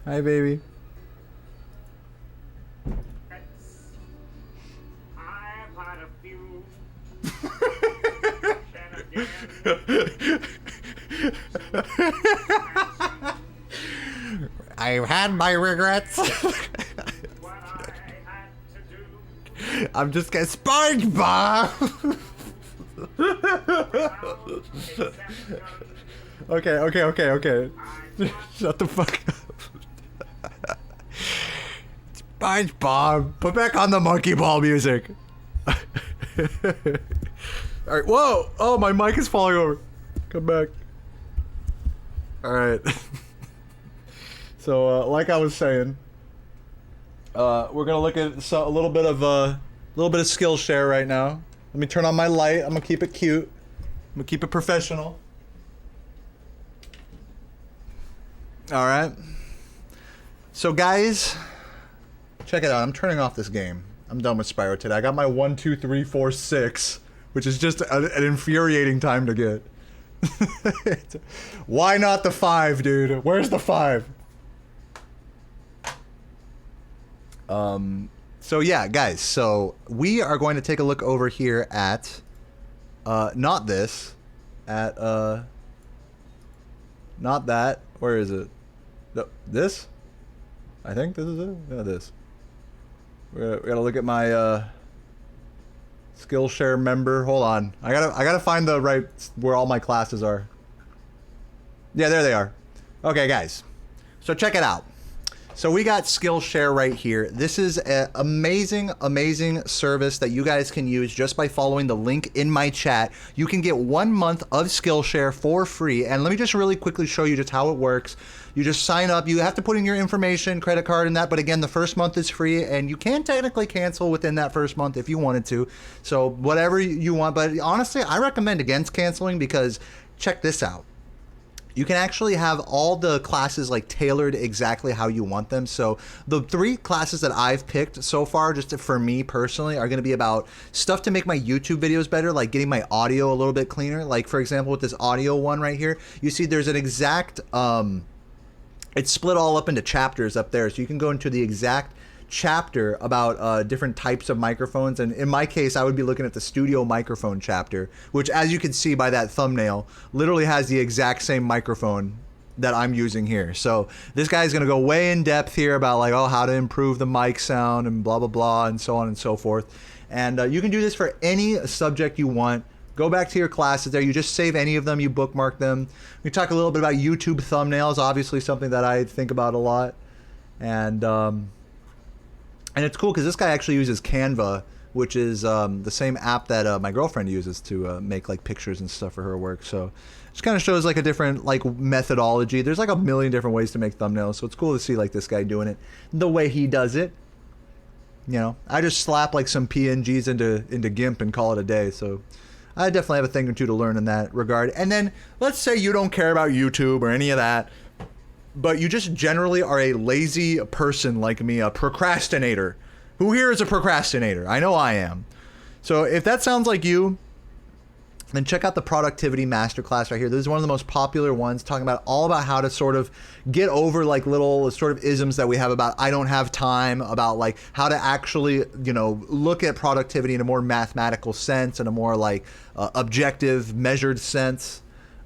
Speaker 1: Hi, baby.
Speaker 5: I've had a few.
Speaker 1: I've had my regrets.
Speaker 5: What I had to do.
Speaker 1: I'm just getting SpongeBob. Okay. Shut the fuck up. SpongeBob, put back on the monkey ball music. Alright, whoa! Oh, my mic is falling over. Come back. Alright. So, like I was saying, we're gonna look at a little bit of Skillshare right now. Let me turn on my light. I'm gonna keep it cute. I'm gonna keep it professional. Alright. So guys, check it out. I'm turning off this game. I'm done with Spyro today. I got my 1, 2, 3, 4, 6, which is just an infuriating time to get. Why not the 5, dude? Where's the 5? So yeah, guys, so we are going to take a look over here at, not this, at, not that, where is it? No, this? I think this is it? Yeah, this. We gotta look at my, Skillshare member. Hold on. I gotta find the right, where all my classes are. Yeah, there they are. Okay, guys. So check it out. So we got Skillshare right here. This is an amazing, amazing service that you guys can use just by following the link in my chat. You can get 1 month of Skillshare for free. And let me just really quickly show you just how it works. You just sign up. You have to put in your information, credit card and that. But again, the first month is free and you can technically cancel within that first month if you wanted to. So whatever you want. But honestly, I recommend against canceling because check this out. You can actually have all the classes like tailored exactly how you want them. So the 3 classes that I've picked so far, just for me personally, are going to be about stuff to make my YouTube videos better, like getting my audio a little bit cleaner. Like for example, with this audio one right here, you see there's an exact, it's split all up into chapters up there. So you can go into the exact chapter about different types of microphones, and in my case I would be looking at the studio microphone chapter, which as you can see by that thumbnail literally has the exact same microphone that I'm using here. So this guy's gonna go way in depth here about like, oh, how to improve the mic sound and blah blah blah and so on and so forth. And you can do this for any subject you want. Go back to your classes there. You just save any of them, you bookmark them. We talk a little bit about YouTube thumbnails, obviously something that I think about a lot. And it's cool because this guy actually uses Canva, which is the same app that my girlfriend uses to make like pictures and stuff for her work. So it just kind of shows like a different like methodology. There's like a million different ways to make thumbnails. So it's cool to see like this guy doing it the way he does it. You know, I just slap like some PNGs into GIMP and call it a day. So I definitely have a thing or two to learn in that regard. And then let's say you don't care about YouTube or any of that, but you just generally are a lazy person like me, a procrastinator. Who here is a procrastinator? I know I am. So if that sounds like you, then check out the productivity masterclass right here. This is one of the most popular ones, talking about all about how to sort of get over like little sort of isms that we have about I don't have time, about like how to actually, you know, look at productivity in a more mathematical sense and a more like objective, measured sense.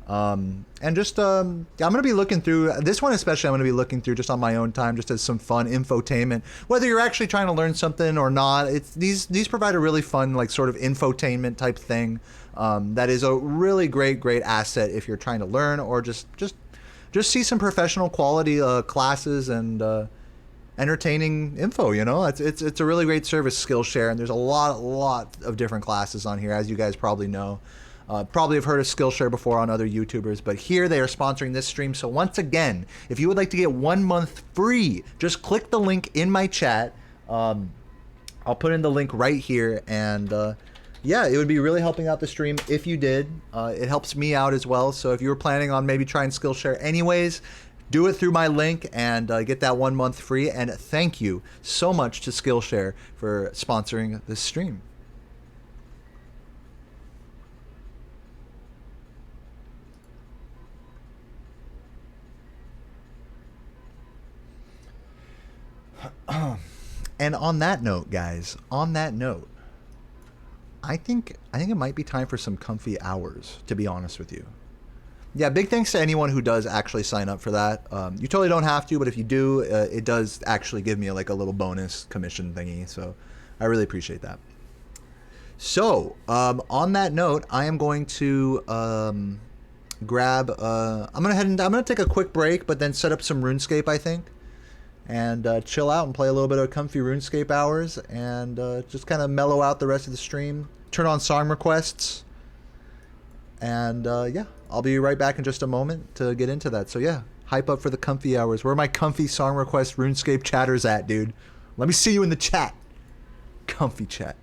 Speaker 1: And just, I'm going to be looking through this one, especially I'm going to be looking through just on my own time, just as some fun infotainment, whether you're actually trying to learn something or not. It's these provide a really fun, like sort of infotainment type thing. That is a really great asset if you're trying to learn or just see some professional quality, classes and, entertaining info. You know, it's a really great service, Skillshare. And there's a lot of different classes on here, as you guys probably know. Probably have heard of Skillshare before on other YouTubers, but here they are sponsoring this stream. So once again, if you would like to get 1 month free, just click the link in my chat. I'll put in the link right here, and yeah, it would be really helping out the stream if you did. It helps me out as well. So if you were planning on maybe trying Skillshare anyways, do it through my link and get that 1 month free. And thank you so much to Skillshare for sponsoring this stream. And on that note, guys, on that note, I think it might be time for some comfy hours, to be honest with you. Yeah, big thanks to anyone who does actually sign up for that. You totally don't have to, but if you do, it does actually give me like a little bonus commission thingy. So I really appreciate that. So on that note, I am going to grab. I'm gonna take a quick break, but then set up some RuneScape, I think, and chill out and play a little bit of comfy RuneScape hours, and just kind of mellow out the rest of the stream. Turn on song requests. And yeah, I'll be right back in just a moment to get into that. So yeah, hype up for the comfy hours. Where are my comfy song request RuneScape chatters at, dude? Let me see you in the chat. Comfy chat.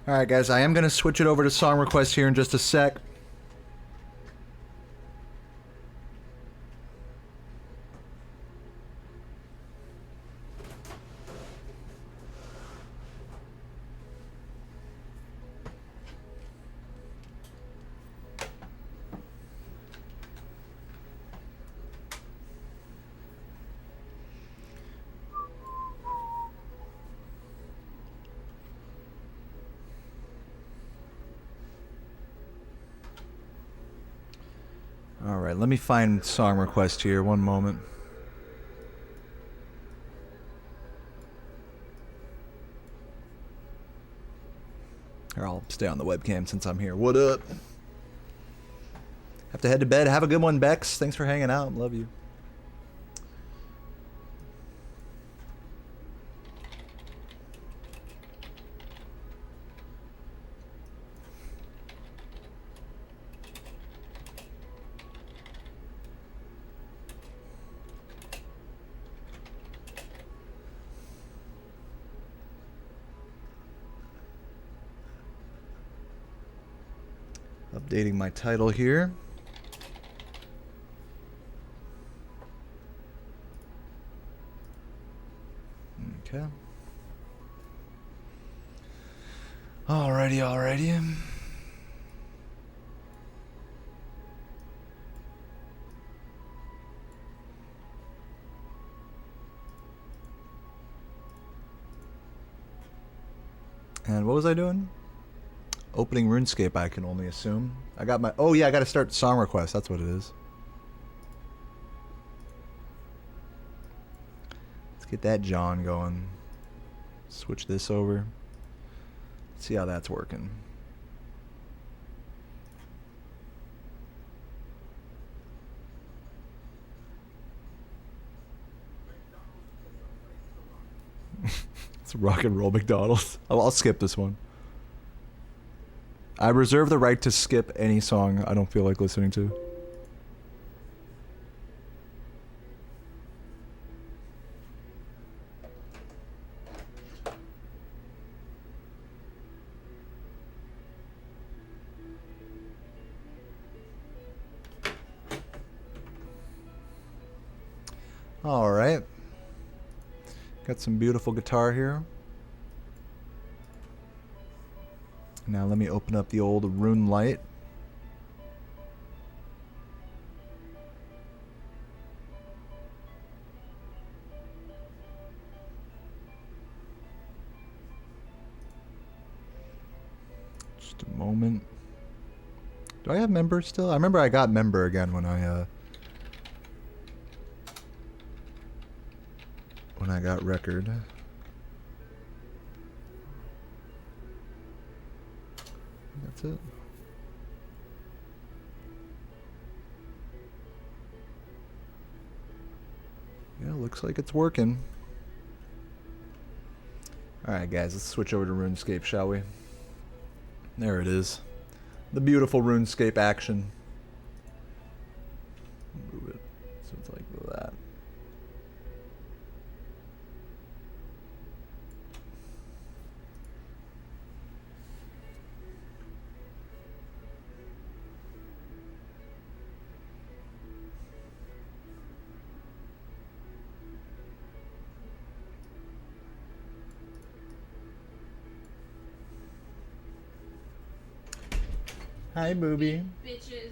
Speaker 1: Alright guys, I am going to switch it over to song requests here in just a sec. Alright, let me find song request here. One moment. Stay on the webcam since I'm here. What up? Have to head to bed. Have a good one, Bex. Thanks for hanging out. Love you. Updating my title here. Okay. Alrighty. And what was I doing? Opening RuneScape, I can only assume. I got my... Oh, yeah, I got to start song request. That's what it is. Let's get that John going. Switch this over. See how that's working. It's rock and roll McDonald's. I'll skip this one. I reserve the right to skip any song I don't feel like listening to. All right. Got some beautiful guitar here. Now let me open up the old Rune Light. Just a moment. Do I have member still? I remember I got member again when I got record. That's it. Yeah, looks like it's working. Alright guys, let's switch over to RuneScape, shall we? There it is. The beautiful RuneScape action. Move it so it's like that. Hi, booby.
Speaker 6: Bitches.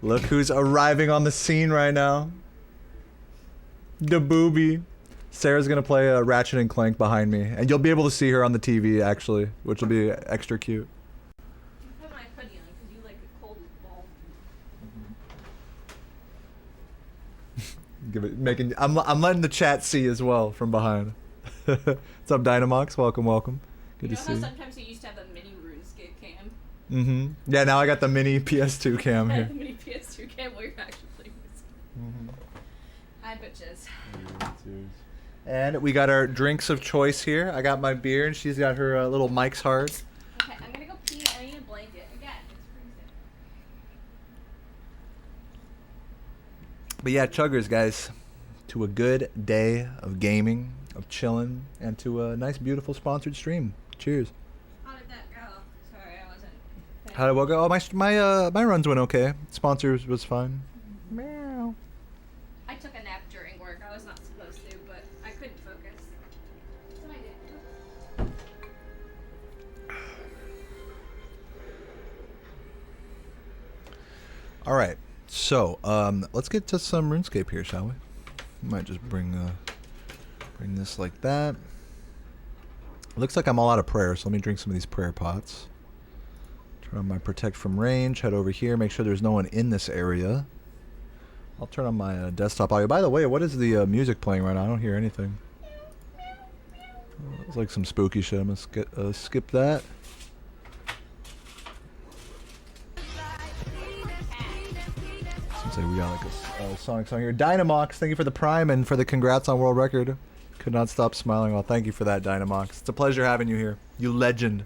Speaker 1: Look who's arriving on the scene right now. The booby. Sarah's gonna play a Ratchet and Clank behind me, and you'll be able to see her on the TV actually, which will be extra cute.
Speaker 6: I put my hoodie on because you like it cold as balls.
Speaker 1: Give it, making. I'm letting the chat see as well from behind. What's up, Dynamox? Welcome. Good
Speaker 6: You
Speaker 1: to
Speaker 6: know
Speaker 1: see.
Speaker 6: how sometimes you used to have a mini RuneScape cam?
Speaker 1: Yeah, now I got the mini PS2 cam
Speaker 6: I
Speaker 1: here.
Speaker 6: had the mini PS2 cam while you're actually playing this. Hi, bitches.
Speaker 1: And we got our drinks of choice here. I got my beer, and she's got her little Mike's Hard.
Speaker 6: Okay, I'm gonna go pee. I need a blanket. Again, it's freezing.
Speaker 1: But yeah, chuggers, guys, to a good day of gaming, of chilling, and to a nice, beautiful sponsored stream. Cheers.
Speaker 6: How did that go? Sorry, I wasn't.
Speaker 1: How did it go? Oh, my runs went okay. Sponsors was fine. Meow.
Speaker 6: I took a nap during work. I was not supposed to, but I couldn't focus. So I did.
Speaker 1: All right, so let's get to some RuneScape here, shall we? Might just bring this like that. Looks like I'm all out of prayer, so let me drink some of these prayer pots. Turn on my protect from range. Head over here. Make sure there's no one in this area. I'll turn on my desktop audio. By the way, what is the music playing right now? I don't hear anything. It's like some spooky shit. I'm gonna skip that. So we got like a Sonic song here. Dynamox, thank you for the Prime and for the congrats on world record. Could not stop smiling. Well, thank you for that, Dynamox. It's a pleasure having you here. You legend.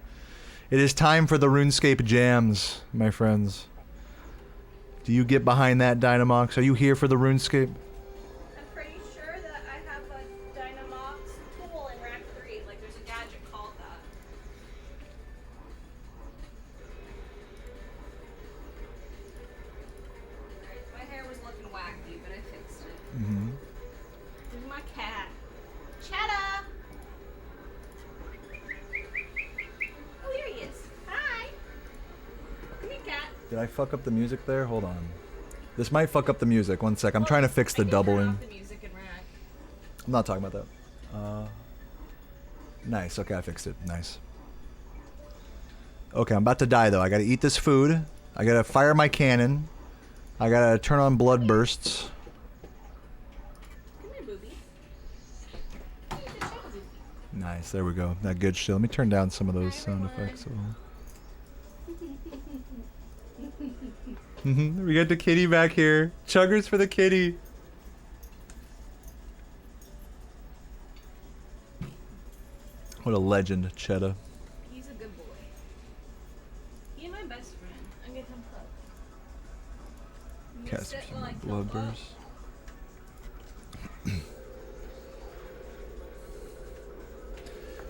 Speaker 1: It is time for the RuneScape jams, my friends. Do you get behind that, Dynamox? Are you here for the RuneScape?
Speaker 6: I'm pretty sure that I have a Dynamox tool in Rack 3. Like, there's a gadget called that. Alright, my hair was looking wacky, but I fixed it.
Speaker 1: Mm-hmm.
Speaker 6: Where's my cat? Cheddar! Oh, here he is. Hi! Come here, cat.
Speaker 1: Did I fuck up the music there? Hold on. This might fuck up the music. One sec. I'm trying to fix the doubling.
Speaker 6: Off the music in Rack.
Speaker 1: I'm not talking about that. Nice. Okay, I fixed it. Nice. Okay, I'm about to die though. I gotta eat this food. I gotta fire my cannon. I gotta turn on blood bursts.
Speaker 6: Come here, booby. Come here, cheddar, booby.
Speaker 1: Nice. There we go. That good shit. Let me turn down some of those sound effects. We got the kitty back here. Chuggers for the kitty. What a legend, Cheddar.
Speaker 6: He's a good boy. He's my best friend. I'm gonna come close.
Speaker 1: Cast
Speaker 6: Sit
Speaker 1: some
Speaker 6: while I kill
Speaker 1: blood
Speaker 6: Buck.
Speaker 1: bursts.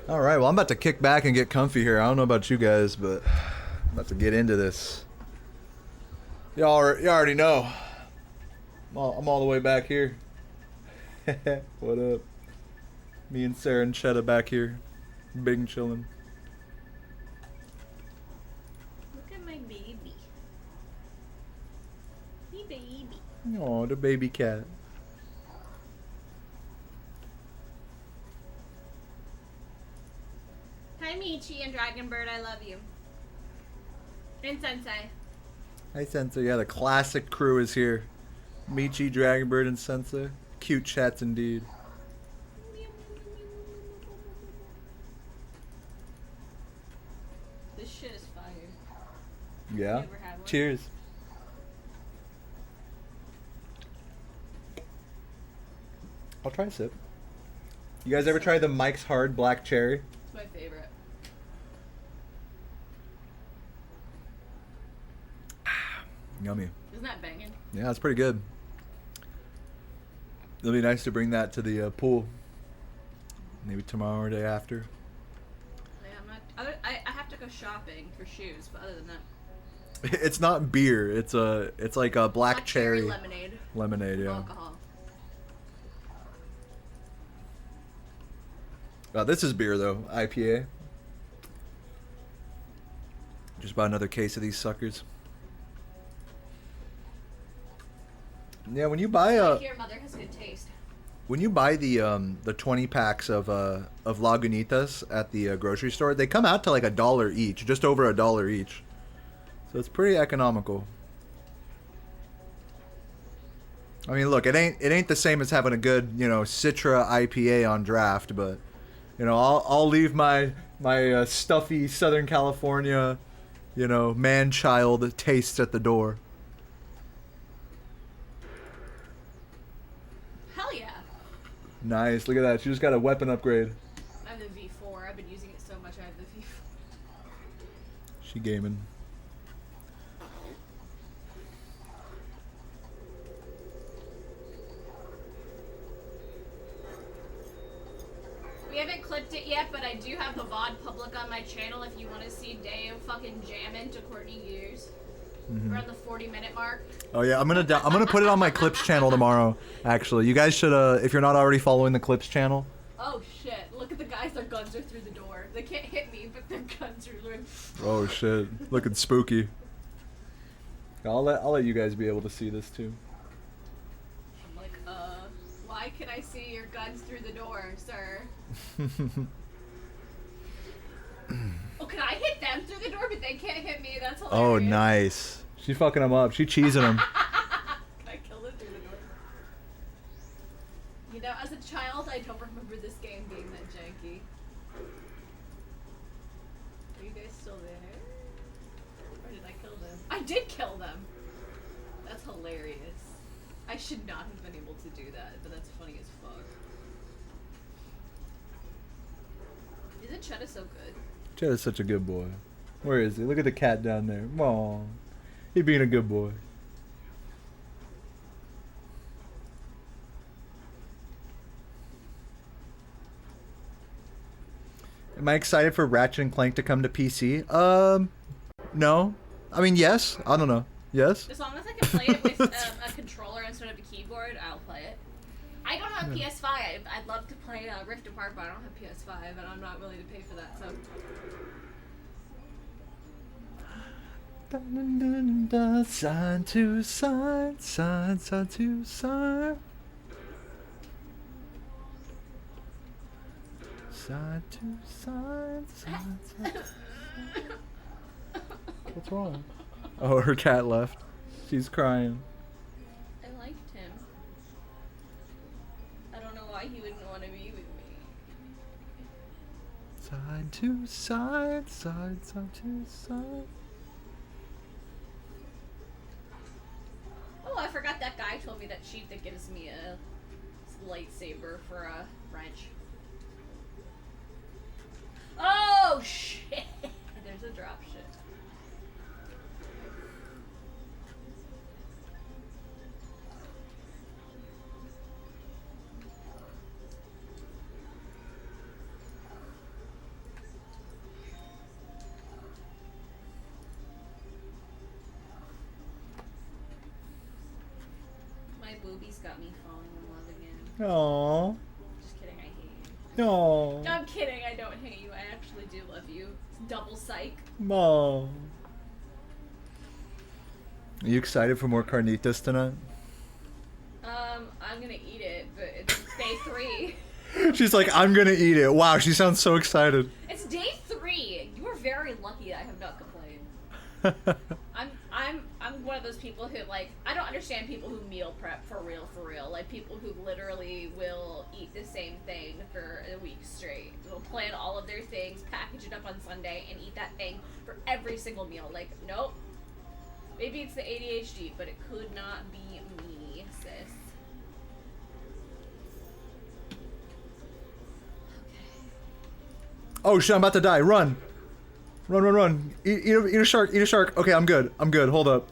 Speaker 1: All right, well, I'm about to kick back and get comfy here. I don't know about you guys, but I'm about to get into this. You already know. I'm all the way back here. What up? Me and Sarah and Cheddar back here. Big chillin'.
Speaker 6: Look at my baby. Hey, baby.
Speaker 1: Oh, the baby cat.
Speaker 6: Hi, Michi and Dragonbird. I love you. And Sensei.
Speaker 1: Hi, Sensei. Yeah, the classic crew is here. Michi, Dragonbird, and Sensei. Cute chats indeed.
Speaker 6: This shit is fire.
Speaker 1: Yeah.
Speaker 6: You ever had one?
Speaker 1: Cheers. I'll try a sip. You guys ever try the Mike's Hard Black Cherry?
Speaker 6: It's my favorite.
Speaker 1: Yummy.
Speaker 6: Isn't that banging?
Speaker 1: Yeah, it's pretty good. It'll be nice to bring that to the pool. Maybe tomorrow or day after.
Speaker 6: Yeah, I'm not. I have to go shopping for shoes, but other than that,
Speaker 1: It's not beer. It's like a black cherry
Speaker 6: lemonade.
Speaker 1: lemonade. Yeah.
Speaker 6: Alcohol.
Speaker 1: This is beer though. IPA. Just bought another case of these suckers. Yeah, when you buy
Speaker 6: Your mother has good taste.
Speaker 1: when you buy the 20 packs of Lagunitas at the grocery store, they come out to like $1 each, just over $1 each. So it's pretty economical. I mean, look, it ain't the same as having a good, Citra IPA on draft, but I'll leave my stuffy Southern California, man-child taste at the door.
Speaker 6: Hell yeah.
Speaker 1: Nice, look at that. She just got a weapon upgrade.
Speaker 6: I have the V4. I've been using it so much. I have the V4.
Speaker 1: She gaming.
Speaker 6: We haven't clipped it yet, but I do have the VOD public on my channel if you want to see Dave fucking jamming to Courtney Gears. We're at the 40-minute mark.
Speaker 1: Oh yeah, I'm gonna put it on my Clips channel tomorrow. Actually, you guys should if you're not already following the Clips channel.
Speaker 6: Oh shit! Look at the guys. Their guns are through the door. They can't hit me, but their guns are through.
Speaker 1: Oh shit, looking spooky. I'll let you guys be able to see this too.
Speaker 6: I'm like, why can I see your guns through the door, sir? Oh, can I hit them through the door, but they can't hit me? That's hilarious.
Speaker 1: Oh nice. She fucking them up. She cheesing them.
Speaker 6: Can I kill them through the door? As a child, I don't remember this game being that janky. Are you guys still there? Or did I kill them? I did kill them! That's hilarious. I should not have been able to do that, but that's funny as fuck. Isn't Cheddar so good?
Speaker 1: Cheddar's such a good boy. Where is he? Look at the cat down there. Aw. He being a good boy. Am I excited for Ratchet and Clank to come to PC? No. I mean, yes. I don't know. Yes?
Speaker 6: As long as I can play it with a controller instead of a keyboard, I'll play it. I don't have PS5. I'd love to play Rift Apart, but I don't have PS5, and I'm not willing to pay for that, so...
Speaker 1: Dun, dun, dun, side to side, side to side. Side to side, side to side. What's wrong? Oh, her cat left. She's crying.
Speaker 6: I liked him. I don't know why he wouldn't want to be with me.
Speaker 1: Side to side, side to side.
Speaker 6: Oh, I forgot that guy told me that cheat that gives me a lightsaber for a wrench. Oh, shit! There's a drop shit. My boobies got me falling in love again.
Speaker 1: Aww.
Speaker 6: Just kidding, I hate you.
Speaker 1: No.
Speaker 6: I'm kidding, I don't hate you. I actually do love you. It's double psych.
Speaker 1: Mom. Are you excited for more carnitas tonight?
Speaker 6: I'm gonna eat it, but it's day 3.
Speaker 1: She's like, I'm gonna eat it. Wow, she sounds so excited.
Speaker 6: It's day 3. You are very lucky that I have not complained. I'm one of those people who, like, I don't understand people who meal prep for real. Like, people who literally will eat the same thing for a week straight. They'll plan all of their things, package it up on Sunday, and eat that thing for every single meal. Like, nope. Maybe it's the ADHD, but it could not be me, sis.
Speaker 1: Oh shit, I'm about to die. Run. Run. Eat a shark. Eat a shark. Okay, I'm good. Hold up.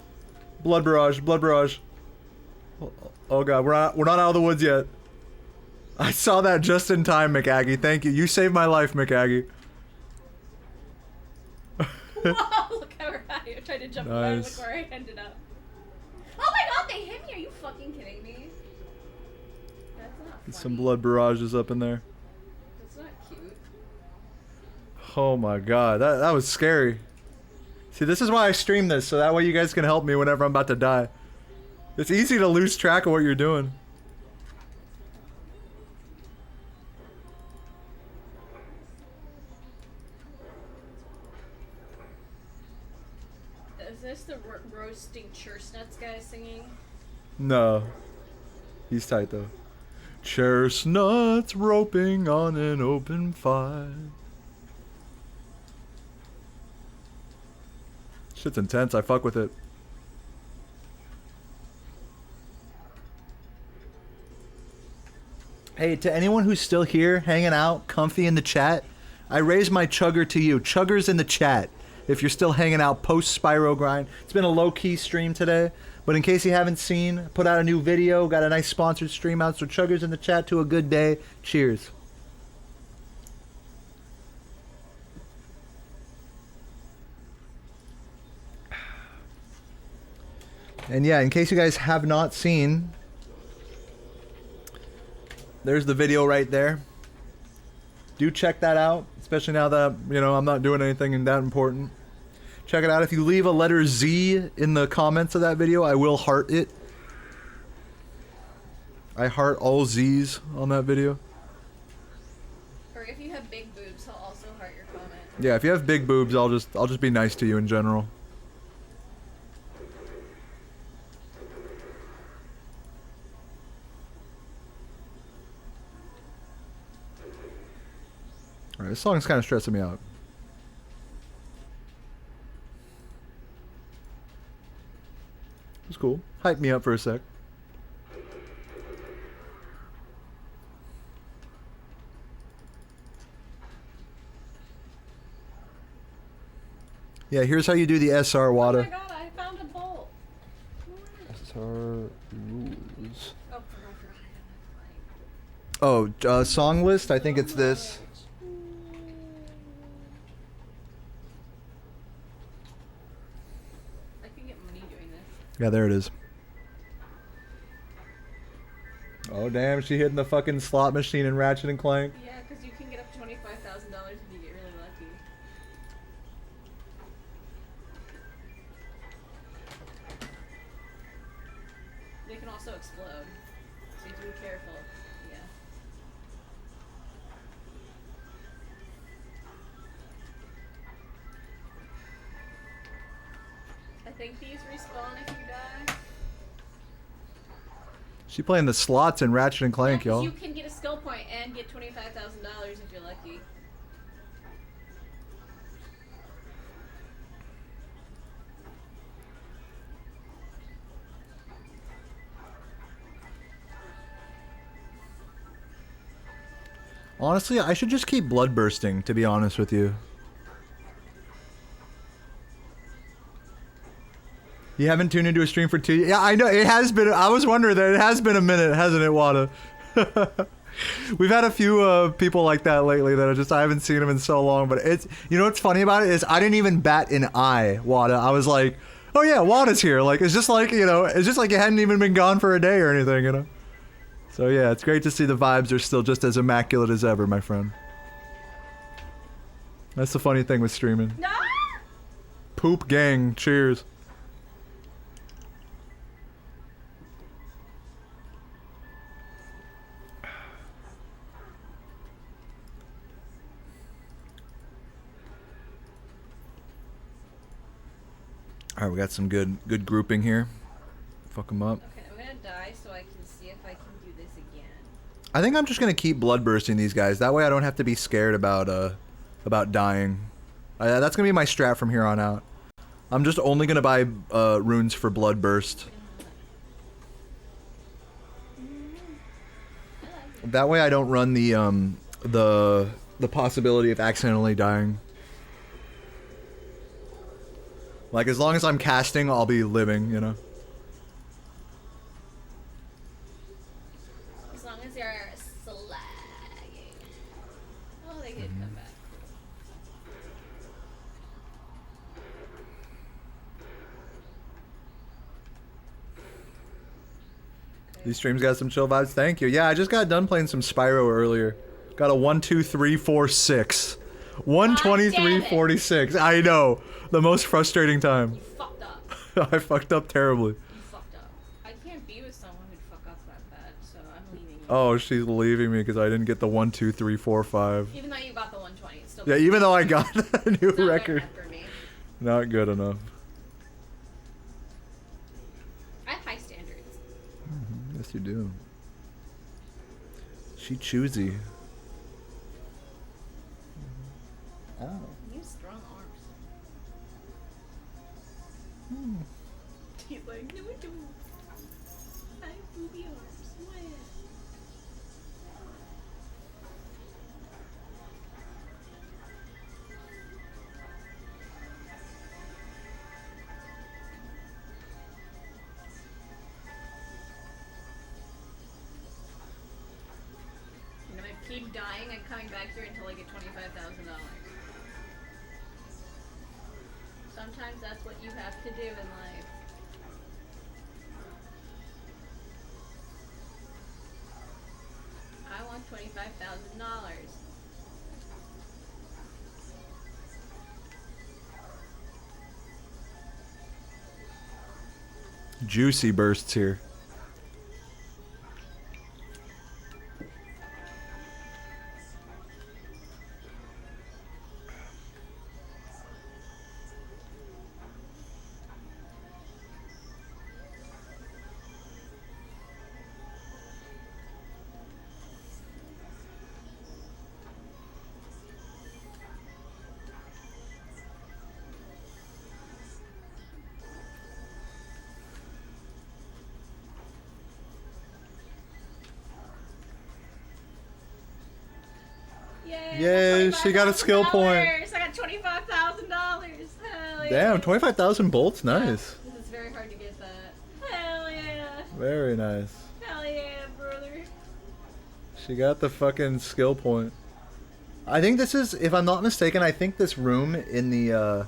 Speaker 1: Blood barrage. Oh god, we're not out of the woods yet. I saw that just in time, McAggie. Thank you. You saved my life, McAggie.
Speaker 6: Whoa, look how I tried to jump around,
Speaker 1: Nice.
Speaker 6: look where I ended up. Oh my god, they hit me! Are you fucking kidding me? That's not funny.
Speaker 1: Some blood barrages up in there.
Speaker 6: That's not cute.
Speaker 1: Oh my god, that was scary. See, this is why I stream this, so that way you guys can help me whenever I'm about to die. It's easy to lose track of what you're doing.
Speaker 6: Is this the roasting chestnuts guy singing?
Speaker 1: No. He's tight though. Chestnuts roping on an open fire. Shit's intense, I fuck with it. Hey, to anyone who's still here, hanging out, comfy in the chat, I raise my chugger to you. Chuggers in the chat. If you're still hanging out post Spyro grind. It's been a low-key stream today, but in case you haven't seen, put out a new video, got a nice sponsored stream out, so chuggers in the chat to a good day. Cheers. And yeah, in case you guys have not seen, there's the video right there. Do check that out, especially now that, you know, I'm not doing anything that important. Check it out. If you leave a letter Z in the comments of that video, I will heart it. I heart all Z's on that video.
Speaker 6: Or if you have big boobs, I'll also heart your comment.
Speaker 1: Yeah, if you have big boobs, I'll just be nice to you in general. Alright, this song's kind of stressing me out. It's cool. Hype me up for a sec. Yeah, here's how you do the SR,
Speaker 6: Oh my
Speaker 1: Wada.
Speaker 6: god, I found a bolt.
Speaker 1: SR rules.
Speaker 6: Oh, I forgot.
Speaker 1: Oh, song list? I think it's this.
Speaker 6: I can get money doing this.
Speaker 1: Yeah, there it is. Oh, damn, she hitting the fucking slot machine in Ratchet and Clank.
Speaker 6: Yeah, because you can get up to $25,000 if you get really lucky. They can also explode, so you have to be careful. Yeah. I think these respawn if you die.
Speaker 1: She playing the slots in Ratchet and Clank,
Speaker 6: Yeah, 'cause
Speaker 1: y'all.
Speaker 6: you can get a skill point and get $25,000 if you're lucky.
Speaker 1: Honestly, I should just keep bloodbursting, to be honest with you. You haven't tuned into a stream for 2 years? Yeah, I know, it has been. I was wondering that. It has been a minute, hasn't it, Wada? We've had a few people like that lately that I haven't seen them in so long, but it's, you know what's funny about it is I didn't even bat an eye, Wada. I was like, oh yeah, Wada's here. Like, it's just like, you know, it's just like you hadn't even been gone for a day or anything, you know? So yeah, it's great to see the vibes are still just as immaculate as ever, my friend. That's the funny thing with streaming.
Speaker 6: No!
Speaker 1: Poop gang, cheers. All right, we got some good grouping here. Fuck them up.
Speaker 6: Okay, I'm gonna die so I can see if I can do this again.
Speaker 1: I think I'm just gonna keep bloodbursting these guys. That way I don't have to be scared about dying. That's gonna be my strat from here on out. I'm just only gonna buy runes for bloodburst. That way I don't run the possibility of accidentally dying. Like, as long as I'm casting, I'll be living, you know?
Speaker 6: As long as you're slagging. Oh, they did come back.
Speaker 1: These streams got some chill vibes. Thank you. Yeah, I just got done playing some Spyro earlier. Got a 1, 2, 3, 4, 6. 123.46. I know. The most frustrating time.
Speaker 6: You fucked up.
Speaker 1: I fucked up terribly.
Speaker 6: You fucked up. I can't be with someone who'd fuck up that bad, so I'm leaving you.
Speaker 1: Oh, she's leaving me because I didn't get the 1, 2, 3, 4, 5.
Speaker 6: Even though you got the 120, it's still
Speaker 1: Yeah, even though I got a new
Speaker 6: it's not
Speaker 1: record.
Speaker 6: good enough for me.
Speaker 1: Not good enough.
Speaker 6: I have high standards.
Speaker 1: Yes, you do. She choosy. Oh.
Speaker 6: You have strong arms. He's like, no, I don't. I have booby arms. What? And I'm gonna keep dying and coming back here until I get $25,000. Sometimes that's what you have to do in life. I want $25,000.
Speaker 1: Juicy bursts here.
Speaker 6: Yay!
Speaker 1: Yay, she got a skill point.
Speaker 6: I got $25,000. Hell
Speaker 1: Damn, 25,000 bolts, nice.
Speaker 6: Yeah, it's very hard to get that. Hell yeah.
Speaker 1: Very nice.
Speaker 6: Hell yeah, brother.
Speaker 1: She got the fucking skill point. I think this is, if I'm not mistaken, I think this room in the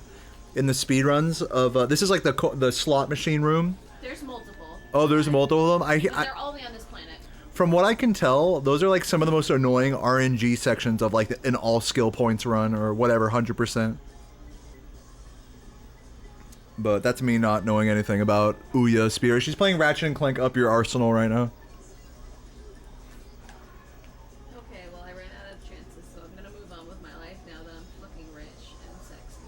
Speaker 1: speedruns of this is like the slot machine room.
Speaker 6: There's multiple.
Speaker 1: Oh, there's multiple of them.
Speaker 6: But they're only on this planet.
Speaker 1: From what I can tell, those are like some of the most annoying RNG sections of like an all skill points run or whatever, 100%. But that's me not knowing anything about Ouya Spyro. She's playing Ratchet and Clank Up Your Arsenal right now.
Speaker 6: Okay, well I ran out of chances, so I'm gonna move on with my life now that I'm fucking rich and sexy.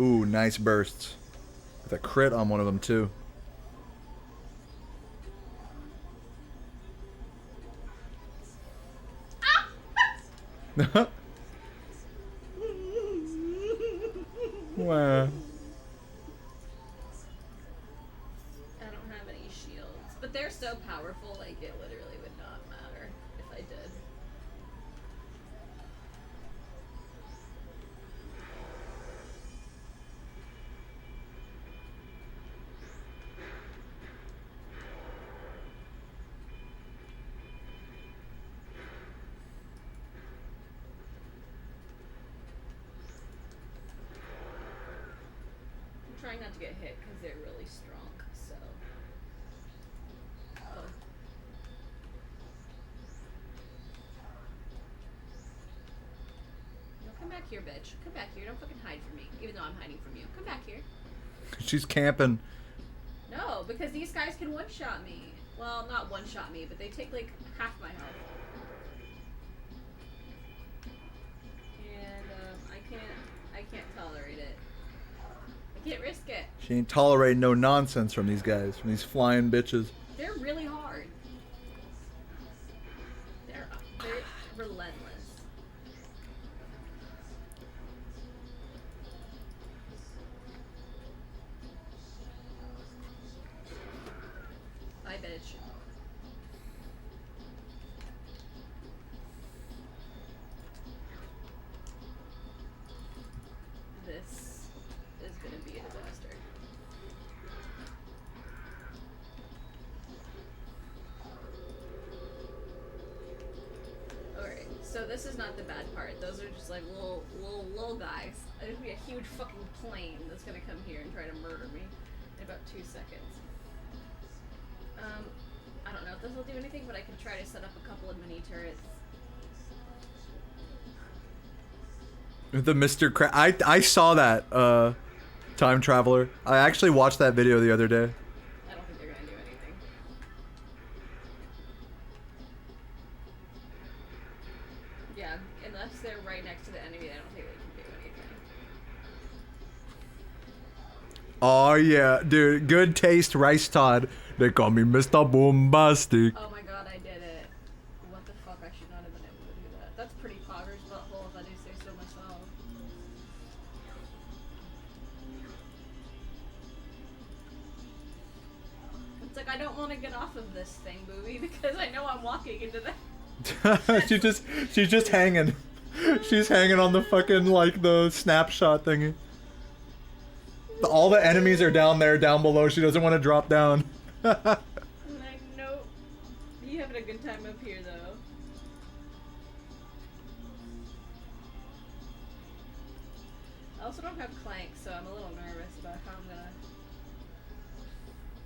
Speaker 1: Ooh, nice bursts. With a crit on one of them too. Wow.
Speaker 6: I don't have any shields, but they're so powerful, like it literally would not matter if I did. I'm trying not to get hit because they're really strong, so. Oh. No, come back here, bitch. Come back here. Don't fucking hide from me, even though I'm hiding from you. Come back here.
Speaker 1: She's camping.
Speaker 6: No, because these guys can one-shot me. Well, not one-shot me, but they take like half my health. And I can't tolerate it. I can't risk it.
Speaker 1: She ain't tolerating no nonsense from these guys, from these flying bitches.
Speaker 6: They're really hard. They're relentless. Bye, bitch. This is gonna be a disaster. Alright, so this is not the bad part. Those are just like little guys. There's gonna be a huge fucking plane that's gonna come here and try to murder me in about 2 seconds. I don't know if this will do anything, but I can try to set up a couple of mini turrets.
Speaker 1: The Mr. I saw that, Time Traveler. I actually watched that video the other day.
Speaker 6: I don't think they're gonna do anything. Yeah, unless they're right next to the enemy, I don't think they can do anything.
Speaker 1: Oh yeah, dude, good taste, Rice Todd. They call me Mr. Bombastic.
Speaker 6: Oh my god, I did it. What the fuck, I should not have been able to do that. That's pretty Potter's butthole if I do say so myself. It's like, I don't want to get off of this thing, Booby, because I know I'm walking into that.
Speaker 1: she's just hanging. She's hanging on the fucking, like, the snapshot thingy. All the enemies are down there, down below. She doesn't want to drop down.
Speaker 6: I'm like, nope. You having a good time up here, though. I also don't have Clank, so I'm a little nervous about how I'm gonna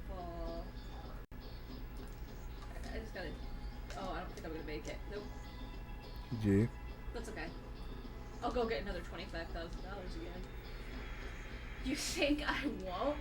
Speaker 6: fall. I just gotta. Oh, I don't think I'm gonna make it. Nope.
Speaker 1: GG.
Speaker 6: That's okay. I'll go get another $25,000 again. You think I won't?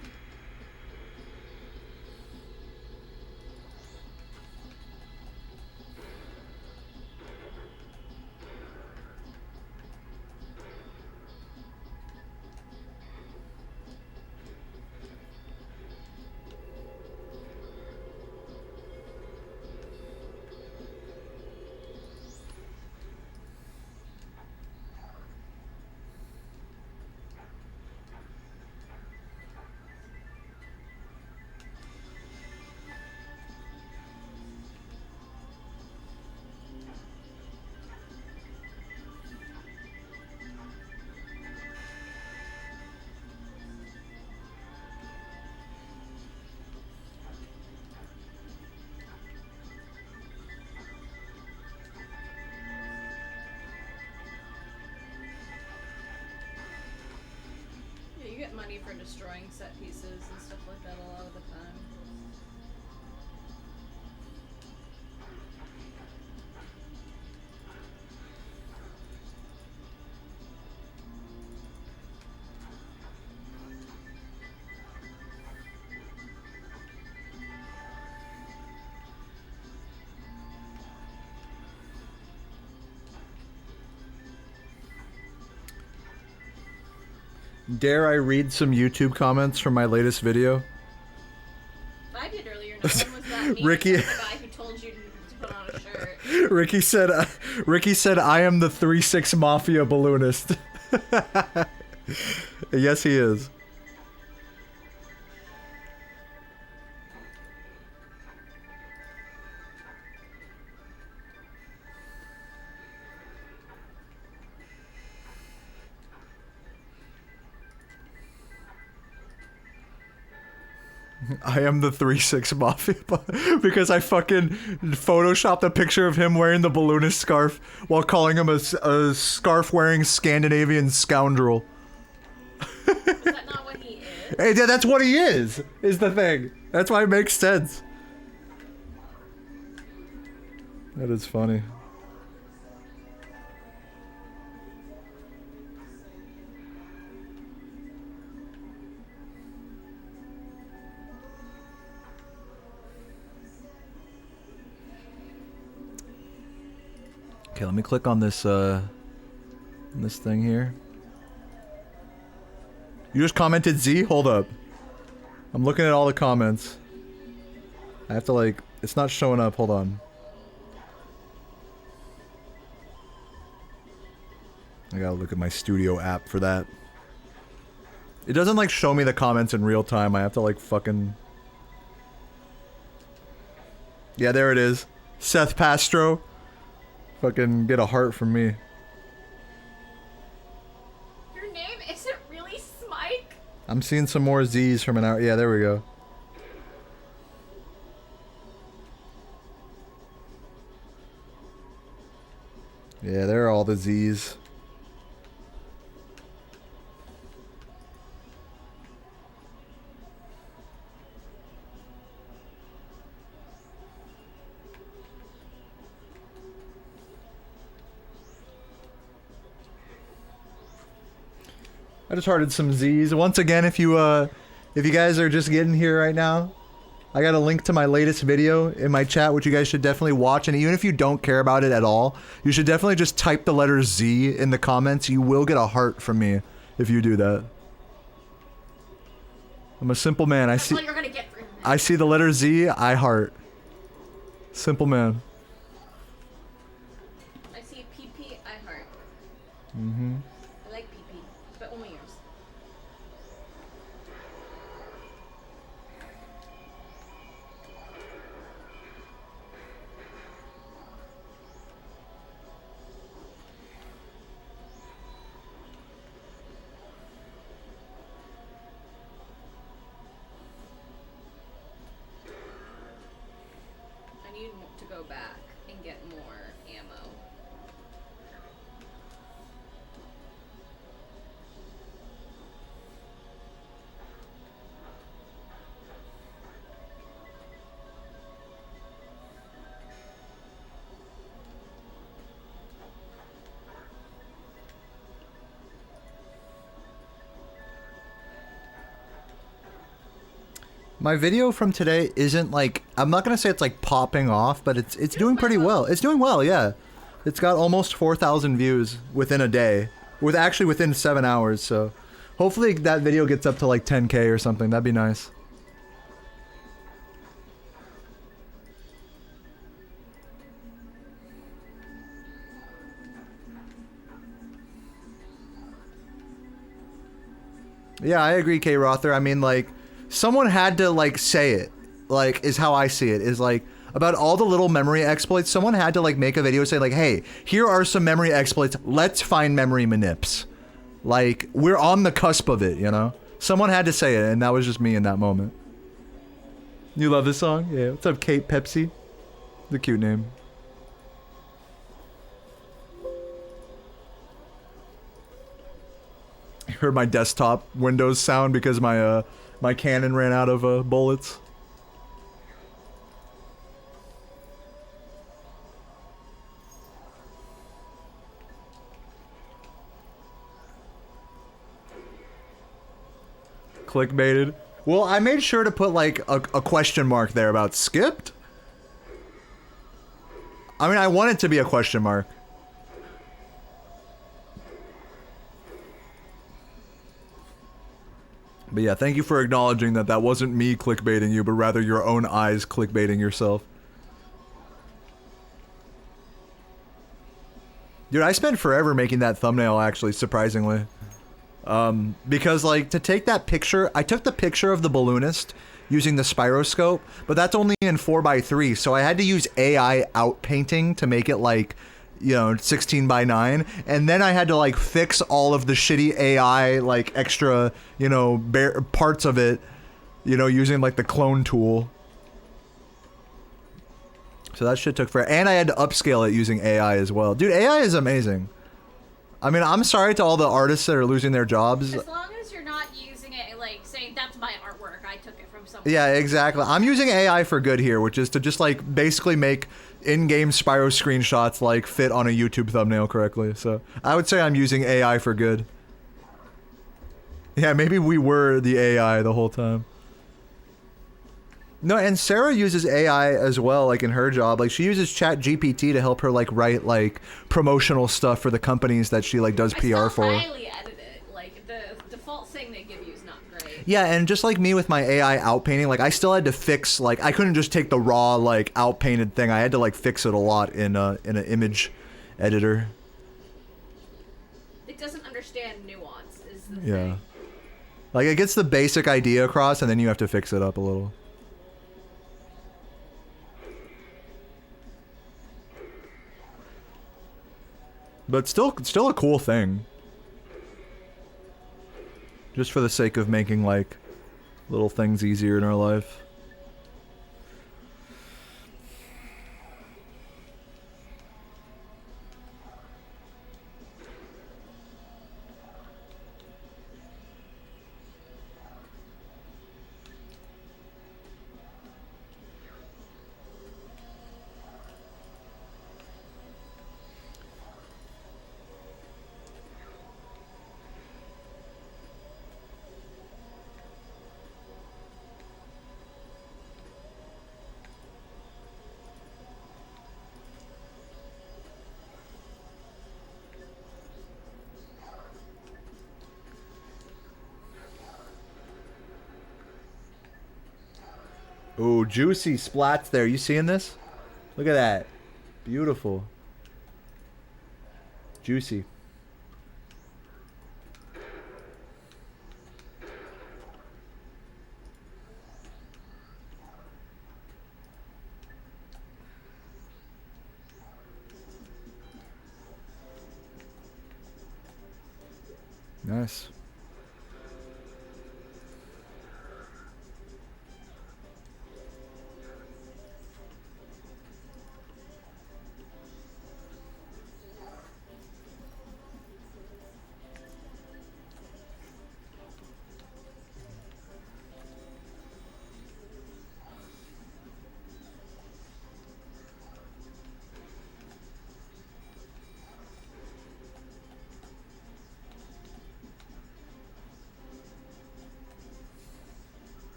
Speaker 6: get money for destroying set pieces and stuff like that a lot of the time.
Speaker 1: Dare I read some YouTube comments from my latest video?
Speaker 6: I did earlier. No one was that mean.
Speaker 1: Ricky-
Speaker 6: The guy who told you to put on a shirt.
Speaker 1: Ricky said, I am the 3-6 Mafia balloonist. Yes, he is. I am the 3-6 Mafia because I fucking photoshopped a picture of him wearing the balloonist scarf while calling him a scarf-wearing Scandinavian scoundrel.
Speaker 6: Is that not what he is?
Speaker 1: Hey, yeah, that's what he is the thing. That's why it makes sense. That is funny. Okay, let me click on this thing here. You just commented Z? Hold up. I'm looking at all the comments. I have to like, it's not showing up, hold on. I gotta look at my studio app for that. It doesn't like show me the comments in real time, I have to like fucking... Yeah, there it is. Seth Pastro. Fucking get a heart from me.
Speaker 6: Your name isn't really Smike?
Speaker 1: I'm seeing some more Z's from an hour. Yeah, there we go. Yeah, there are all the Z's. I just hearted some Z's. Once again, if you guys are just getting here right now, I got a link to my latest video in my chat, which you guys should definitely watch. And even if you don't care about it at all, you should definitely just type the letter Z in the comments. You will get a heart from me if you do that. I'm a simple man.
Speaker 6: That's all you're gonna get for him.
Speaker 1: I see the letter Z, I heart. Simple man.
Speaker 6: I see PP, I heart.
Speaker 1: Mm-hmm.
Speaker 6: I like PP, but only yours. I need to go back and get more ammo.
Speaker 1: My video from today isn't like, I'm not gonna say it's like popping off, but it's doing pretty well. It's doing well, yeah. It's got almost 4,000 views within a day, within 7 hours. So hopefully that video gets up to like 10K or something. That'd be nice. Yeah, I agree, K. Rother. I mean, like, someone had to, like, say it. Like, is how I see it. Is, like, about all the little memory exploits, someone had to, like, make a video saying, like, hey, here are some memory exploits. Let's find memory manips. Like, we're on the cusp of it, you know? Someone had to say it, and that was just me in that moment. You love this song? Yeah. What's up, Kate Pepsi? It's a cute name. Heard my desktop Windows sound because my my cannon ran out of bullets. Clickbaited. Well, I made sure to put like a question mark there about skipped. I mean, I want it to be a question mark. But yeah, thank you for acknowledging that that wasn't me clickbaiting you, but rather your own eyes clickbaiting yourself. Dude, I spent forever making that thumbnail, actually, surprisingly. Because, like, to take that picture, I took the picture of the balloonist using the Spyro scope, but that's only in 4:3, so I had to use AI outpainting to make it, like, you know, 16:9, and then I had to, like, fix all of the shitty AI, like, extra, you know, parts of it, you know, using, like, the clone tool. So that shit took forever, and I had to upscale it using AI as well. Dude, AI is amazing. I mean, I'm sorry to all the artists that are losing their jobs.
Speaker 6: As long as you're not using it, like, saying, that's my artwork, I took it from someone.
Speaker 1: Yeah, exactly. I'm using AI for good here, which is to just, like, basically make in-game Spyro screenshots, like, fit on a YouTube thumbnail correctly. So, I would say I'm using AI for good. Yeah, maybe we were the AI the whole time. No, and Sarah uses AI as well, like, in her job. Like, she uses ChatGPT to help her, like, write, like, promotional stuff for the companies that she, like, does PR for.
Speaker 6: I highly edit it. Like, the default thing they give you is not great.
Speaker 1: Yeah, and just like me with my AI outpainting, like, I still had to fix, like, I couldn't just take the raw, like, outpainted thing. I had to, like, fix it a lot in an image editor.
Speaker 6: It doesn't understand nuance, is the
Speaker 1: Yeah.
Speaker 6: thing.
Speaker 1: Like, it gets the basic idea across, and then you have to fix it up a little. But still a cool thing. Just for the sake of making, like, little things easier in our life. Ooh, juicy splats there. You seeing this? Look at that. Beautiful. Juicy. Nice.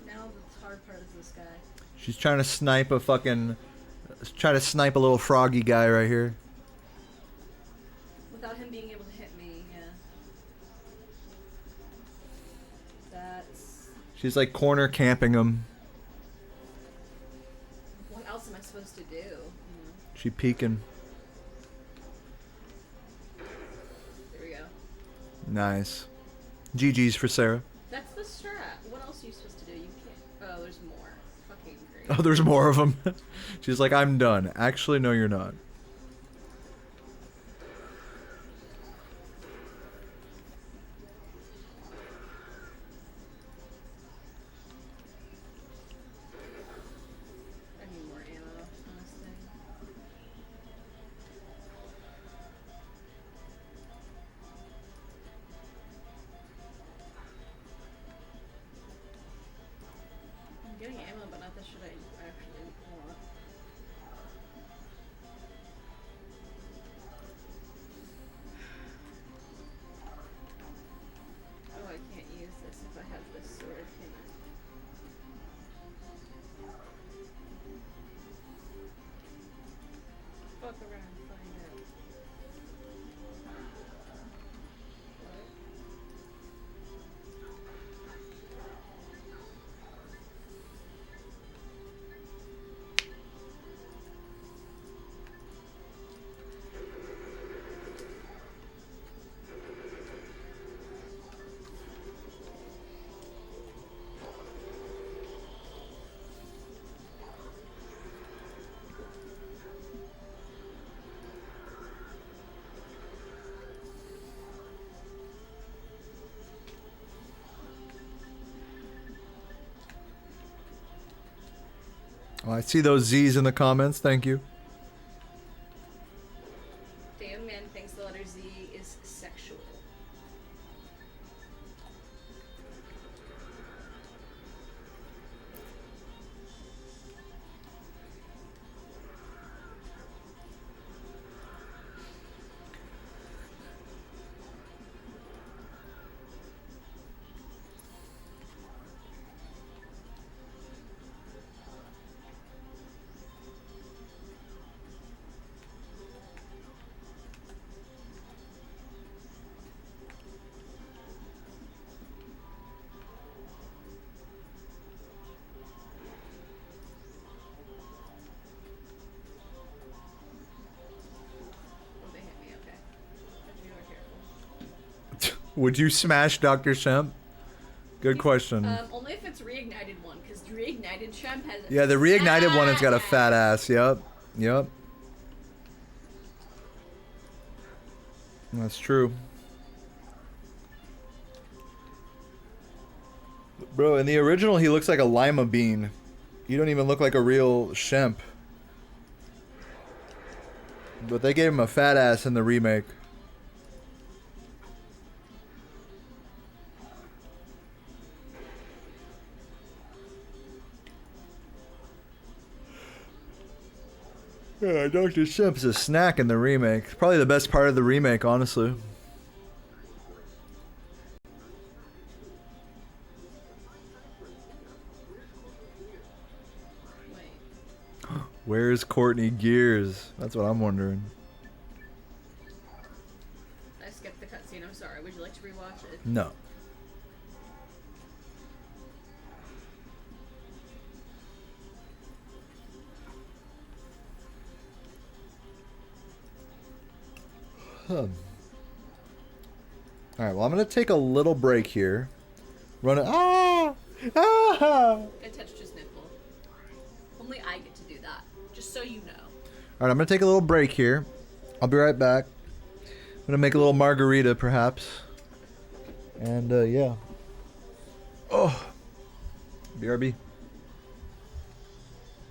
Speaker 6: Now the hard part is this guy.
Speaker 1: She's trying to snipe a fucking... Trying to snipe a little froggy guy right here.
Speaker 6: Without him being able to hit me, yeah. That's...
Speaker 1: She's like corner camping him.
Speaker 6: What else am I supposed to do?
Speaker 1: She peeking.
Speaker 6: There we go.
Speaker 1: Nice. GG's for Sarah.
Speaker 6: That's the strat. What else are you supposed to do? You can't... Oh, there's more. Fucking great.
Speaker 1: Oh, there's more of them. She's like, I'm done. Actually, no, you're not.
Speaker 6: I need more ammo, honestly. getting ammo, but not the shit I actually want. Oh, I can't use this if I have this sword, can I? Fuck around and find out. What?
Speaker 1: Oh, I see those Z's in the comments. Thank you.
Speaker 6: Damn man thinks the letter Z is sexual. Oh, they hit me, okay. But you are careful.
Speaker 1: Would you smash Dr. Shemp? Good question.
Speaker 6: Only if it's reignited one, because reignited Shemp has a
Speaker 1: Yeah, the reignited one has got a fat
Speaker 6: ass.
Speaker 1: ass. Yep. Yep. That's true. Bro, in the original, he looks like a lima bean. You don't even look like a real Shemp. But they gave him a fat ass in the remake. Yeah, Dr. Shemp's a snack in the remake. Probably the best part of the remake, honestly.
Speaker 6: Wait.
Speaker 1: Where's Courtney Gears? That's what I'm wondering.
Speaker 6: I skipped the cutscene, I'm sorry. Would you like to rewatch it?
Speaker 1: No. Huh. Alright, well, I'm going to take a little break here. Run it. Ah! Ah!
Speaker 6: I touched his nipple. Only I get to do that. Just so you know.
Speaker 1: Alright, I'm going to take a little break here. I'll be right back. I'm going to make a little margarita, perhaps. And, yeah. Oh! BRB.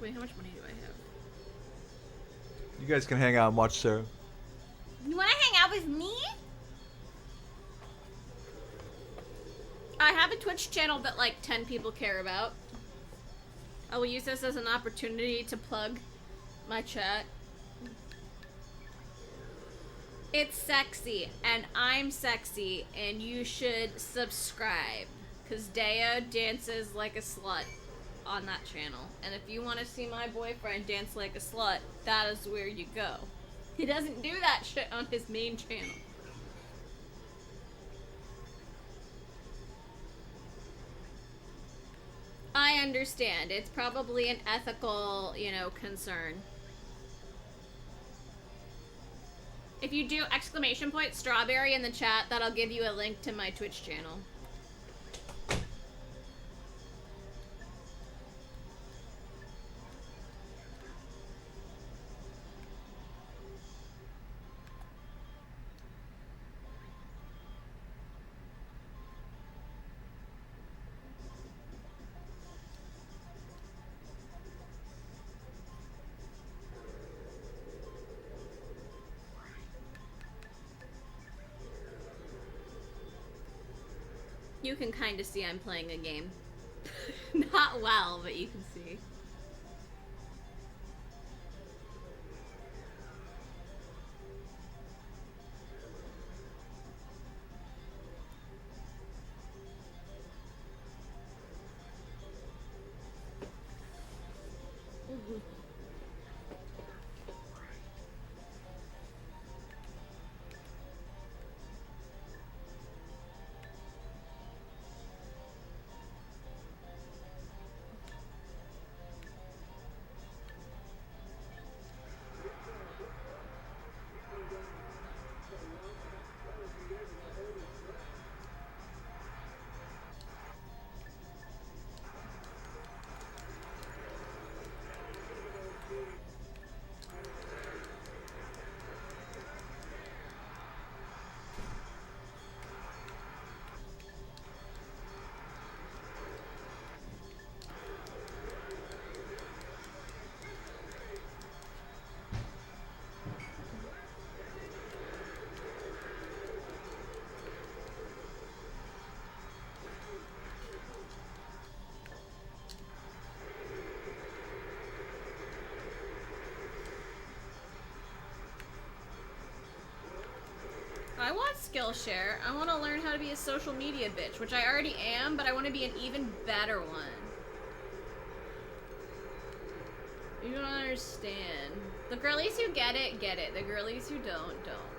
Speaker 6: Wait, how much money do I have?
Speaker 1: You guys can hang out and watch Sarah.
Speaker 6: You wanna hang out with me? I have a Twitch channel that like 10 people care about. I will use this as an opportunity to plug my chat. It's sexy, and I'm sexy, and you should subscribe. Cause Deo dances like a slut on that channel. And if you want to see my boyfriend dance like a slut, that is where you go. He doesn't do that shit on his main channel. I understand. It's probably an ethical, concern. If you do !strawberry in the chat, that'll give you a link to my Twitch channel. You can kind of see I'm playing a game. Not well, but you can see. I want Skillshare. I want to learn how to be a social media bitch, which I already am, but I want to be an even better one. You don't understand. The girlies who get it, get it. The girlies who don't, don't.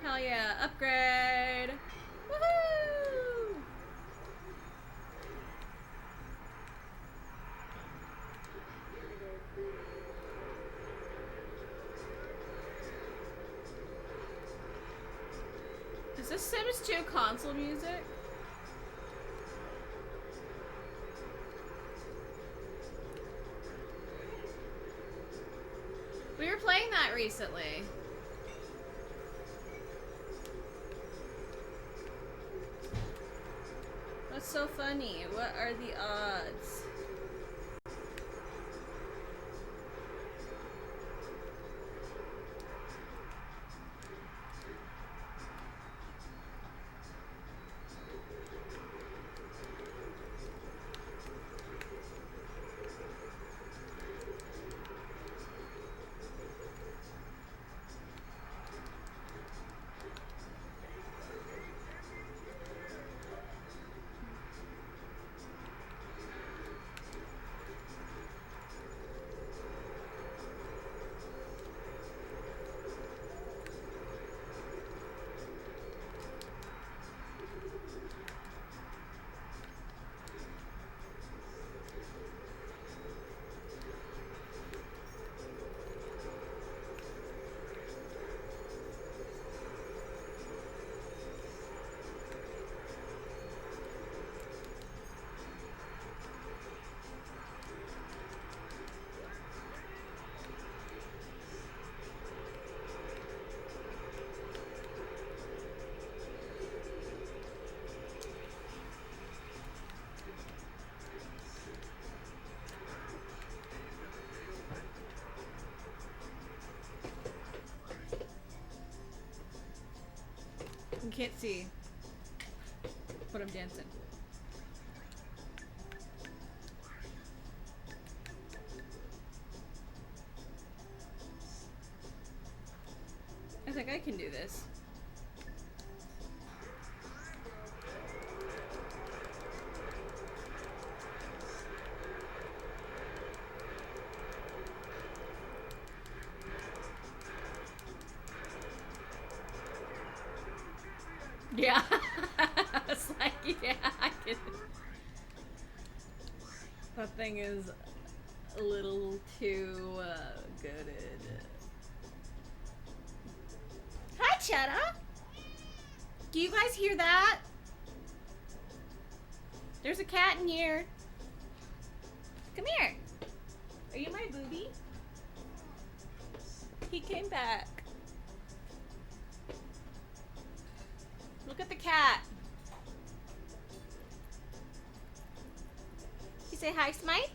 Speaker 6: Hell yeah, upgrade! Woohoo! Is this Sims 2 console music? We were playing that recently. What's so funny? What are the odds? can't see. But I'm dancing. I think I can do this. Yeah. It's like, yeah, I can. That thing is a little too good. Hi, Cheddar. Do you guys hear that? There's a cat in here. Come here. Are you my booby? He came back. Look at the cat. You say hi, Smite?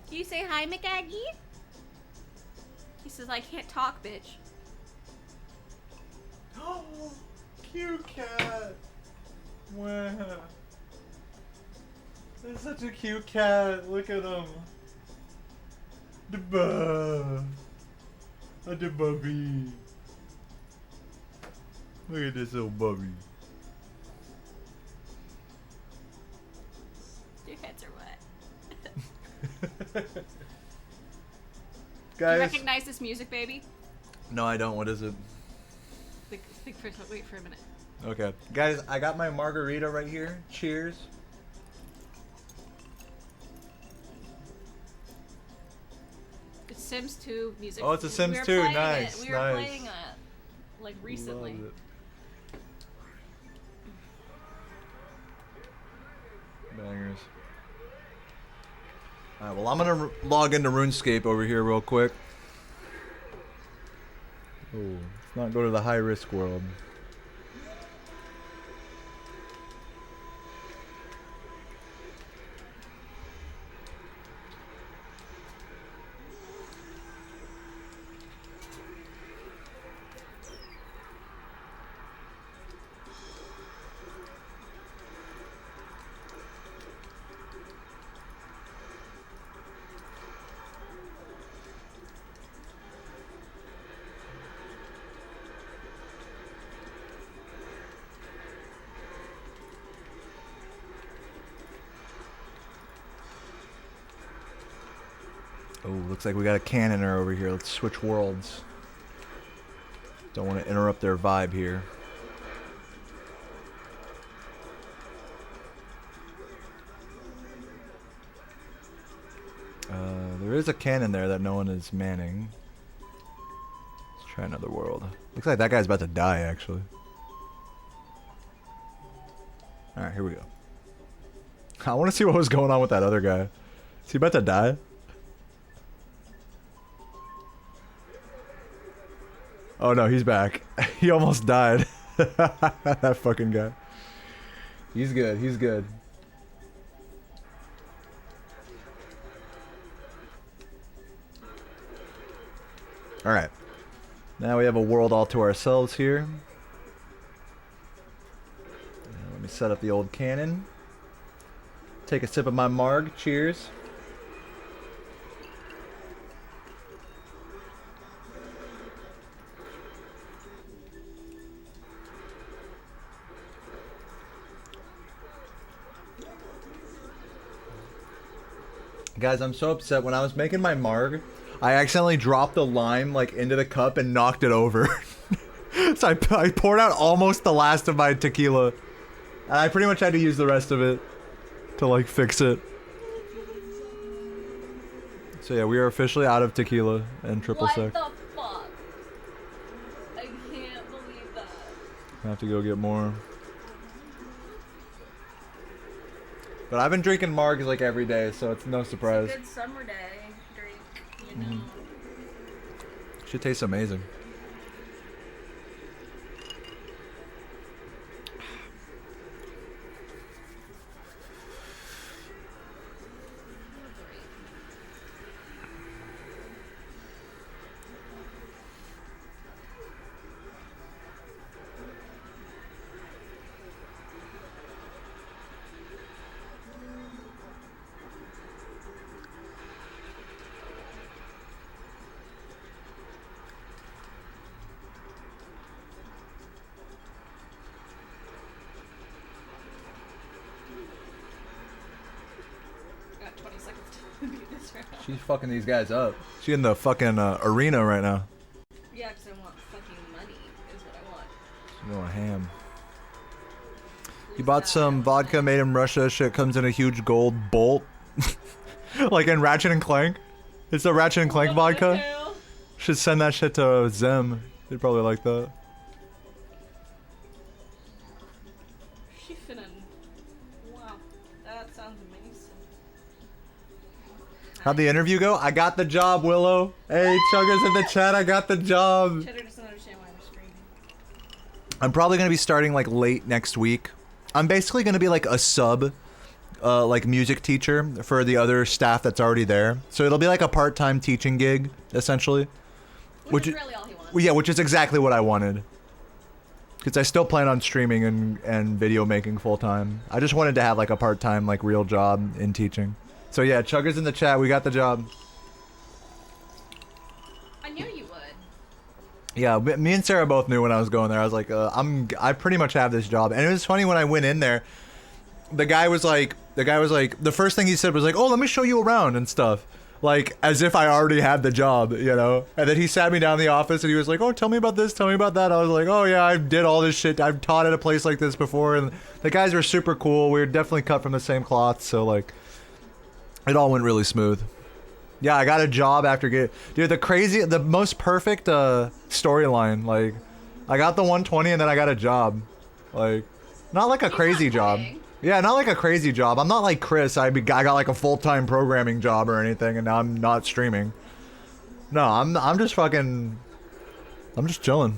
Speaker 6: Do you say hi, McAggie? He says, I can't talk, bitch.
Speaker 1: Oh, cute cat. Wow. That's such a cute cat. Look at him. The bub. The bubby. Look at this little bubby.
Speaker 6: Your heads are wet. Do you
Speaker 1: Guys.
Speaker 6: recognize this music, baby?
Speaker 1: No, I don't. What is it?
Speaker 6: Wait for a minute.
Speaker 1: Okay. Guys, I got my margarita right here. Cheers.
Speaker 6: It's Sims 2 music.
Speaker 1: Oh, it's a Sims
Speaker 6: We were
Speaker 1: 2.
Speaker 6: playing
Speaker 1: Nice.
Speaker 6: We were
Speaker 1: nice.
Speaker 6: playing it like recently.
Speaker 1: Love it. Bangers. Alright, well, I'm gonna log into RuneScape over here real quick. Oh, let's not go to the high risk world. Oh, looks like we got a cannoner over here. Let's switch worlds. Don't want to interrupt their vibe here. There is a cannon there that no one is manning. Let's try another world. Looks like that guy's about to die, actually. Alright, here we go. I want to see what was going on with that other guy. Is he about to die? Oh no, he's back. He almost died. That fucking guy. He's good, he's good. Alright. Now we have a world all to ourselves here. Let me set up the old cannon. Take a sip of my marg. Cheers. Guys, I'm so upset. When I was making my marg, I accidentally dropped the lime like into the cup and knocked it over. So I poured out almost the last of my tequila. And I pretty much had to use the rest of it to like fix it. So yeah, we are officially out of tequila and triple sec.
Speaker 6: What the fuck? I can't believe that.
Speaker 1: I have to go get more. But I've been drinking margs like every day, so it's no surprise.
Speaker 6: It's a good summer day drink, you know.
Speaker 1: Should taste amazing.
Speaker 6: beat this round.
Speaker 1: She's fucking these guys up. She in the fucking arena right now.
Speaker 6: Yeah, because I want fucking money, is what I want.
Speaker 1: She's going ham. You bought some vodka made in Russia. Shit comes in a huge gold bolt. Like in Ratchet and Clank. It's the Ratchet and Clank
Speaker 6: What the
Speaker 1: vodka.
Speaker 6: hell?
Speaker 1: Should send that shit to Zem. They'd probably like that.
Speaker 6: She finna. Wow, that sounds amazing.
Speaker 1: How'd the interview go? I got the job, Willow. Hey, Chuggers in the chat, I got the job.
Speaker 6: Cheddar doesn't understand why we're screaming.
Speaker 1: I'm probably gonna be starting like late next week. I'm basically gonna be like a sub, like music teacher for the other staff that's already there. So it'll be like a part-time teaching gig, essentially.
Speaker 6: Which is really all he wants.
Speaker 1: Well, yeah, which is exactly what I wanted. Because I still plan on streaming and video making full-time. I just wanted to have like a part-time, like real job in teaching. So yeah, Chuggers in the chat, we got the job.
Speaker 6: I knew you would.
Speaker 1: Yeah, me and Sarah both knew when I was going there. I was like, I pretty much have this job. And it was funny when I went in there, the guy was like, the first thing he said was like, oh, let me show you around and stuff. Like, as if I already had the job, you know? And then he sat me down in the office and he was like, oh, tell me about this, tell me about that. I was like, oh yeah, I did all this shit. I've taught at a place like this before. And the guys were super cool. We were definitely cut from the same cloth. So like, it all went really smooth. Yeah, I got a job after dude, the most perfect storyline. Like, I got the 120 and then I got a job. Like, not like a crazy job. Yeah, not like a crazy job. I'm not like Chris. I got like a full-time programming job or anything, and now I'm not streaming. No, I'm just fucking. I'm just chilling.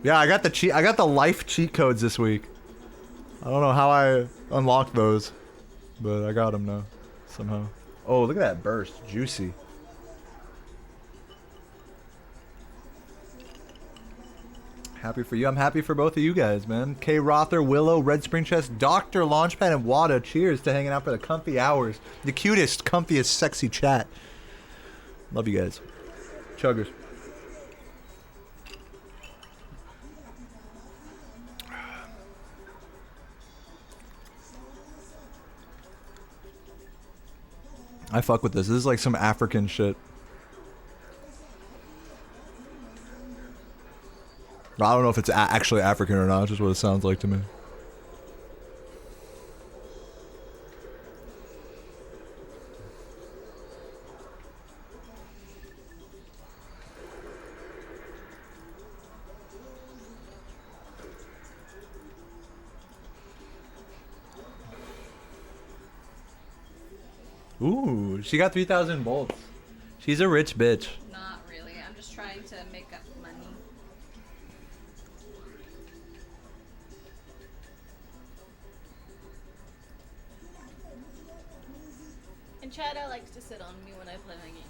Speaker 1: Yeah, I got the life cheat codes this week. I don't know how I unlocked those, but I got them now somehow. Oh, look at that burst, juicy. Happy for you. I'm happy for both of you guys, man. K. Rother, Willow, Red Spring Chest, Dr. Launchpad, and Wada. Cheers to hanging out for the comfy hours. The cutest, comfiest, sexy chat. Love you guys. Chuggers. I fuck with this. This is like some African shit. I don't know if it's actually African or not. It's just what it sounds like to me. Ooh, she got 3,000 bolts. She's a rich bitch.
Speaker 6: Not really. I'm just trying to make up money. And Chada likes to sit on me when I play my games.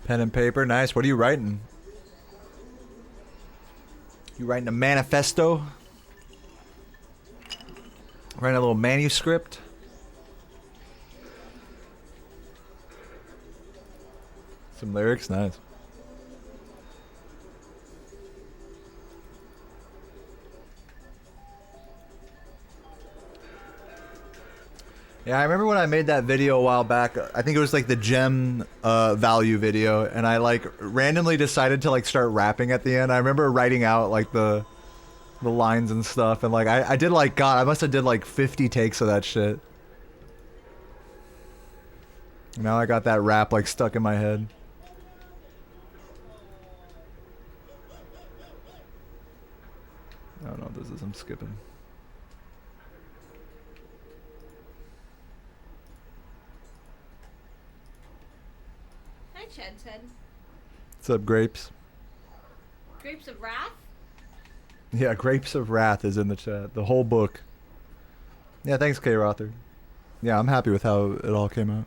Speaker 1: Pen and paper, nice. What are you writing? You writing a manifesto? Writing a little manuscript? Some lyrics, nice. Yeah, I remember when I made that video a while back. I think it was like the gem value video, and I like randomly decided to like start rapping at the end. I remember writing out like the lines and stuff, and like I did like, God, I must have did like 50 takes of that shit. Now I got that rap like stuck in my head. I don't know what this is. I'm skipping.
Speaker 6: Ted.
Speaker 1: What's up, Grapes?
Speaker 6: Grapes of Wrath?
Speaker 1: Yeah, Grapes of Wrath is in the chat. The whole book. Yeah, thanks, K. Rother. Yeah, I'm happy with how it all came out.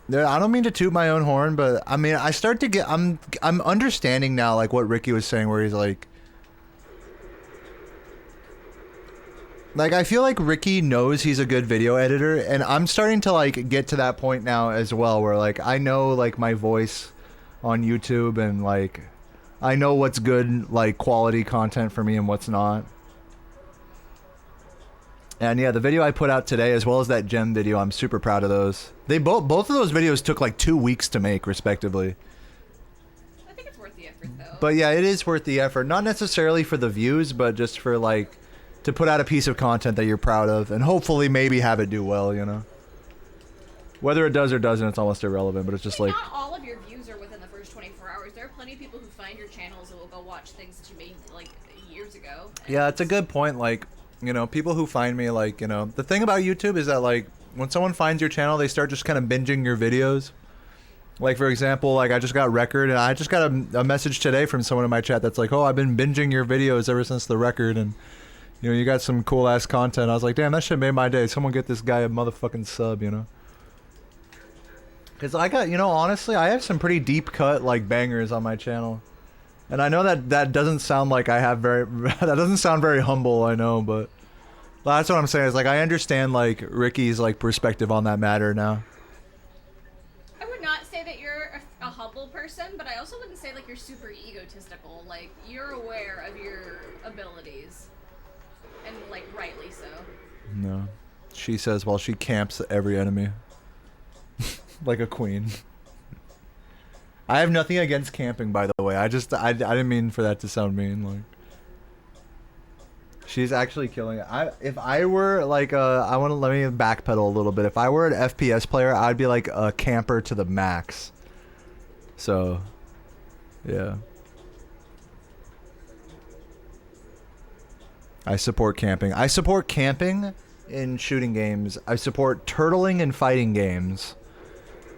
Speaker 1: Yeah, I don't mean to toot my own horn, but I mean, I start to get, I'm understanding now, like what Ricky was saying, where he's like, I feel like Ricky knows he's a good video editor, and I'm starting to like get to that point now as well, where like I know like my voice on YouTube, and like I know what's good like quality content for me and what's not. And yeah, the video I put out today, as well as that gem video, I'm super proud of those. They both of those videos took like 2 weeks to make, respectively.
Speaker 6: I think it's worth the effort, though.
Speaker 1: But yeah, it is worth the effort. Not necessarily for the views, but just for like to put out a piece of content that you're proud of, and hopefully maybe have it do well, you know. Whether it does or doesn't, it's almost irrelevant. But it's just like,
Speaker 6: not all of your views are within the first 24 hours. There are plenty of people who find your channels and will go watch things that you made like years ago.
Speaker 1: yeah, it's a good point. Like, you know, people who find me, like, you know, the thing about YouTube is that like when someone finds your channel, they start just kind of binging your videos. Like, for example, like I just got Record, and I just got a message today from someone in my chat that's like, oh, I've been binging your videos ever since the Record, and you know, you got some cool ass content. I was like, damn, that shit made my day. Someone get this guy a motherfucking sub, you know. Because I got, you know, honestly, I have some pretty deep cut like bangers on my channel. And I know that doesn't sound like I have very, that doesn't sound very humble, I know, but that's what I'm saying. Is like, I understand like Ricky's like perspective on that matter now.
Speaker 6: I would not say that you're a humble person, but I also wouldn't say like you're super egotistical. Like, you're aware of your abilities. And like, rightly so.
Speaker 1: No. She says while she camps every enemy. Like a queen. I have nothing against camping, by the way. I didn't mean for that to sound mean. Like, she's actually killing it. If I were like let me backpedal a little bit. If I were an FPS player, I'd be like a camper to the max. So, yeah. I support camping. I support camping in shooting games. I support turtling in fighting games.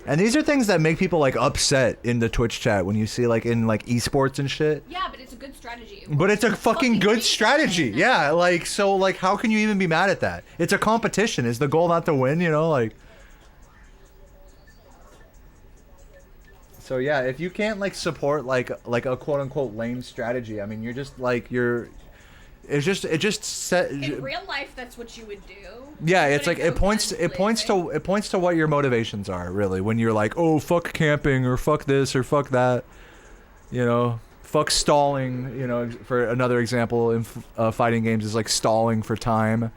Speaker 1: And these are things that make people like upset in the Twitch chat when you see like in like esports and shit.
Speaker 6: Yeah, but it's a good strategy.
Speaker 1: But it's a fucking good strategy. Yeah, like, so like how can you even be mad at that? It's a competition. Is the goal not to win, you know, like. So yeah, if you can't like support like a quote unquote lame strategy, I mean, you're just like it just set.
Speaker 6: In real life, that's what you would do.
Speaker 1: Yeah, it's like it points to what your motivations are, really, when you're like, oh, fuck camping, or fuck this, or fuck that, you know, fuck stalling, you know. For another example in fighting games is like stalling for time.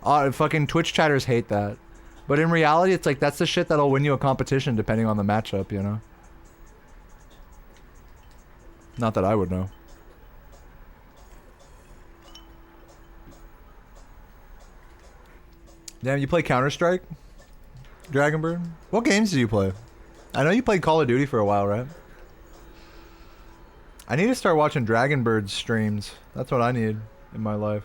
Speaker 1: Fucking Twitch chatters hate that, but in reality, it's like that's the shit that'll win you a competition depending on the matchup, you know. Not that I would know. Damn, you play Counter-Strike? Dragonbird? What games do you play? I know you played Call of Duty for a while, right? I need to start watching Dragonbird's streams. That's what I need in my life.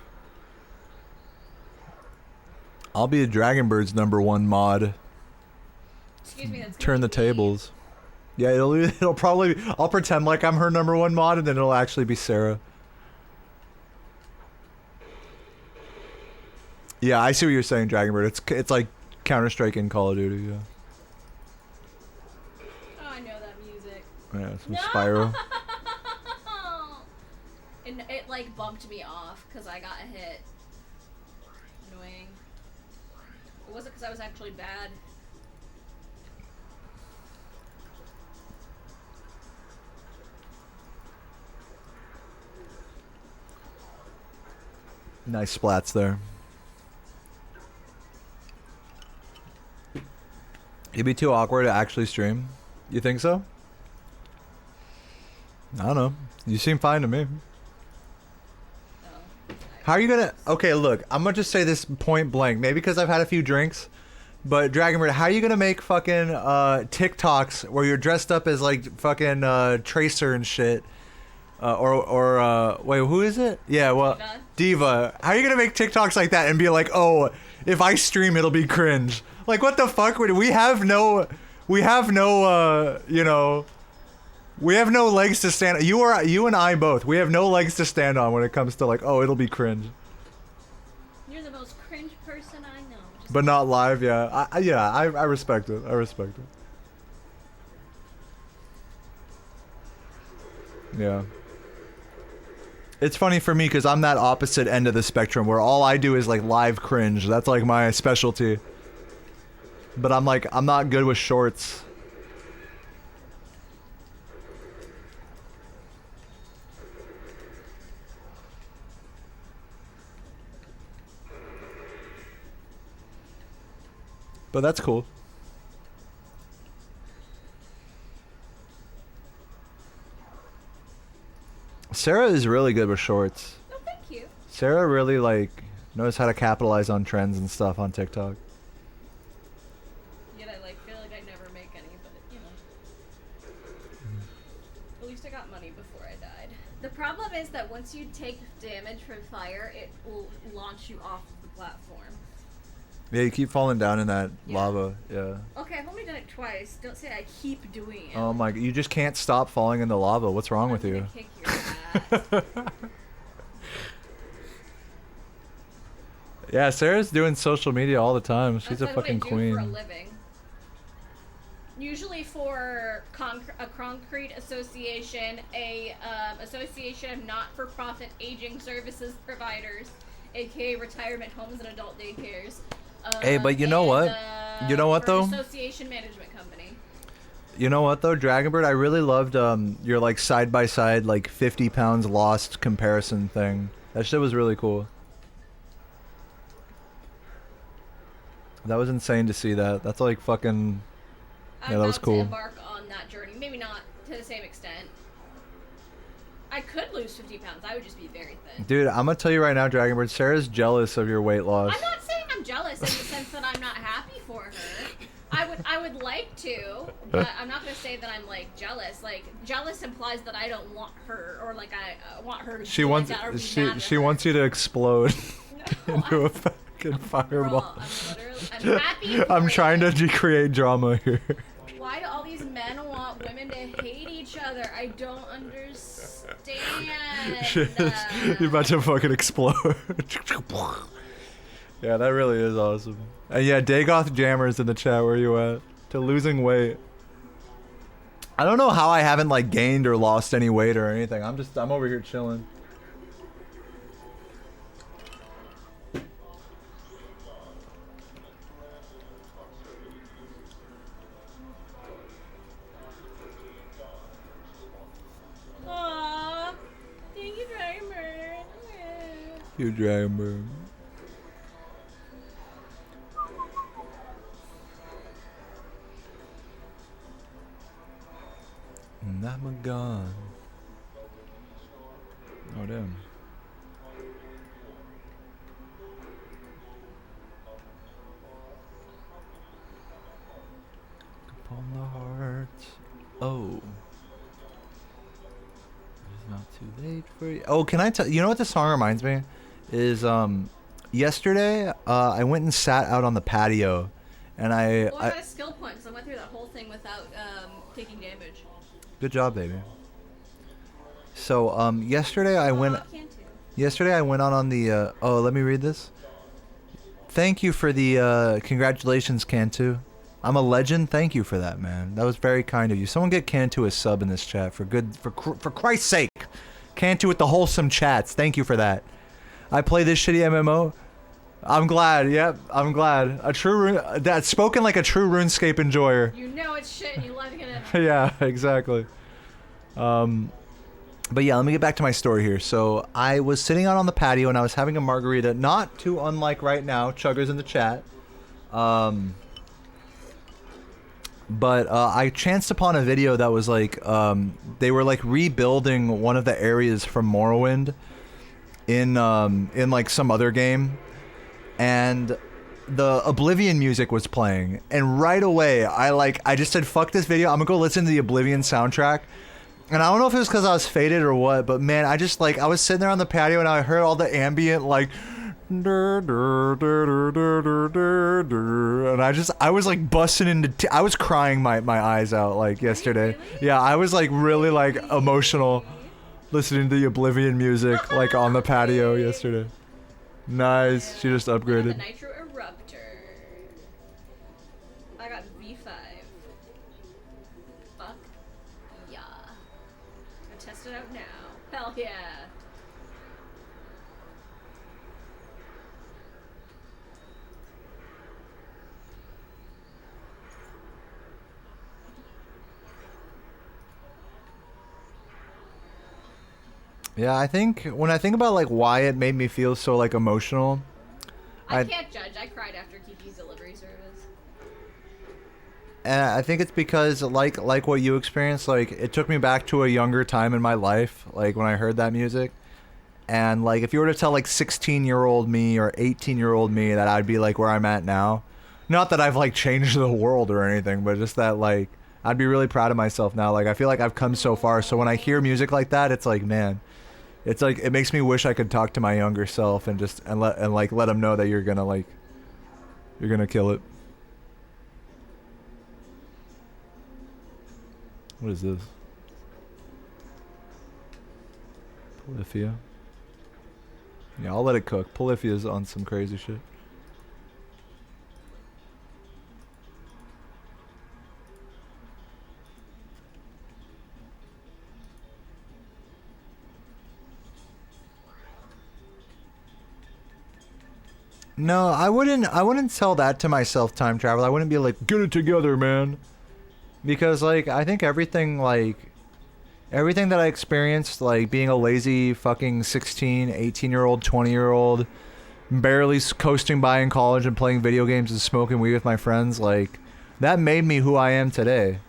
Speaker 1: I'll be a Dragonbird's #1 mod.
Speaker 6: Excuse me, that's
Speaker 1: Turn the tables. Yeah, it'll probably... I'll pretend like I'm her #1 mod, and then it'll actually be Sarah. Yeah, I see what you're saying, Dragonbird. It's like Counter-Strike and Call of Duty, yeah.
Speaker 6: Oh, I know that music.
Speaker 1: Yeah, some Spyro.
Speaker 6: And it like bumped me off because I got a hit. Annoying. It wasn't because I was actually bad.
Speaker 1: Nice splats there. It'd be too awkward to actually stream. You think so? I don't know. You seem fine to me. How are you gonna... Okay, look. I'm gonna just say this point blank. Maybe because I've had a few drinks. But, Dragonbird, how are you gonna make fucking TikToks where you're dressed up as, like, fucking Tracer and shit? Wait, who is it? Yeah, well... Diva. How are you gonna make TikToks like that and be like, oh, if I stream, it'll be cringe? Like, what the fuck? We have no we have no, you know, we have no legs to stand. You and I both. We have no legs to stand on when it comes to like, oh, it'll be cringe.
Speaker 6: You're the most cringe person I know. Just
Speaker 1: But not live, yeah. I respect it. I respect it. Yeah. It's funny for me because I'm that opposite end of the spectrum where all I do is like live cringe. That's like my specialty. But I'm like, I'm not good with shorts. But that's cool. Sarah is really good with shorts.
Speaker 6: Oh, thank you.
Speaker 1: Sarah really like knows how to capitalize on trends and stuff on TikTok.
Speaker 6: Yet I like feel like I'd never make any, but you know. At least I got money before I died. The problem is that once you take damage from fire, it will launch you off the platform.
Speaker 1: Yeah, you keep falling down in that lava. Yeah.
Speaker 6: Okay, I've only done it twice. Don't say I keep doing it.
Speaker 1: Oh my! You just can't stop falling in the lava. What's wrong with you?
Speaker 6: I'm gonna kick your ass.
Speaker 1: Yeah, Sarah's doing social media all the time. She's
Speaker 6: That's
Speaker 1: a
Speaker 6: what
Speaker 1: fucking
Speaker 6: I do
Speaker 1: queen.
Speaker 6: for a living. Usually for a concrete association, a association of not-for-profit aging services providers, aka retirement homes and adult daycares.
Speaker 1: Hey, but you know what? You know what,
Speaker 6: for an
Speaker 1: though?
Speaker 6: Association management company.
Speaker 1: You know what though, Dragonbird? I really loved your like side by side like 50 pounds lost comparison thing. That shit was really cool. That was insane to see that. That's like fucking. Yeah, that was cool.
Speaker 6: I'm about to embark on that journey. Maybe not to the same extent. I could lose 50 pounds. I would just be very thin.
Speaker 1: Dude, I'm gonna tell you right now, Dragonbird. Sarah's jealous of your weight loss.
Speaker 6: I'm not saying I'm jealous in the sense that I'm not happy for her. I would like to, but I'm not gonna say that I'm like jealous. Like jealous implies that I don't want her, or like I want her to.
Speaker 1: She
Speaker 6: feel
Speaker 1: wants
Speaker 6: like that or be
Speaker 1: she
Speaker 6: mad
Speaker 1: she
Speaker 6: at her.
Speaker 1: wants you to explode
Speaker 6: No,
Speaker 1: into a
Speaker 6: I'm,
Speaker 1: fucking fireball.
Speaker 6: girl, I'm happy. For
Speaker 1: I'm trying
Speaker 6: you.
Speaker 1: to create drama here.
Speaker 6: Why do all these men want women to hate each other? I don't understand.
Speaker 1: Shit, you're about to fucking explode. Yeah, that really is awesome. And yeah, Dagoth Jammers in the chat. Where you at? To losing weight. I don't know how I haven't like gained or lost any weight or anything. I'm over here chilling.
Speaker 6: Aww. Thank you, Dragonbird.
Speaker 1: You Dragonbird. And I'm gone. Oh damn. Upon the heart. Oh. It's not too late for you. Oh, can I tell you know what this song reminds me? Is yesterday I went and sat out on the patio and
Speaker 6: Well, I got a skill point because I went through that whole thing without taking damage.
Speaker 1: Good job, baby. So yesterday I went on the oh, let me read this. Thank you for the congratulations, Cantu. I'm a legend. Thank you for that, man. That was very kind of you. Someone get Cantu a sub in this chat for Christ's sake. Cantu with the wholesome chats. Thank you for that. I play this shitty MMO. I'm glad. Yep, I'm glad. That's spoken like a true RuneScape enjoyer.
Speaker 6: You know it's shit and you like it.
Speaker 1: Yeah, exactly. But yeah, let me get back to my story here. So I was sitting out on the patio and I was having a margarita, not too unlike right now. Chugger's in the chat. But I chanced upon a video that was like, they were like rebuilding one of the areas from Morrowind in like some other game, and the Oblivion music was playing, and right away I just said fuck this video, I'm gonna go listen to the Oblivion soundtrack. And I don't know if it was because I was faded or what, but man, I was sitting there on the patio and I heard all the ambient like And I was like busting into I was crying my eyes out like yesterday. Yeah, I was like really like emotional listening to the Oblivion music like on the patio yesterday. Nice. She just
Speaker 6: The
Speaker 1: upgraded.
Speaker 6: Nitro Eruptor. I got V5. Fuck yeah. Gonna test it out now. Hell yeah.
Speaker 1: Yeah, I think when I think about like why it made me feel so like emotional,
Speaker 6: I can't judge. I cried after Kiki's delivery service.
Speaker 1: and I think it's because like what you experienced, like it took me back to a younger time in my life, like when I heard that music. And like if you were to tell like 16-year-old me or 18-year-old me that I'd be like where I'm at now, not that I've like changed the world or anything, but just that like I'd be really proud of myself now. Like I feel like I've come so far. So when I hear music like that, it's like, man, it's like it makes me wish I could talk to my younger self and just let him know that you're gonna kill it. What is this? Polyphia. Yeah, I'll let it cook. Polyphia's on some crazy shit. No, I wouldn't tell that to myself, time travel. I wouldn't be like, get it together, man. Because like I think everything that I experienced, like being a lazy fucking 16, 18-year-old, 20-year-old, barely coasting by in college and playing video games and smoking weed with my friends, like that made me who I am today.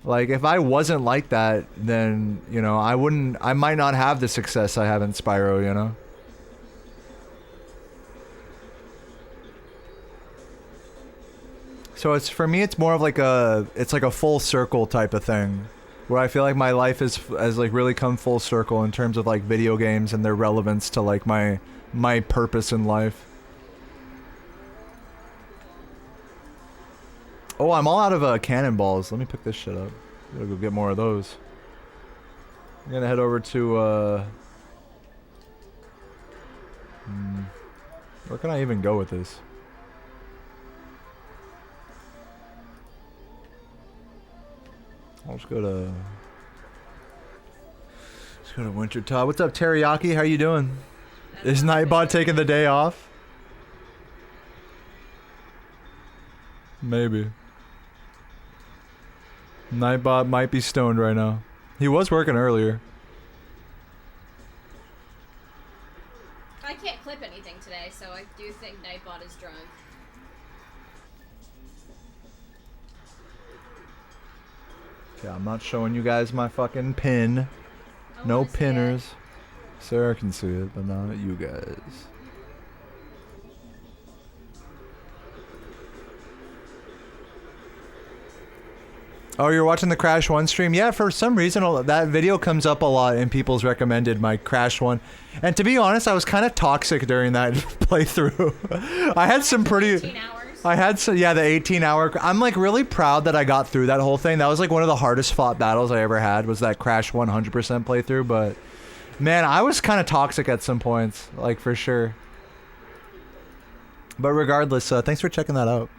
Speaker 1: Like if I wasn't like that, then, you know, I might not have the success I have in Spyro, you know? So it's, for me, it's more of like it's like a full circle type of thing, where I feel like my life has like really come full circle in terms of like video games and their relevance to like my purpose in life. Oh, I'm all out of cannonballs. Let me pick this shit up. Gotta go get more of those. I'm gonna head over to where can I even go with this? I'll just go to Wintertop. What's up, Teriyaki? How you doing? Is Nightbot taking the day off? Maybe. Nightbot might be stoned right now. He was working earlier.
Speaker 6: I can't clip anything today, so I do think Nightbot is drunk.
Speaker 1: Yeah, I'm not showing you guys my fucking pin. No pinners. Sarah can see it, but not you guys. Oh, you're watching the Crash 1 stream? Yeah, for some reason that video comes up a lot in people's recommended, my Crash 1. And to be honest, I was kind of toxic during that playthrough. I had some pretty...
Speaker 6: 18 hours.
Speaker 1: I had some, yeah, the 18-hour... I'm like really proud that I got through that whole thing. That was like one of the hardest fought battles I ever had, was that Crash 100% playthrough. But man, I was kind of toxic at some points, like for sure. But regardless, thanks for checking that out.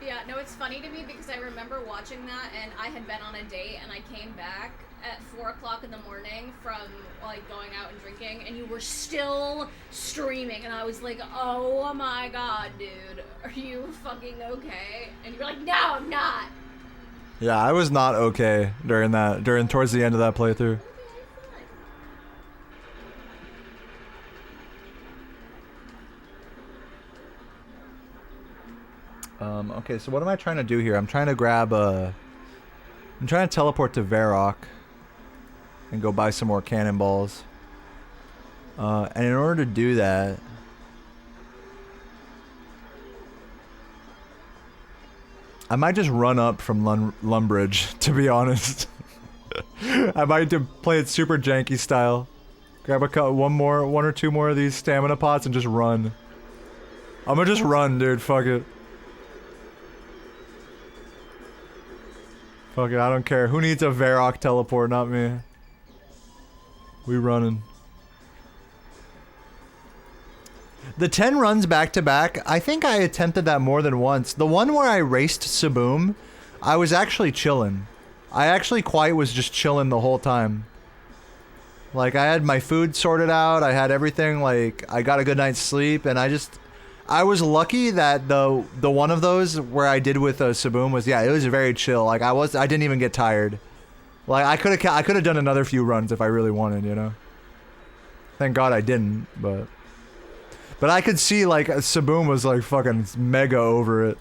Speaker 6: Yeah, no, it's funny to me because I remember watching that and I had been on a date and I came back at 4 o'clock in the morning from like going out and drinking and you were still streaming and I was like, oh my god, dude, are you fucking okay? And you were like, no, I'm not.
Speaker 1: Yeah, I was not okay towards the end of that playthrough. Okay, so what am I trying to do here? I'm trying to grab I'm trying to teleport to Varrock and go buy some more cannonballs. And in order to do that, I might just run up from Lumbridge, to be honest. I might play it super janky style Grab one or two more of these stamina pots and just run. I'm gonna just run, dude. Fuck it. Fuck it, I don't care. Who needs a Varrock teleport? Not me. We running. The 10 runs back to back, I think I attempted that more than once. The one where I raced Saboom, I was actually chilling. I actually quite was just chilling the whole time. Like, I had my food sorted out, I had everything, like, I got a good night's sleep, and I was lucky that the one of those where I did with Saboom was, yeah, it was very chill. Like, I didn't even get tired. Like, I could have done another few runs if I really wanted, you know? Thank God I didn't, but I could see, like, Saboom was, like, fucking mega over it.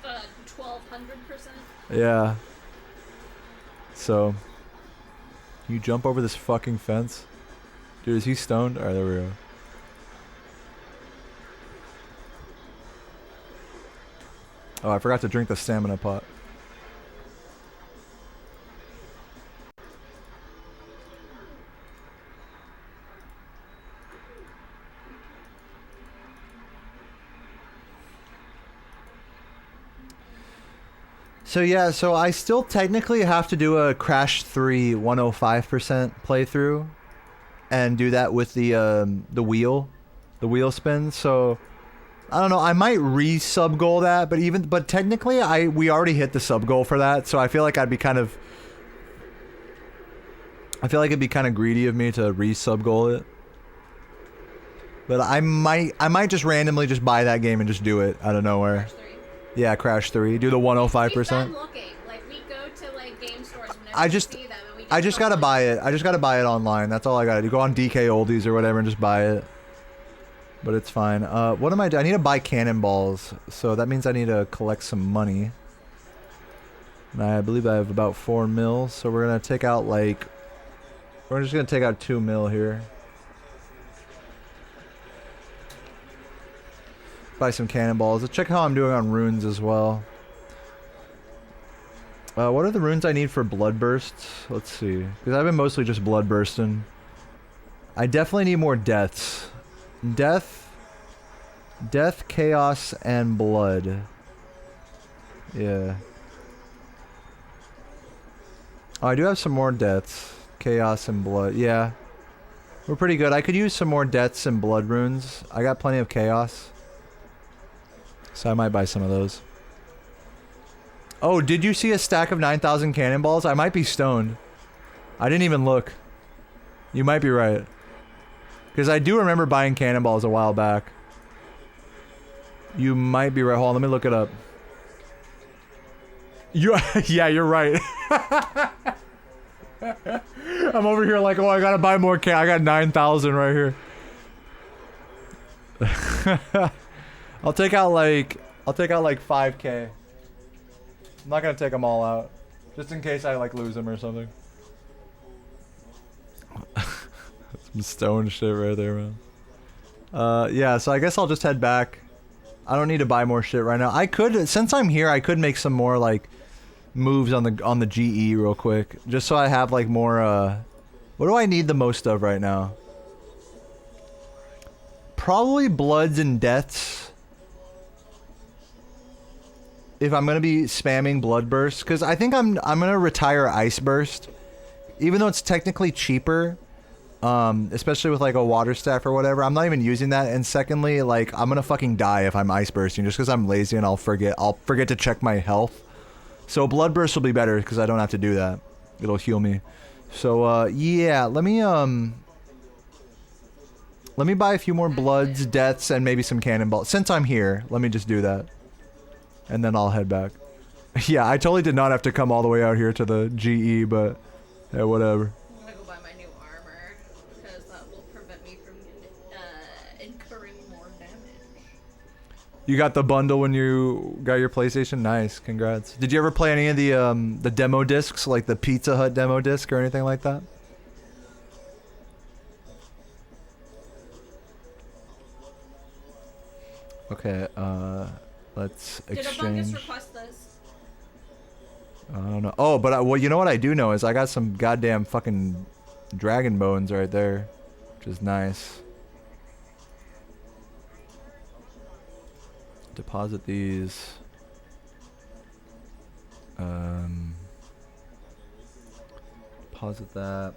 Speaker 6: 1200%?
Speaker 1: Yeah. So, can you jump over this fucking fence? Dude, is he stoned? Alright, there we go. Oh, I forgot to drink the stamina pot. So yeah, so I still technically have to do a Crash 3 105% playthrough and do that with the wheel spin. So I don't know, I might re-sub goal that, but technically we already hit the sub goal for that, so I feel like it'd be kind of greedy of me to re-sub goal it. But I might just randomly just buy that game and just do it out of nowhere.
Speaker 6: Crash 3.
Speaker 1: Yeah, Crash 3. Do the 105%.
Speaker 6: We've been looking. Like, we go to, like, game stores whenever
Speaker 1: I
Speaker 6: we
Speaker 1: just
Speaker 6: see them, and we
Speaker 1: I just gotta buy it. I just gotta buy it online. That's all I gotta do. Go on DK Oldies or whatever and just buy it. But it's fine. What am I doing? I need to buy cannonballs. So that means I need to collect some money. And I believe I have about 4 mil. So we're gonna take out like... We're just gonna take out 2 mil here. Buy some cannonballs. Let's check how I'm doing on runes as well. What are the runes I need for bloodbursts? Let's see. Because I've been mostly just bloodbursting. I definitely need more deaths. Death, chaos, and blood. Yeah. Oh, I do have some more deaths. Chaos and blood. Yeah. We're pretty good. I could use some more deaths and blood runes. I got plenty of chaos. So I might buy some of those. Oh, did you see a stack of 9,000 cannonballs? I might be stoned. I didn't even look. You might be right. Because I do remember buying cannonballs a while back. You might be right. Hold on, let me look it up. Yeah, you're right. I'm over here like, oh, I gotta buy more I got 9,000 right here. I'll take out like 5K. I'm not gonna take them all out, just in case I like lose them or something. Some stone shit right there, man. Yeah, so I guess I'll just head back. I don't need to buy more shit right now. I could, since I'm here, I could make some more like moves on the GE real quick, just so I have like more. What do I need the most of right now? Probably bloods and deaths. If I'm gonna be spamming blood burst, because I think I'm gonna retire ice burst, even though it's technically cheaper. Especially with like a water staff or whatever, I'm not even using that. And secondly, like I'm gonna fucking die if I'm ice bursting, just because I'm lazy and I'll forget to check my health. So blood burst will be better because I don't have to do that. It'll heal me. So yeah, let me buy a few more bloods, deaths, and maybe some cannonballs. Since I'm here, let me just do that, and then I'll head back. Yeah, I totally did not have to come all the way out here to the GE, but yeah, whatever. You got the bundle when you got your PlayStation? Nice, congrats. Did you ever play any of the demo discs, like the Pizza Hut demo disc or anything like that? Okay, let's exchange.
Speaker 6: Did Abungus request this?
Speaker 1: I don't know. Oh, but well, you know what I do know is I got some goddamn fucking dragon bones right there, which is nice. Deposit these. Deposit that.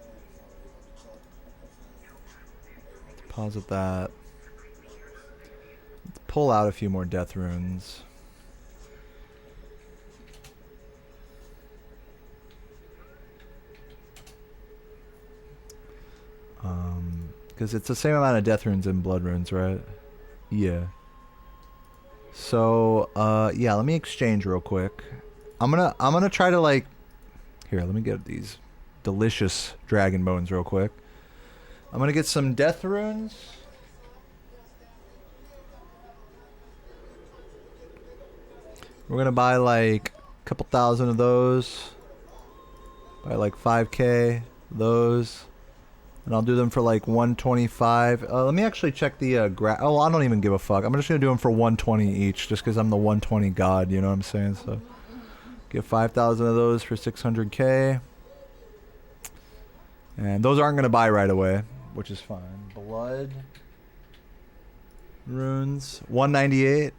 Speaker 1: Deposit that. Let's pull out a few more death runes. Because it's the same amount of death runes and blood runes, right? Yeah. So, yeah, let me exchange real quick. I'm gonna try to like, here, let me get these delicious dragon bones real quick. I'm gonna get some death runes. We're gonna buy like a couple thousand of those. Buy like 5k those. And I'll do them for like 125. Let me actually check the oh, I don't even give a fuck. I'm just gonna do them for 120 each, just because I'm the 120 god. You know what I'm saying? So, get 5,000 of those for 600k. And those aren't gonna buy right away, which is fine. Blood runes, 198.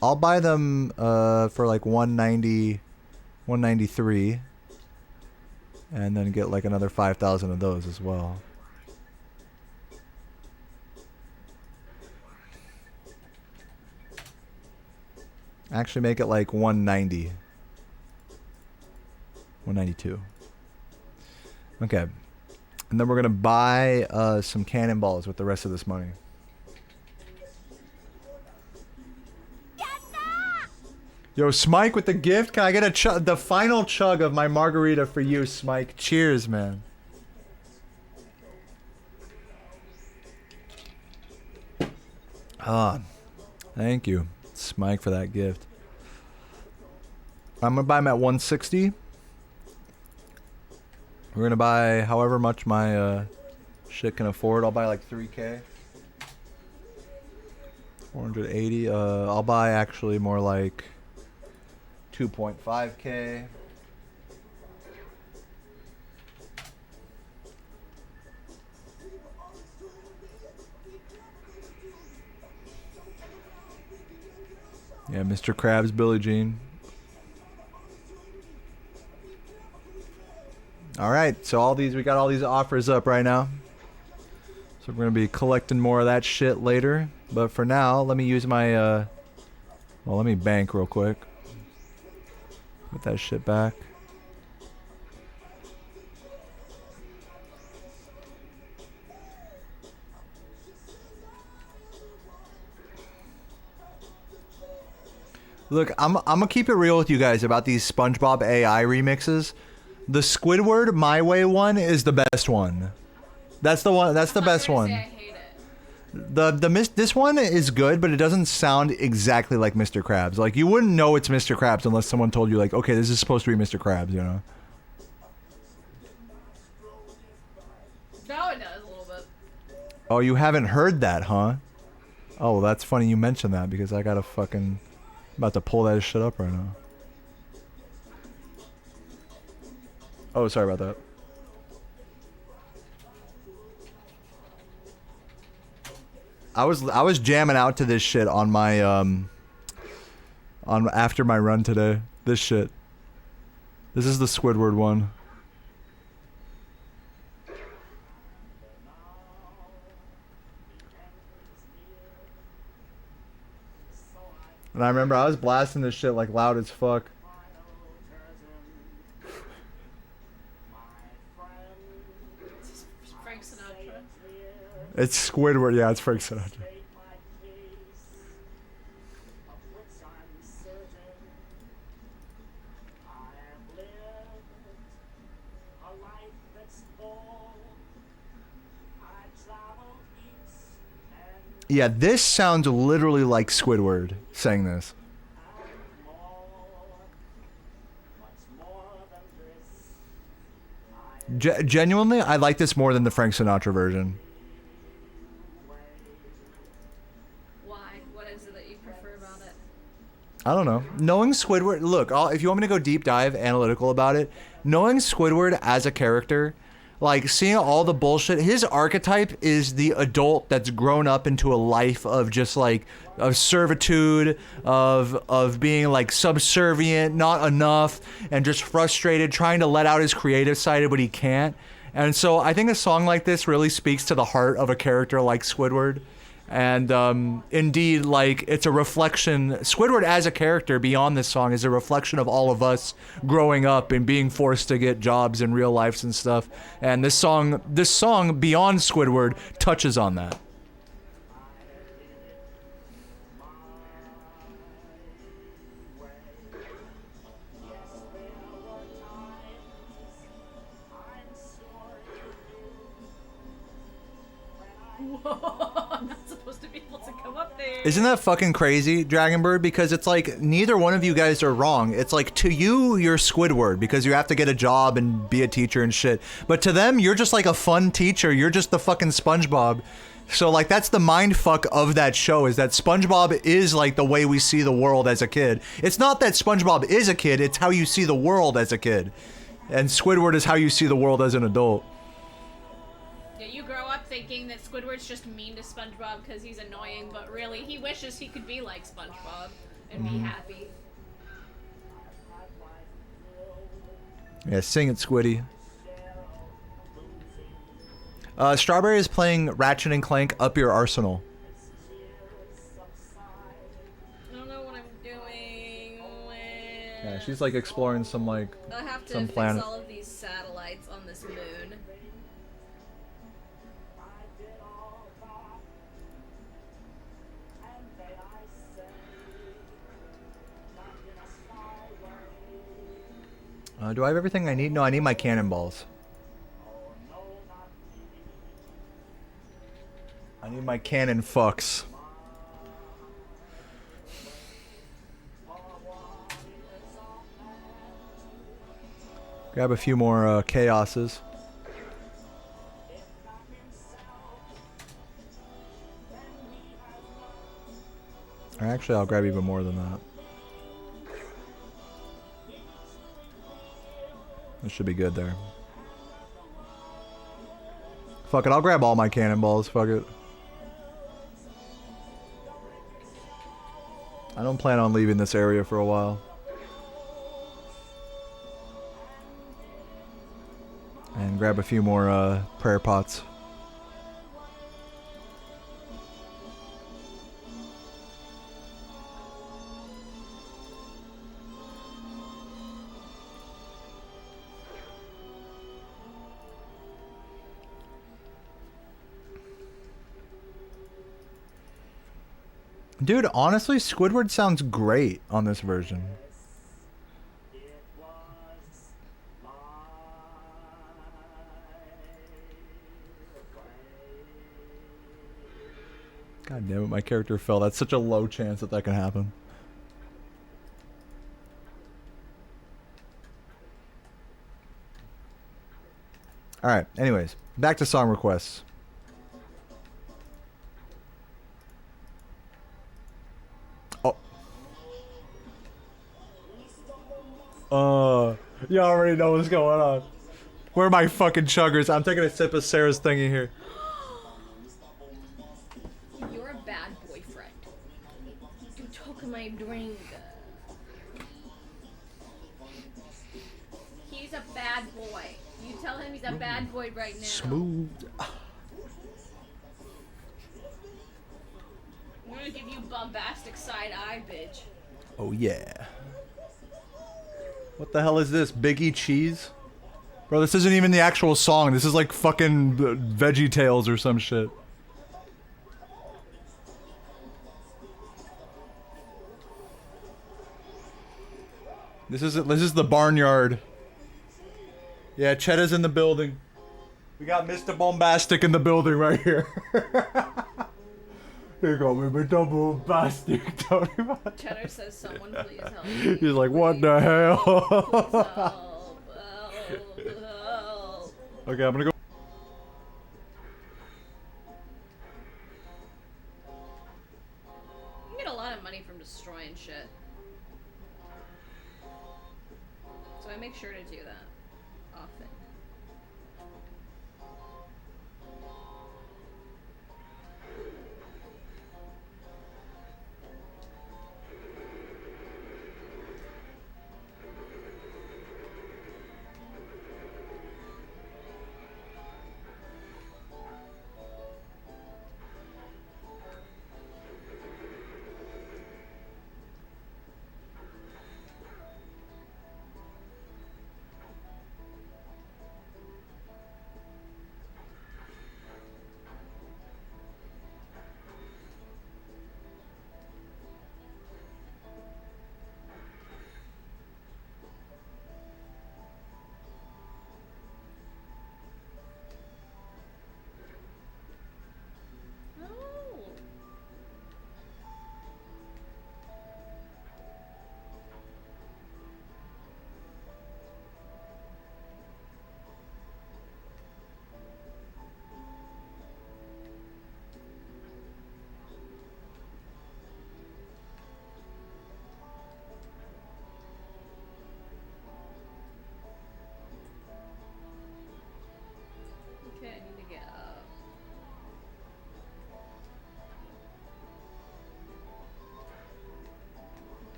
Speaker 1: I'll buy them for like 190, 193, and then get like another 5,000 of those as well. Actually make it like 190. 192. Okay. And then we're going to buy some cannonballs with the rest of this money. Yo, Smike with the gift. Can I get the final chug of my margarita for you, Smike? Cheers, man. Ah, thank you, Smike, for that gift. I'm gonna buy them at 160. We're gonna buy however much my shit can afford. I'll buy like 3k. 480. I'll buy actually more like 2.5k. Yeah, Mr. Krabs, Billie Jean. Alright, so we got all these offers up right now. So we're gonna be collecting more of that shit later. But for now, let me use my well, let me bank real quick. Put that shit back. Look, I'm gonna keep it real with you guys about these SpongeBob AI remixes. The Squidward My Way one is the best one. That's the one. That's the best one.
Speaker 6: I hate it.
Speaker 1: This one is good, but it doesn't sound exactly like Mr. Krabs. Like, you wouldn't know it's Mr. Krabs unless someone told you, like, okay, this is supposed to be Mr. Krabs, you know?
Speaker 6: No, it does a little bit.
Speaker 1: Oh, you haven't heard that, huh? Oh, well, that's funny you mentioned that, because I gotta fucking... about to pull that shit up right now. Oh, sorry about that. I was jamming out to this shit on my after my run today. This shit. This is the Squidward one. And I remember I was blasting this shit like loud as fuck.
Speaker 6: Frank Sinatra.
Speaker 1: It's Squidward, yeah, it's Frank Sinatra. Yeah, this sounds literally like Squidward saying this. Genuinely, I like this more than the Frank Sinatra version.
Speaker 6: Why? What is it that you prefer about it?
Speaker 1: I don't know. Knowing Squidward, look, if you want me to go deep dive analytical about it, knowing Squidward as a character, Like, seeing all the bullshit. His archetype is the adult that's grown up into a life of just like of servitude, of being like subservient, not enough, and just frustrated, trying to let out his creative side, but he can't. And so I think a song like this really speaks to the heart of a character like Squidward. And indeed, like, it's a reflection. Squidward as a character beyond this song is a reflection of all of us growing up and being forced to get jobs in real lives and stuff. And this song beyond Squidward touches on that.
Speaker 6: Whoa, I'm not supposed to be able to come up there.
Speaker 1: Isn't that fucking crazy, Dragonbird? Because it's like, neither one of you guys are wrong. It's like, to you, you're Squidward because you have to get a job and be a teacher and shit. But to them, you're just like a fun teacher. You're just the fucking SpongeBob. So like, that's the mind fuck of that show, is that SpongeBob is like the way we see the world as a kid. It's not that SpongeBob is a kid, it's how you see the world as a kid. And Squidward is how you see the world as an adult.
Speaker 6: Yeah, you grow up thinking that Squidward's just mean to SpongeBob because he's annoying, but really he wishes he could be like SpongeBob and be happy.
Speaker 1: Yeah, sing it, Squiddy. Strawberry is playing Ratchet and Clank Up Your Arsenal.
Speaker 6: I don't know what I'm doing.
Speaker 1: Yeah, she's like exploring some like
Speaker 6: I have to
Speaker 1: some
Speaker 6: fix
Speaker 1: planet.
Speaker 6: all of these satellites on this moon.
Speaker 1: Do I have everything I need? No, I need my cannonballs. I need my cannon fucks. Grab a few more chaoses. Or actually, I'll grab even more than that. This should be good there. Fuck it, I'll grab all my cannonballs. Fuck it. I don't plan on leaving this area for a while. And grab a few more prayer pots. Dude, honestly, Squidward sounds great on this version. God damn it, my character fell. That's such a low chance that that can happen. Alright, anyways, back to song requests. You already know what's going on. Where are my fucking chuggers? I'm taking a sip of Sarah's thingy here.
Speaker 6: You're a bad boyfriend. You took my drink. He's a bad boy. You tell him he's a bad boy right now.
Speaker 1: Smooth.
Speaker 6: I'm gonna give you bombastic side eye, bitch.
Speaker 1: Oh yeah. What the hell is this? Biggie Cheese? Bro, this isn't even the actual song. This is like fucking Veggie Tales or some shit. This is the barnyard. Yeah, Chedda's in the building. We got Mr. Bombastic in the building right here. You got me, Mr. Bombastic.
Speaker 6: Cheddar says, someone please help me.
Speaker 1: He's like, what the hell?
Speaker 6: Help, help, help.
Speaker 1: Okay, I'm gonna go.
Speaker 6: You get a lot of money from destroying shit. So I make sure to do that often.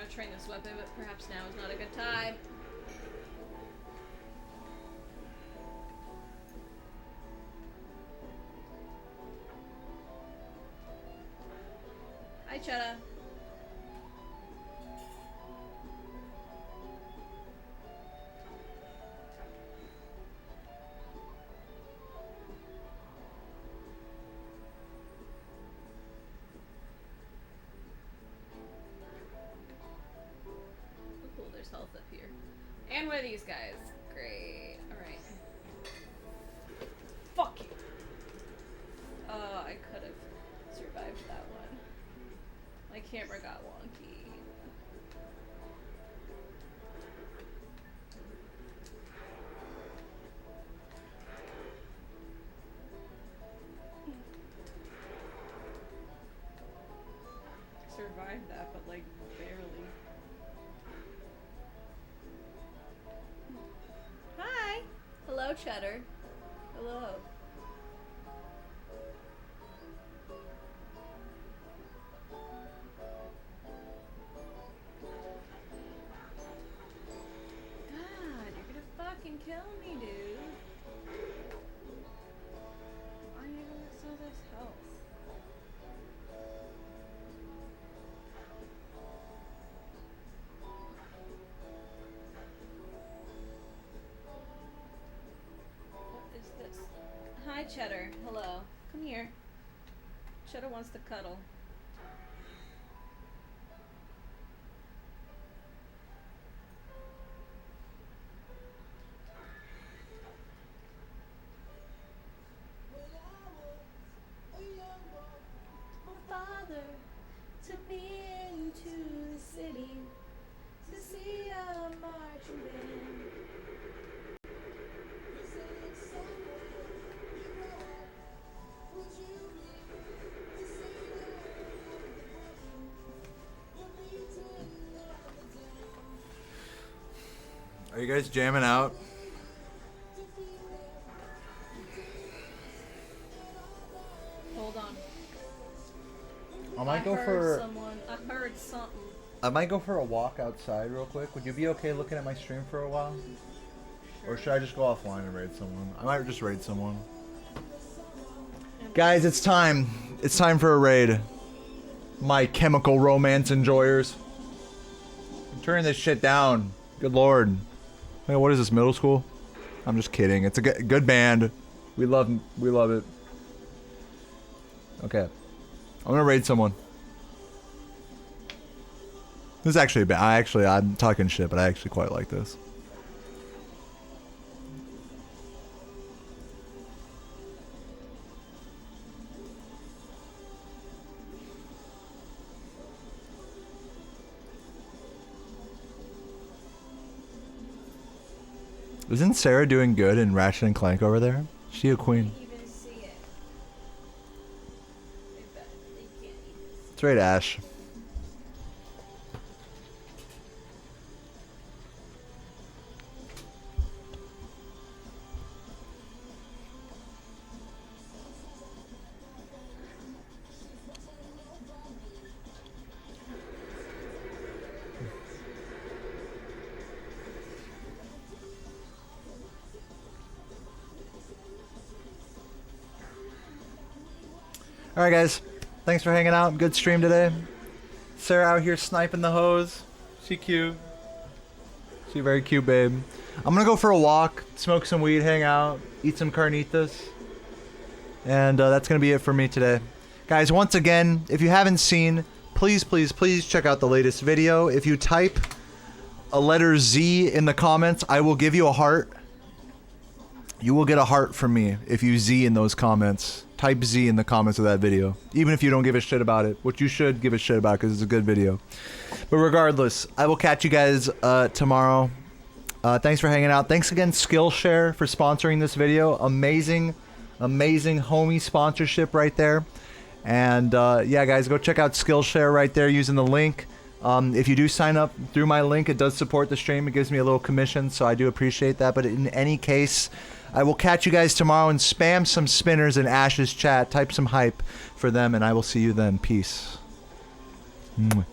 Speaker 6: want to train this weapon, but perhaps now is not a good time. Hi, Chetta. Cool, there's health up here. And one of these guys. Great. Alright. Fuck you. I could have survived that one. My camera got wonky. Survived that, but like barely. Hi! Hello, Cheddar. Hello. God, you're gonna fucking kill me, dude. Why are you gonna sell this health? What is this? Hi, Cheddar. Hello. Come here. Cheddar wants to cuddle. My father took me into the city to see a marching band.
Speaker 1: Are you guys jamming out?
Speaker 6: Hold on.
Speaker 1: I might go
Speaker 6: heard
Speaker 1: for
Speaker 6: someone. I heard something.
Speaker 1: I might go for a walk outside real quick. Would you be okay looking at my stream for a while? Or should I just go offline and raid someone? I might just raid someone. Guys, it's time. It's time for a raid. My chemical romance enjoyers. I'm turning this shit down. Good lord. Hey, what is this, middle school? I'm just kidding. It's a good band. We love it. Okay. I'm gonna raid someone. This is actually a bad. I'm talking shit, but I actually quite like this. Isn't Sarah doing good in Ratchet and Clank over there? She a queen.
Speaker 6: Even see it. They can't even.
Speaker 1: Let's raid Ash. Alright guys, thanks for hanging out. Good stream today. Sarah out here sniping the hose. She cute. She very cute, babe. I'm gonna go for a walk, smoke some weed, hang out, eat some carnitas. And that's gonna be it for me today. Guys, once again, if you haven't seen, please check out the latest video. If you type a letter Z in the comments, I will give you a heart. You will get a heart from me if you Z in those comments. Type Z in the comments of that video. Even if you don't give a shit about it. Which you should give a shit about because it's a good video. But regardless, I will catch you guys tomorrow. Thanks for hanging out. Thanks again, Skillshare, for sponsoring this video. Amazing homie sponsorship right there. And yeah, guys, go check out Skillshare right there using the link. If you do sign up through my link, it does support the stream. It gives me a little commission, so I do appreciate that. But in any case, I will catch you guys tomorrow and spam some spinners in Ash's chat. Type some hype for them, and I will see you then. Peace. Mwah.